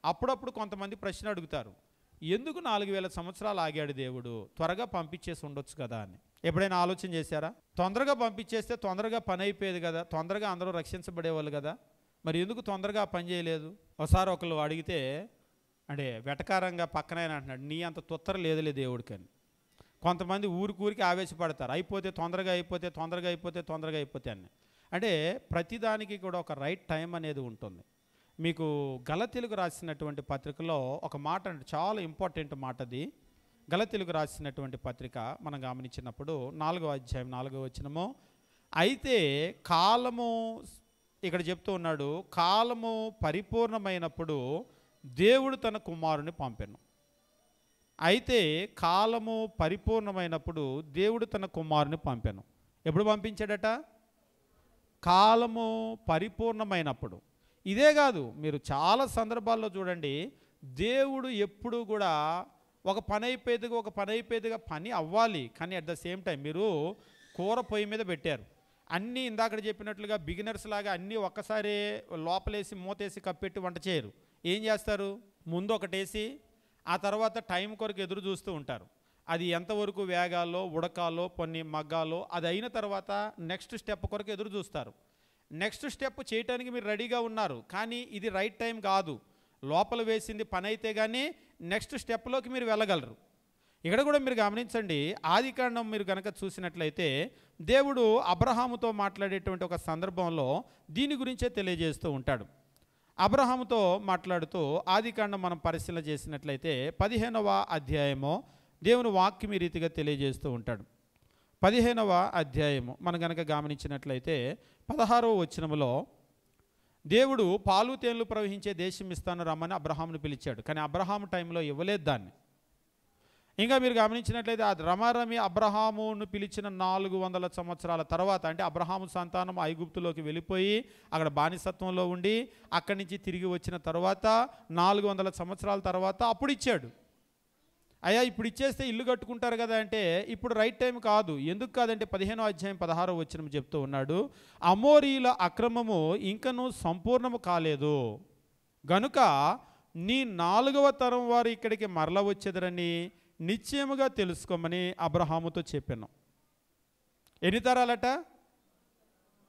అప్పుడప్పుడు కొంతమంది ప్రశ్న అడుగుతారు, ఎందుకు 4000 సంవత్సరాలు ఆగాడు దేవుడు, త్వరగా పంపించేసి ఉండొచ్చు కదా అని. ఎప్పుడైనా ఆలోచన చేశారా? తొందరగా పంపించేస్తే తొందరగా పని అయిపోయేది కదా, తొందరగా అందరూ రక్షించబడేవాళ్ళు కదా, మరి ఎందుకు తొందరగా పని చేయలేదు? ఒకసారి ఒకళ్ళు అడిగితే అంటే వెటకారంగా పక్కన అంటున్నాడు, నీ అంత తొత్తర లేదులే దేవుడికని. కొంతమంది ఊరికి ఆవేశపడతారు, అయిపోతే తొందరగా అయిపోతే తొందరగా అయిపోతే తొందరగా అయిపోతే అని. అంటే ప్రతిదానికి కూడా ఒక రైట్ టైం అనేది ఉంటుంది. మీకు గలతీలకు రాసినటువంటి పత్రికలో ఒక మాట అంటే చాలా ఇంపార్టెంట్ మాట, అది గలతీలకు రాసినటువంటి పత్రిక మనం గమనించినప్పుడు 4వ అధ్యాయం 4వ వచనము, అయితే కాలము ఇక్కడ చెప్తూ ఉన్నాడు, కాలము పరిపూర్ణమైనప్పుడు దేవుడు తన కుమారుని పంపెను. అయితే కాలము పరిపూర్ణమైనప్పుడు దేవుడు తన కుమారుని పంపెను. ఎప్పుడు పంపించాడట? కాలము పరిపూర్ణమైనప్పుడు. ఇదే కాదు, మీరు చాలా సందర్భాల్లో చూడండి, దేవుడు ఎప్పుడు కూడా ఒక పని అయిపోయేదిగా పని అవ్వాలి, కానీ అట్ ద సేమ్ టైం మీరు కూర పొయ్యి మీద పెట్టారు, అన్నీ ఇందాక చెప్పినట్లుగా బిగినర్స్ లాగా అన్నీ ఒక్కసారి లోపలేసి మూతేసి కప్పెట్టి వంట చేయరు. ఏం చేస్తారు? ముందు ఒకటేసి ఆ తర్వాత టైం కొరకు ఎదురు చూస్తూ ఉంటారు. అది ఎంతవరకు వేగాలో, ఉడకాలో, కొన్ని మగ్గాలో, అది అయిన తర్వాత నెక్స్ట్ స్టెప్ కొరకు ఎదురు చూస్తారు. నెక్స్ట్ స్టెప్ చేయటానికి మీరు రెడీగా ఉన్నారు, కానీ ఇది రైట్ టైం కాదు. లోపల వేసింది పని అయితే కానీ నెక్స్ట్ స్టెప్లోకి మీరు వెళ్ళగలరు. ఇక్కడ కూడా మీరు గమనించండి, ఆదికాండం మీరు కనుక చూసినట్లయితే దేవుడు అబ్రహాముతో మాట్లాడేటువంటి ఒక సందర్భంలో దీని గురించే తెలియజేస్తూ ఉంటాడు. అబ్రహాముతో మాట్లాడుతూ ఆదికాండం మనం పరిశీలన చేసినట్లయితే 15వ అధ్యాయము దేవుని వాక్యం ఈ రీతిగా తెలియజేస్తూ ఉంటాడు. 15వ అధ్యాయము మనం కనుక గమనించినట్లయితే 16వ వచనములో దేవుడు పాలు తేనెలు ప్రవహించే దేశం ఇస్తాను రమ్మని అబ్రహామును పిలిచాడు. కానీ అబ్రహాము టైంలో ఇవ్వలేదు దాన్ని. ఇంకా మీరు గమనించినట్లయితే అది రమారమి అబ్రహామును పిలిచిన 400 సంవత్సరాల తర్వాత, అంటే అబ్రహాము సంతానం ఐగుప్తులోకి వెళ్ళిపోయి అక్కడ బానిసత్వంలో ఉండి అక్కడి నుంచి తిరిగి వచ్చిన తర్వాత 400 సంవత్సరాల తర్వాత అప్పుడు ఇచ్చాడు. అయ్యా ఇప్పుడు ఇచ్చేస్తే ఇల్లు కట్టుకుంటారు కదా అంటే ఇప్పుడు రైట్ టైం కాదు. ఎందుకు కాదంటే 15వ అధ్యాయం 16వ వచనం చెప్తూ ఉన్నాడు, అమోరీల అక్రమము ఇంకనూ సంపూర్ణము కాలేదు గనుక నీ 4వ తరం వారు ఇక్కడికి మరల వచ్చేదరని నిశ్చయముగా తెలుసుకోమని అబ్రహాముతో చెప్పాను. ఎన్ని తరాలట?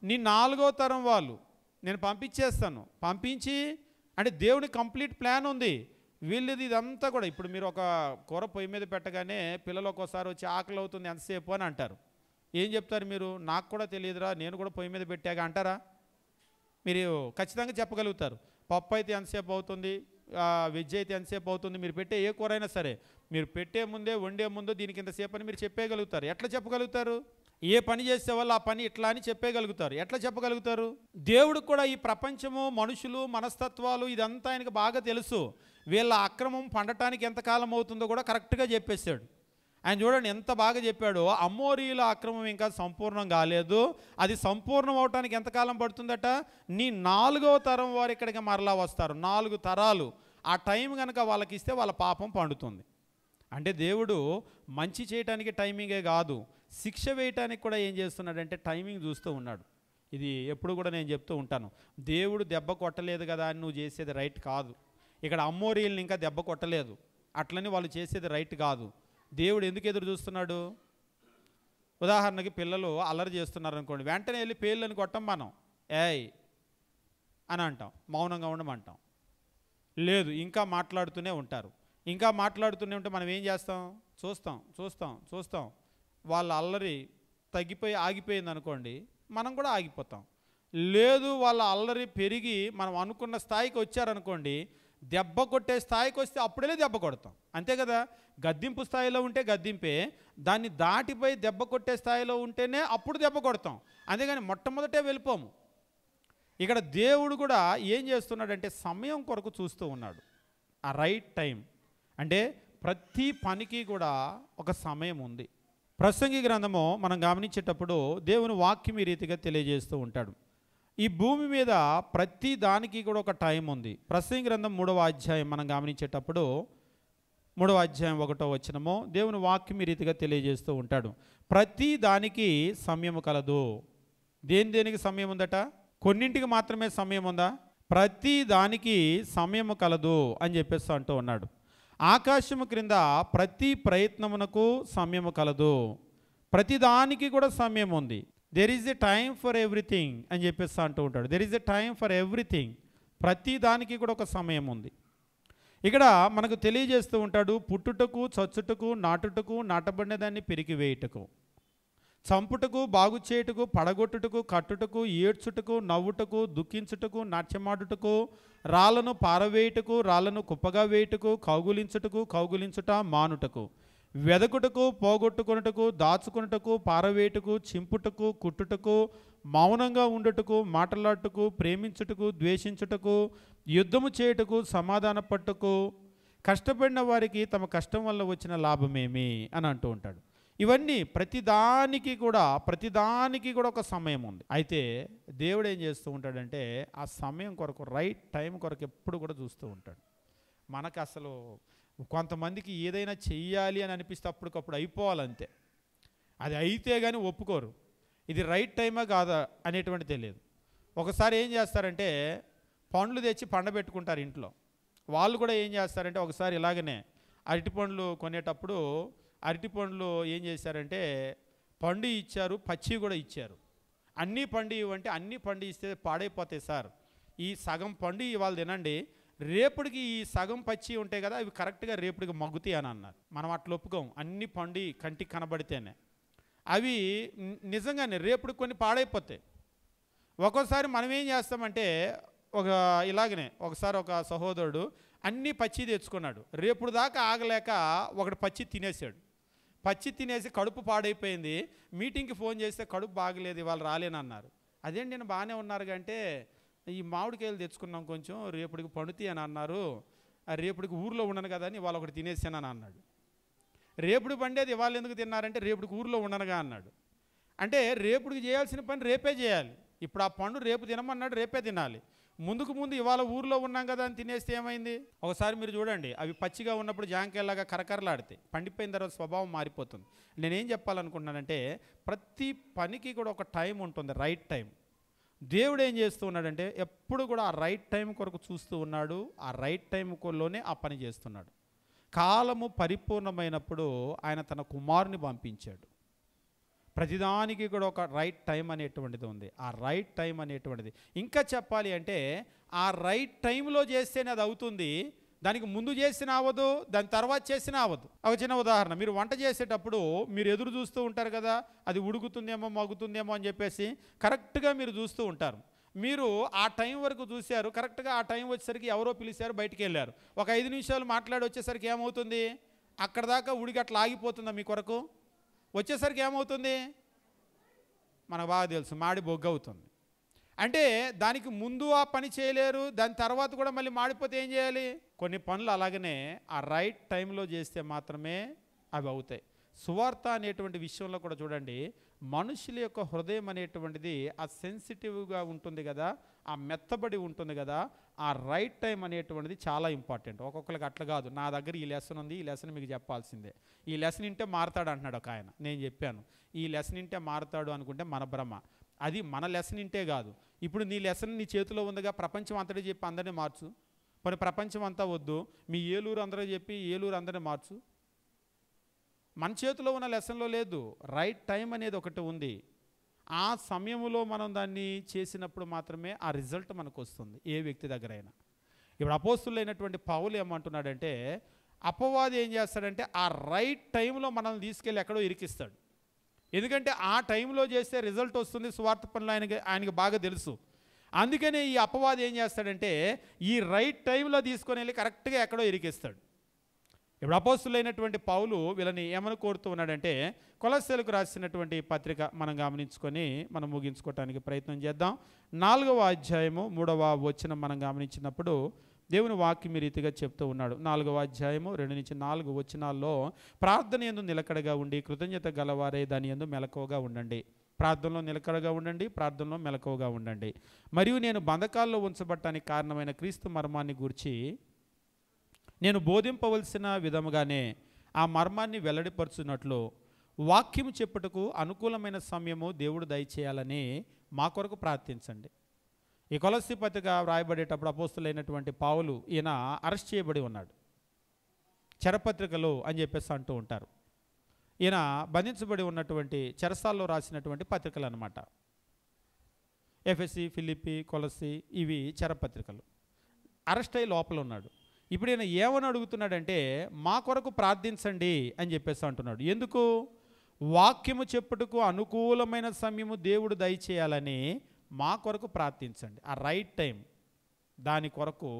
నీ 4వ తరం వాళ్ళు నేను పంపించేస్తాను. పంపించి అంటే దేవుని కంప్లీట్ ప్లాన్ ఉంది. వీళ్ళది ఇదంతా కూడా ఇప్పుడు మీరు ఒక కూర పొయ్యి మీద పెట్టగానే పిల్లలు ఒక్కోసారి వచ్చి ఆకలి అవుతుంది ఎంతసేపు అని అంటారు. ఏం చెప్తారు మీరు? నాకు కూడా తెలియదురా, నేను కూడా పొయ్యి మీద పెట్టాక అంటారా? మీరు ఖచ్చితంగా చెప్పగలుగుతారు. పప్పు అయితే ఎంతసేపు అవుతుంది, వెజ్ అయితే ఎంతసేపు అవుతుంది, మీరు పెట్టే ఏ కూర అయినా సరే మీరు పెట్టే ముందే వండే ముందు దీనికి ఇంతసేపు అని మీరు చెప్పేయగలుగుతారు. ఎట్లా చెప్పగలుగుతారు? ఏ పని చేసే వాళ్ళు ఆ పని ఇట్లా అని చెప్పేయగలుగుతారు. ఎట్లా చెప్పగలుగుతారు? దేవుడికి కూడా ఈ ప్రపంచము, మనుషులు, మనస్తత్వాలు ఇదంతా ఆయనకు బాగా తెలుసు. వీళ్ళ అక్రమం పండటానికి ఎంతకాలం అవుతుందో కూడా కరెక్ట్గా చెప్పేశాడు. ఆయన చూడండి ఎంత బాగా చెప్పాడో, అమోరీల అక్రమం ఇంకా సంపూర్ణం కాలేదు, అది సంపూర్ణం అవటానికి ఎంతకాలం పడుతుందట? నీ 4వ తరం వారు ఇక్కడికి మరలా వస్తారు. 4 తరాలు ఆ టైం కనుక వాళ్ళకి ఇస్తే వాళ్ళ పాపం పండుతుంది. అంటే దేవుడు మంచి చేయటానికి టైమింగే కాదు, శిక్ష వేయటానికి కూడా ఏం చేస్తున్నాడంటే టైమింగ్ చూస్తూ ఉన్నాడు. ఇది ఎప్పుడు కూడా నేను చెప్తూ ఉంటాను, దేవుడు దెబ్బ కొట్టలేదు కదా అని నువ్వు చేసేది రైట్ కాదు. ఇక్కడ అమ్మోరీల్ని ఇంకా దెబ్బ కొట్టలేదు, అట్లని వాళ్ళు చేసేది రైట్ కాదు. దేవుడు ఎందుకు ఎదురు చూస్తున్నాడు? ఉదాహరణకి పిల్లలు అల్లరి చేస్తున్నారు అనుకోండి, వెంటనే వెళ్ళి పేర్లను కొట్టం మనం, ఏయ్ అని అంటాం, మౌనంగా ఉండమంటాం. లేదు, ఇంకా మాట్లాడుతూనే ఉంటారు. ఇంకా మాట్లాడుతూనే ఉంటే మనం ఏం చేస్తాం? చూస్తాం. వాళ్ళ అల్లరి తగ్గిపోయి ఆగిపోయింది అనుకోండి, మనం కూడా ఆగిపోతాం. లేదు, వాళ్ళ అల్లరి పెరిగి మనం అనుకున్న స్థాయికి వచ్చారనుకోండి, దెబ్బ కొట్టే స్థాయికి వస్తే అప్పుడే దెబ్బ కొడతాం. అంతే కదా? గద్దింపు స్థాయిలో ఉంటే గద్దింపే, దాన్ని దాటిపోయి దెబ్బ కొట్టే స్థాయిలో ఉంటేనే అప్పుడు దెబ్బ కొడతాం. అంతేగాని మొట్టమొదటే వెళ్ళిపోము. ఇక్కడ దేవుడు కూడా ఏం చేస్తున్నాడంటే సమయం కొరకు చూస్తూ ఉన్నాడు. ఆ రైట్ టైం అంటే ప్రతి పనికి కూడా ఒక సమయం ఉంది. ప్రసంగి గ్రంథము మనం గమనించేటప్పుడు దేవుని వాక్యం ఈ రీతిగా తెలియజేస్తూ ఉంటాడు. ఈ భూమి మీద ప్రతి దానికి కూడా ఒక టైం ఉంది. ప్రసంగి గ్రంథం 3వ అధ్యాయం మనం గమనించేటప్పుడు 3వ అధ్యాయం 1వ వచనము దేవుని వాక్యం ఈ రీతిగా తెలియజేస్తూ ఉంటాడు. ప్రతి దానికి సమయము కలదు. దేనికి సమయం ఉందట? కొన్నింటికి మాత్రమే సమయం ఉందా? ప్రతి దానికి సమయము కలదు అని చెప్పేసి అంటూ ఉన్నాడు. ఆకాశము క్రింద ప్రతి ప్రయత్నమునకు సమయము కలదు. ప్రతి దానికి కూడా సమయం ఉంది. There is a time for everything అని చెప్పేసి అంటూ ఉంటాడు. There is a time for everything. ప్రతి దానికి కూడా ఒక సమయం ఉంది. ఇక్కడ మనకు తెలియజేస్తూ ఉంటాడు, పుట్టుటకు, చచ్చుటకు, నాటుటకు, నాటబడిన దాన్ని పెరిగివేయుటకు, చంపుటకు, బాగు చేయుటకు, పడగొట్టుటకు, కట్టుటకు, ఏడ్చుటకు, నవ్వుటకు, దుఃఖించుటకు, నాట్యమాడుటకు, రాళ్లను పారవేయుటకు, రాళ్లను కుప్పగా వేయుటకు, కౌగులించుట మానుటకు, వెదకుటకు, పోగొట్టుకొనుటకు, దాచుకొనుటకు, పారవేయుటకు, చింపుటకు, కుట్టుటకు, మౌనంగా ఉండుటకు, మాట్లాడుటకు, ప్రేమించుటకు, ద్వేషించుటకు, యుద్ధము చేయుటకు, సమాధాన పట్టుకు, కష్టపడిన వారికి తమ కష్టం వల్ల వచ్చిన లాభమేమి అని అంటూ ఉంటాడు. ఇవన్నీ ప్రతిదానికి కూడా ఒక సమయం ఉంది. అయితే దేవుడు ఏం చేస్తూ ఉంటాడంటే ఆ సమయం కొరకు, రైట్ టైం కొరకు ఎప్పుడు కూడా చూస్తూ ఉంటాడు. మనకు అసలు కొంతమందికి ఏదైనా చెయ్యాలి అని అనిపిస్తే అప్పటికప్పుడు అయిపోవాలంతే. అది అయితే కానీ ఒప్పుకోరు. ఇది రైట్ టైమా కాదా అనేటువంటి తెలియదు. ఒకసారి ఏం చేస్తారంటే పండ్లు తెచ్చి పండబెట్టుకుంటారు ఇంట్లో. వాళ్ళు కూడా ఏం చేస్తారంటే ఒకసారి ఇలాగనే అరటిపండ్లు కొనేటప్పుడు అరటిపండ్లు ఏం చేశారంటే పండు ఇచ్చారు, పచ్చి కూడా ఇచ్చారు. అన్నీ పండు ఇవ్వంటే అన్నీ పండు ఇస్తే పాడైపోతాయి సార్, ఈ సగం పండు ఇవాళ తినండి, రేపటికి ఈ సగం పచ్చి ఉంటాయి కదా అవి కరెక్ట్గా రేపటికి మగ్గుతాయి అని అన్నారు. మనం అట్లా ఒప్పుకోం, అన్ని పండు కంటికి కనబడితేనే. అవి నిజంగానే రేపటికి కొన్ని పాడైపోతాయి. ఒక్కోసారి మనం ఏం చేస్తామంటే ఇలాగనే ఒకసారి ఒక సహోదరుడు అన్నీ పచ్చి తెచ్చుకున్నాడు, రేపుడు దాకా ఆగలేక ఒకటి పచ్చి తినేసాడు. పచ్చి తినేసి కడుపు పాడైపోయింది. మీటింగ్కి ఫోన్ చేస్తే కడుపు బాగలేదు ఇవాళ రాలేనన్నారు. అదేంటి నేను బాగానే ఉన్నారు అంటే ఈ మామిడికాయలు తెచ్చుకున్నాం కొంచెం రేపటికి పండుతాయి అని అన్నారు, రేపటికి ఊర్లో ఉండను కదా అని ఇవాళ ఒకటి తినేసానని అన్నాడు. రేపుడు పండేది ఇవాళ ఎందుకు తిన్నారంటే రేపటికి ఊర్లో ఉండనుగా అన్నాడు. అంటే రేపుడికి చేయాల్సిన పని రేపే చేయాలి. ఇప్పుడు ఆ పండు రేపు తినమన్నాడు, రేపే తినాలి. ముందు ఇవాళ ఊర్లో ఉన్నాం కదా అని తినేస్తే ఏమైంది? ఒకసారి మీరు చూడండి, అవి పచ్చిగా ఉన్నప్పుడు జాంకాయలాగా కరకరలాడితే పండిపోయిన తర్వాత స్వభావం మారిపోతుంది. నేనేం చెప్పాలనుకుంటున్నానంటే ప్రతి పనికి కూడా ఒక టైం ఉంటుంది, రైట్ టైం. దేవుడు ఏం చేస్తూ ఉన్నాడంటే ఎప్పుడు కూడా ఆ రైట్ టైం కొరకు చూస్తూ ఉన్నాడు, ఆ రైట్ టైంలోనే ఆ పని చేస్తున్నాడు. కాలము పరిపూర్ణమైనప్పుడు ఆయన తన కుమారుని పంపించాడు. ప్రతిదానికి కూడా ఒక రైట్ టైం అనేటువంటిది ఉంది. ఆ రైట్ టైం అనేటువంటిది ఇంకా చెప్పాలి అంటే ఆ రైట్ టైంలో చేస్తేనే అది అవుతుంది, దానికి ముందు చేసిన అవ్వదు, దాని తర్వాత చేసిన అవ్వదు. ఒక చిన్న ఉదాహరణ, మీరు వంట చేసేటప్పుడు మీరు ఎదురు చూస్తూ ఉంటారు కదా, అది ఉడుకుతుందేమో మగ్గుతుందేమో అని చెప్పేసి కరెక్ట్గా మీరు చూస్తూ ఉంటారు. మీరు ఆ టైం వరకు చూశారు, కరెక్ట్గా ఆ టైం వచ్చేసరికి ఎవరో పిలిచారు, బయటికి వెళ్ళారు. ఒక 5 నిమిషాలు మాట్లాడి వచ్చేసరికి ఏమవుతుంది? అక్కడ దాకా ఉడికి అట్లా ఆగిపోతుందా మీ కొరకు? వచ్చేసరికి ఏమవుతుంది? మనకు బాగా తెలుసు, మాడి బొగ్గు అవుతుంది. అంటే దానికి ముందు ఆ పని చేయలేరు, దాని తర్వాత కూడా మళ్ళీ మాడిపోతే ఏం చేయాలి? కొన్ని పనులు అలాగనే ఆ రైట్ టైంలో చేస్తే మాత్రమే అవి అవుతాయి. సువార్త అనేటువంటి విషయంలో కూడా చూడండి, మనుషుల యొక్క హృదయం అనేటువంటిది ఆ సెన్సిటివ్గా ఉంటుంది కదా, ఆ మెత్తబడి ఉంటుంది కదా, ఆ రైట్ టైం అనేటువంటిది చాలా ఇంపార్టెంట్. ఒక్కొక్కరికి అట్లా కాదు, నా దగ్గర ఈ లెసన్ ఉంది, ఈ లెసన్ మీకు చెప్పాల్సిందే, ఈ లెసన్ ఇంటే మారుతాడు అంటున్నాడు ఒక ఆయన. నేను చెప్పాను ఈ లెసన్ ఇంటే మారుతాడు అనుకుంటే మన భ్రమ. అది మన లెసన్ ఇంటే కాదు. ఇప్పుడు నీ లెసన్ నీ చేతిలో ఉందిగా, ప్రపంచం అంతటి చెప్పి అందరినీ మార్చు. మరి ప్రపంచం అంతా వద్దు, మీ ఏలూరు అందరూ చెప్పి ఏలూరు అందరినీ మార్చు. మన చేతిలో ఉన్న లెసన్లో లేదు, రైట్ టైం అనేది ఒకటి ఉంది. ఆ సమయంలో మనం దాన్ని చేసినప్పుడు మాత్రమే ఆ రిజల్ట్ మనకు వస్తుంది, ఏ వ్యక్తి దగ్గర అయినా. ఇప్పుడు అపోస్తులైనటువంటి పౌలు ఏమంటున్నాడంటే అపవాది ఏం చేస్తాడంటే ఆ రైట్ టైంలో మనల్ని తీసుకెళ్ళి ఎక్కడో ఇరికిస్తాడు. ఎందుకంటే ఆ టైంలో చేస్తే రిజల్ట్ వస్తుంది, స్వార్థ పనులు ఆయనకి బాగా తెలుసు. అందుకనే ఈ అపవాది ఏం చేస్తాడంటే ఈ రైట్ టైంలో తీసుకొని వెళ్ళి కరెక్ట్గా ఎక్కడో ఇరికిస్తాడు. ఇప్పుడు అపోస్తులైనటువంటి పౌలు వీళ్ళని ఏమని కోరుతూ ఉన్నాడంటే కొలస్సీలకు రాసినటువంటి పత్రిక మనం గమనించుకొని మనం ముగించుకోవటానికి ప్రయత్నం చేద్దాం. 4వ అధ్యాయము 3వ వచనం మనం గమనించినప్పుడు దేవుని వాక్యం ఈ రీతిగా చెప్తూ ఉన్నాడు. 4వ అధ్యాయము 2-4 వచనాల్లో ప్రార్థన యందు నిలకడగా ఉండి కృతజ్ఞత గలవారే దాని యందు మెలకువగా ఉండండి. ప్రార్థనలో నిలకడగా ఉండండి, ప్రార్థనలో మెలకువగా ఉండండి. మరియు నేను బంధకాల్లో ఉంచబడటానికి కారణమైన క్రీస్తు మర్మాన్ని గూర్చి నేను బోధింపవలసిన విధముగానే ఆ మర్మాన్ని వెల్లడిపరుచున్నట్లు వాక్యము చెప్పుటకు అనుకూలమైన సమయము దేవుడు దయచేయాలని మా కొరకు ప్రార్థించండి. ఈ కొలస్సీ పత్రిక వ్రాయబడేటప్పుడు అపోస్తులైనటువంటి పౌలు ఈయన అరెస్ట్ చేయబడి ఉన్నాడు, చెరపత్రికలు అని చెప్పేసి అంటూ ఉంటారు. ఈయన బంధించబడి ఉన్నటువంటి చెరసాల్లో రాసినటువంటి పత్రికలు అన్నమాట. ఎఫెసీ, ఫిలిప్పి, కొలస్సీ ఇవి చెరపత్రికలు. అరెస్ట్ అయ్యి లోపల ఉన్నాడు. ఇప్పుడు ఈయన ఏమని అడుగుతున్నాడంటే మా కొరకు ప్రార్థించండి అని చెప్పేసి అంటున్నాడు. ఎందుకు? వాక్యము చెప్పుటకు అనుకూలమైన సమయము దేవుడు దయచేయాలని మా కొరకు ప్రార్థించండి. ఆ రైట్ టైం, దాని కొరకు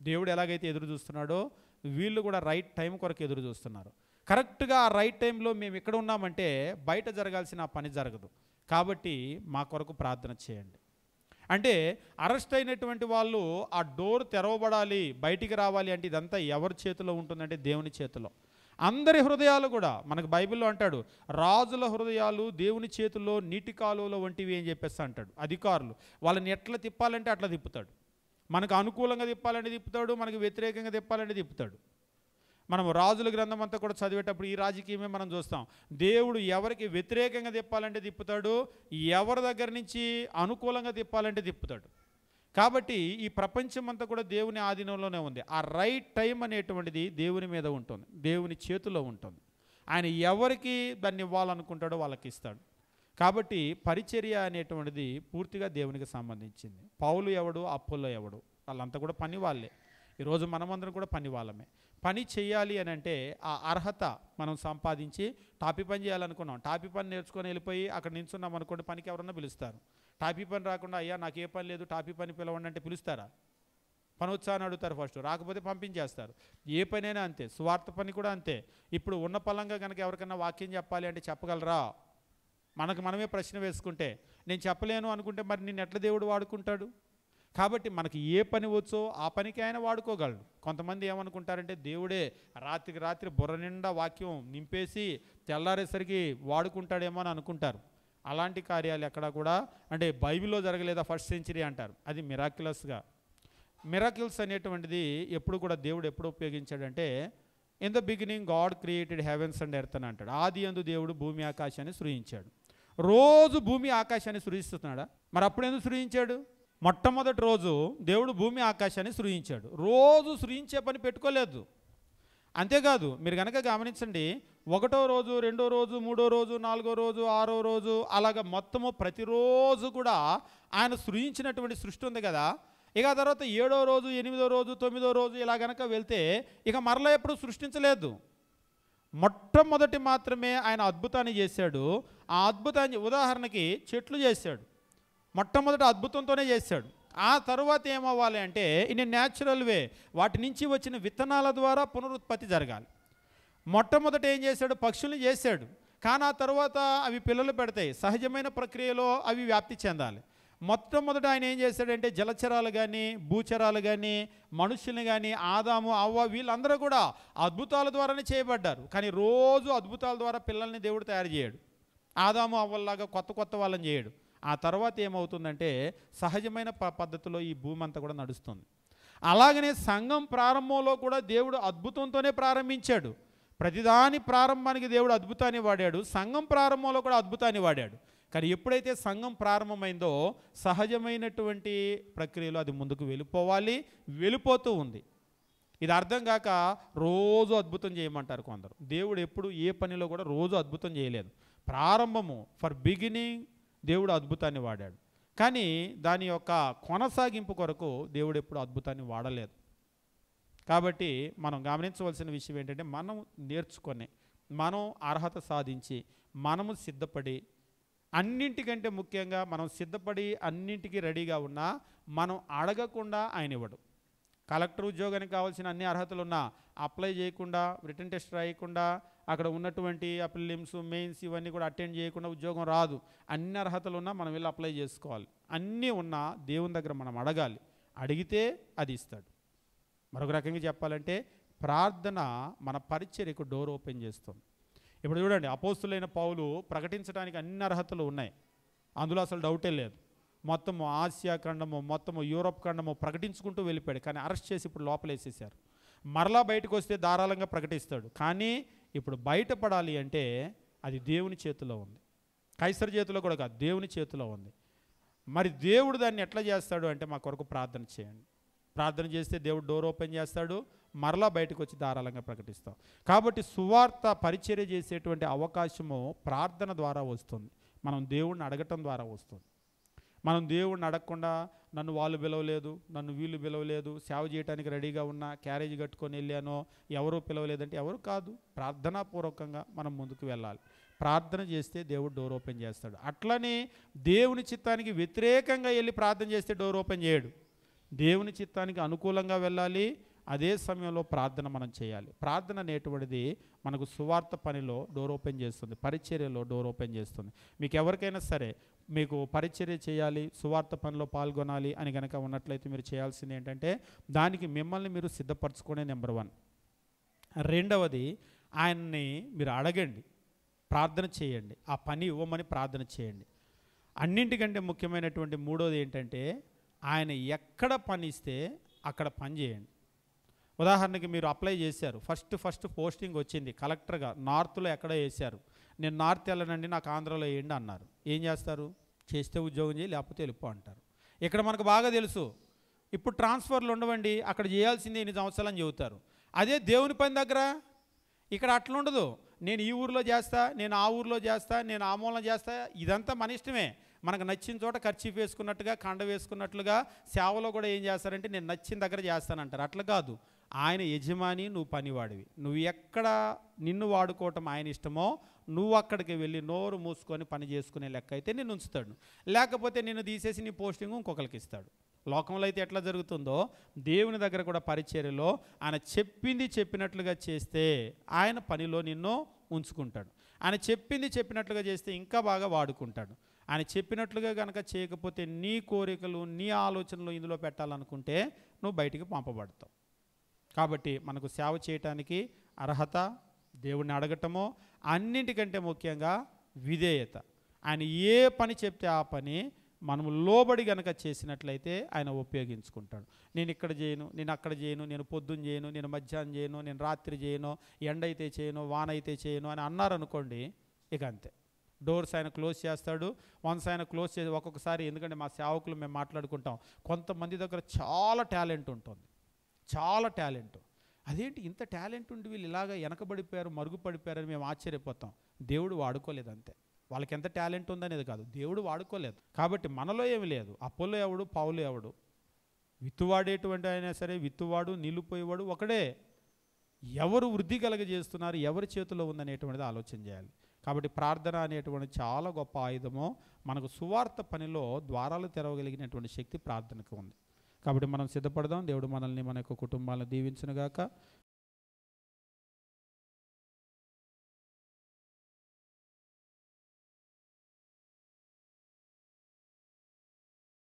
దేవుడు ఎలాగైతే ఎదురు చూస్తున్నాడో వీళ్ళు కూడా రైట్ టైం కొరకు ఎదురు చూస్తున్నారు. కరెక్ట్గా ఆ రైట్ టైంలో మేము ఇక్కడ ఉన్నామంటే బయట జరగాల్సిన ఆ పని జరగదు. కాబట్టి మా కొరకు ప్రార్థన చేయండి. అంటే అరెస్ట్ అయినటువంటి వాళ్ళు ఆ డోర్ తెరవబడాలి, బయటికి రావాలి అంటే ఇదంతా ఎవరి చేతిలో ఉంటుందంటే దేవుని చేతిలో. అందరి హృదయాలు కూడా మనకు బైబిల్లో అంటాడు రాజుల హృదయాలు దేవుని చేతుల్లో నీటి కాలువలో వంటివి అని చెప్పేసి అంటాడు. అధికారులు వాళ్ళని ఎట్లా తిప్పాలంటే అట్లా తిప్పుతాడు. మనకు అనుకూలంగా తిప్పాలంటే తిప్పుతాడు, మనకు వ్యతిరేకంగా తిప్పాలంటే తిప్పుతాడు. మనం రాజుల గ్రంథం అంతా కూడా చదివేటప్పుడు ఈ రాజకీయమే మనం చూస్తాం. దేవుడు ఎవరికి వ్యతిరేకంగా తిప్పాలంటే తిప్పుతాడు, ఎవరి దగ్గర నుంచి అనుకూలంగా తిప్పాలంటే తిప్పుతాడు. కాబట్టి ఈ ప్రపంచం అంతా కూడా దేవుని ఆధీనంలోనే ఉంది. ఆ రైట్ టైం అనేటువంటిది దేవుని మీద ఉంటుంది, దేవుని చేతిలో ఉంటుంది. ఆయన ఎవరికి దాన్ని ఇవ్వాలనుకుంటాడో వాళ్ళకి ఇస్తాడు. కాబట్టి పరిచర్య అనేటువంటిది పూర్తిగా దేవునికి సంబంధించింది. పౌలు ఎవడు, అపోల్లో ఎవడు, వాళ్ళంతా కూడా పని వాళ్ళే. ఈరోజు మనమందరం కూడా పని వాళ్ళమే. పని చేయాలి అని అంటే ఆ అర్హత మనం సంపాదించి టాపీ పని చేయాలనుకున్నాం, టాపీ పని నేర్చుకొని వెళ్ళిపోయి అక్కడ నిల్చున్నాం అనుకోండి, పనికి ఎవరన్నా పిలుస్తారు. టాపీ పని రాకుండా అయ్యా నాకు ఏ పని లేదు టాపీ పని పిలవండి అంటే పిలుస్తారా? పని వచ్చా అని అడుగుతారు ఫస్ట్, రాకపోతే పంపించేస్తారు. ఏ పనైనా అంతే, సువార్త పని కూడా అంతే. ఇప్పుడు ఉన్న పలంగా కనుక ఎవరికైనా వాక్యం చెప్పాలి అంటే చెప్పగలరా? మనకు మనమే ప్రశ్న వేసుకుంటే, నేను చెప్పలేను అనుకుంటే మరి నిన్ను ఎట్లా దేవుడు వాడుకుంటాడు? కాబట్టి మనకి ఏ పని వచ్చో ఆ పనికి ఆయన వాడుకోగలడు. కొంతమంది ఏమనుకుంటారంటే దేవుడే రాత్రికి రాత్రి బుర్ర నిండా వాక్యం నింపేసి తెల్లారేసరికి వాడుకుంటాడేమో అని అనుకుంటారు. అలాంటి కార్యాలు ఎక్కడా కూడా అంటే బైబిల్లో జరగలేదా? ఫస్ట్ సెంచరీ అంటారు, అది మిరాకిల్స్ అనేటువంటిది ఎప్పుడు కూడా దేవుడు ఎప్పుడు ఉపయోగించాడంటే, in the beginning God created heavens and earth అని అంటాడు. ఆది యందు దేవుడు భూమి ఆకాశాన్ని సృజించాడు. రోజు భూమి ఆకాశాన్ని సృజిస్తున్నాడా? మరి అప్పుడు ఎందుకు సృజించాడు? మొట్టమొదటి రోజు దేవుడు భూమి ఆకాశాన్ని సృజించాడు. రోజు సృజించే పని పెట్టుకోలేదు. అంతేకాదు, మీరు కనుక గమనించండి, 1వ రోజు, 2వ రోజు, 3వ రోజు, 4వ రోజు, 6వ రోజు, అలాగ మొత్తము ప్రతిరోజు కూడా ఆయన సృజించినటువంటి సృష్టి ఉంది కదా. ఇక ఆ తర్వాత 7వ రోజు, 8వ రోజు, 9వ రోజు ఇలా గనక వెళ్తే ఇక మరలా ఎప్పుడు సృష్టించలేదు. మొట్టమొదటి మాత్రమే ఆయన అద్భుతాన్ని చేశాడు. ఆ అద్భుతాన్ని ఉదాహరణకి చెట్లు చేశాడు, మొట్టమొదటి అద్భుతంతోనే చేశాడు. ఆ తర్వాత ఏమవ్వాలి అంటే ఇన్ న్యాచురల్ వే వాటి నుంచి వచ్చిన విత్తనాల ద్వారా పునరుత్పత్తి జరగాలి. మొట్టమొదట ఏం చేశాడు? పక్షుల్ని చేశాడు. కానీ ఆ తర్వాత అవి పిల్లలు పెడతాయి, సహజమైన ప్రక్రియలో అవి వ్యాప్తి చెందాలి. మొట్టమొదట ఆయన ఏం చేశాడంటే జలచరాలు కానీ, భూచరాలు కానీ, మనుషుల్ని కానీ, ఆదాము, అవ్వ వీళ్ళందరూ కూడా అద్భుతాల ద్వారానే చేయబడ్డారు. కానీ రోజు అద్భుతాల ద్వారా పిల్లల్ని దేవుడు తయారు చేయడు. ఆదాము అవ్వల్లాగా కొత్త వాళ్ళని చేయడు. ఆ తర్వాత ఏమవుతుందంటే సహజమైన పద్ధతిలో ఈ భూమి అంతా కూడా నడుస్తుంది. అలాగనే సంఘం ప్రారంభంలో కూడా దేవుడు అద్భుతంతోనే ప్రారంభించాడు. ప్రతిదాని ప్రారంభానికి దేవుడు అద్భుతాన్ని వాడాడు, సంఘం ప్రారంభంలో కూడా అద్భుతాన్ని వాడాడు. కానీ ఎప్పుడైతే సంఘం ప్రారంభమైందో సహజమైనటువంటి ప్రక్రియలో అది ముందుకు వెళ్ళిపోతూ ఉంది. ఇది అర్థం కాక రోజు అద్భుతం చేయమంటారు కొందరు. దేవుడు ఎప్పుడు ఏ పనిలో కూడా రోజు అద్భుతం చేయలేదు. ప్రారంభము ఫర్ బిగినింగ్ దేవుడు అద్భుతాన్ని వాడాడు, కానీ దాని యొక్క కొనసాగింపు కొరకు దేవుడు ఎప్పుడు అద్భుతాన్ని వాడలేదు. కాబట్టి మనం గమనించవలసిన విషయం ఏంటంటే, మనం నేర్చుకొని, మనం అర్హత సాధించి, మనము సిద్ధపడి, అన్నింటికంటే ముఖ్యంగా మనం సిద్ధపడి అన్నింటికీ రెడీగా ఉన్నా మనం అడగకుండా ఆయన ఇవ్వడు. కలెక్టర్ ఉద్యోగానికి కావాల్సిన అన్ని అర్హతలు ఉన్నా అప్లై చేయకుండా, రిటన్ టెస్ట్ రాయకుండా, అక్కడ ఉన్నటువంటి ప్రిలిమ్స్, మెయిన్స్ ఇవన్నీ కూడా అటెండ్ చేయకుండా ఉద్యోగం రాదు. అన్ని అర్హతలు ఉన్నా మనం వెళ్ళి అప్లై చేసుకోవాలి. అన్నీ ఉన్నా దేవుని దగ్గర మనం అడగాలి, అడిగితే అది ఇస్తాడు. మరొక రకంగా చెప్పాలంటే ప్రార్థన మన పరిచర్యకు డోర్ ఓపెన్ చేస్తుంది. ఇప్పుడు చూడండి, అపోస్తులైన పౌలు ప్రకటించడానికి అన్ని అర్హతలు ఉన్నాయి, అందులో అసలు డౌటే లేదు. మొత్తము ఆసియా ఖండము, మొత్తము యూరోప్ ఖండము ప్రకటించుకుంటూ వెళ్ళిపోయాడు. కానీ అరెస్ట్ చేసి ఇప్పుడు లోపలేసేసారు. మరలా బయటకు వస్తే ధారాళంగా ప్రకటిస్తాడు. కానీ ఇప్పుడు బయటపడాలి అంటే అది దేవుని చేతిలో ఉంది, కైసర్ చేతిలో కూడా కాదు, దేవుని చేతిలో ఉంది. మరి దేవుడు దాన్ని ఎట్లా చేస్తాడు అంటే, మా కొరకు ప్రార్థన చేయండి. ప్రార్థన చేస్తే దేవుడు డోర్ ఓపెన్ చేస్తాడు, మరలా బయటకు వచ్చి ధారాళంగా ప్రకటిస్తాం. కాబట్టి సువార్త పరిచర్య చేసేటువంటి అవకాశము ప్రార్థన ద్వారా వస్తుంది, మనం దేవుడిని అడగటం ద్వారా వస్తుంది. మనం దేవుడిని అడగకుండా నన్ను వాళ్ళు పిలవలేదు, నన్ను వీళ్ళు పిలవలేదు, సేవ చేయడానికి రెడీగా ఉన్నా, క్యారేజ్ కట్టుకొని వెళ్ళానో, ఎవరూ పిలవలేదంటే ఎవరు కాదు. ప్రార్థనాపూర్వకంగా మనం ముందుకు వెళ్ళాలి. ప్రార్థన చేస్తే దేవుడు డోర్ ఓపెన్ చేస్తాడు. అట్లనే దేవుని చిత్తానికి వ్యతిరేకంగా వెళ్ళి ప్రార్థన చేస్తే డోర్ ఓపెన్ చేయడు. దేవుని చిత్తానికి అనుకూలంగా వెళ్ళాలి, అదే సమయంలో ప్రార్థన మనం చేయాలి. ప్రార్థన అనేటువంటిది మనకు సువార్త పనిలో డోర్ ఓపెన్ చేస్తుంది, పరిచర్యలో డోర్ ఓపెన్ చేస్తుంది. మీకు ఎవరికైనా సరే మీకు పరిచర్య చేయాలి, సువార్త పనిలో పాల్గొనాలి అని కనుక ఉన్నట్లయితే మీరు చేయాల్సింది ఏంటంటే, దానికి మిమ్మల్ని మీరు సిద్ధపరచుకునే నెంబర్ 1. రెండవది, ఆయన్ని మీరు అడగండి, ప్రార్థన చేయండి, ఆ పని ఇవ్వమని ప్రార్థన చేయండి. అన్నింటికంటే ముఖ్యమైనటువంటి మూడోది ఏంటంటే, ఆయన ఎక్కడ పని ఇస్తే అక్కడ పని చేయండి. ఉదాహరణకి మీరు అప్లై చేశారు, ఫస్ట్ పోస్టింగ్ వచ్చింది కలెక్టర్గా, నార్త్లో ఎక్కడో వేశారు. నేను నార్త్ వెళ్ళనండి, నాకు ఆంధ్రలో వేయండి అన్నారు. ఏం చేస్తారు? చేస్తే ఉద్యోగం చేయి, లేకపోతే వెళ్ళిపో అంటారు. ఇక్కడ మనకు బాగా తెలుసు, ఇప్పుడు ట్రాన్స్ఫర్లు ఉండవండి, అక్కడ చేయాల్సిందే ఎన్ని సంవత్సరాలు అని చెబుతారు. అదే దేవుని పని దగ్గర ఇక్కడ అట్లా ఉండదు. నేను ఈ ఊరిలో చేస్తా, నేను ఆ ఊరిలో చేస్తా, నేను ఆ మూలన చేస్తా, ఇదంతా మన ఇష్టమే. మనకు నచ్చిన చోట ఖర్చు వేసుకున్నట్టుగా, కండ వేసుకున్నట్లుగా సేవలో కూడా ఏం చేస్తారంటే నేను నచ్చిన దగ్గర చేస్తానంటారు. అట్లా కాదు. ఆయన యజమాని, నువ్వు పనివాడివి. నువ్వు ఎక్కడ నిన్ను వాడుకోవటం ఆయన ఇష్టమో నువ్వు అక్కడికి వెళ్ళి నోరు మూసుకొని పని చేసుకునే లెక్క అయితే నిన్ను ఉంచుతాడు. లేకపోతే నిన్ను తీసేసి నీ పోస్టింగ్ ఇంకొకరికి ఇస్తాడు. లోకంలో అయితే ఎట్లా జరుగుతుందో దేవుని దగ్గర కూడా పరిచర్యలో ఆయన చెప్పింది చెప్పినట్లుగా చేస్తే ఆయన పనిలో నిన్ను ఉంచుకుంటాడు. ఆయన చెప్పింది చెప్పినట్లుగా చేస్తే ఇంకా బాగా వాడుకుంటాడు. ఆయన చెప్పినట్లుగా కనుక చేయకపోతే నీ కోరికలు, నీ ఆలోచనలు ఇందులో పెట్టాలనుకుంటే నువ్వు బయటికి పంపబడతావు. కాబట్టి మనకు సేవ చేయటానికి అర్హత, దేవుణ్ణి అడగటమో, అన్నింటికంటే ముఖ్యంగా విధేయత. ఆయన ఏ పని చెప్తే ఆ పని మనము లోబడి గనక చేసినట్లయితే ఆయన ఉపయోగించుకుంటాడు. నేను ఇక్కడ చేయను, నేను అక్కడ చేయను, నేను పొద్దున్న చేయను, నేను మధ్యాహ్నం చేయను, నేను రాత్రి చేయను, ఎండ అయితే చేయను, వాన అయితే చేయను అని అన్నారనుకోండి, ఇక అంతే. డోర్స్ ఆయన క్లోజ్ చేస్తాడు. వన్స్ ఆయన క్లోజ్ చేసి ఒక్కొక్కసారి, ఎందుకంటే మా సేవకులు మేము మాట్లాడుకుంటాం, కొంతమంది దగ్గర చాలా టాలెంట్ ఉంటుంది, చాలా టాలెంట్. అదేంటి ఇంత టాలెంట్ ఉండి వీళ్ళు ఇలాగ వెనకబడిపోయారు, మరుగుపడిపోయారని మేము ఆశ్చర్యపోతాం. దేవుడు వాడుకోలేదు అంతే. వాళ్ళకి ఎంత టాలెంట్ ఉందనేది కాదు, దేవుడు వాడుకోలేదు. కాబట్టి మనలో ఏమి లేదు. అపోలో ఎవడు, పౌలు ఎవడు? విత్తువాడేటువంటి అయినా సరే, విత్తువాడు నిలిపోయేవాడు ఒకడే. ఎవరు వృద్ధి కలగజేస్తున్నారు, ఎవరి చేతిలో ఉందనేటువంటిది ఆలోచన చేయాలి. కాబట్టి ప్రార్థన అనేటువంటి చాలా గొప్ప ఆయుధము. మనకు సువార్త పనిలో ద్వారాలు తెరవగలిగినటువంటి శక్తి ప్రార్థనకు ఉంది. కాబట్టి మనం సిద్ధపడదాం. దేవుడు మనల్ని, మన యొక్క కుటుంబాలను దీవించునుగాక.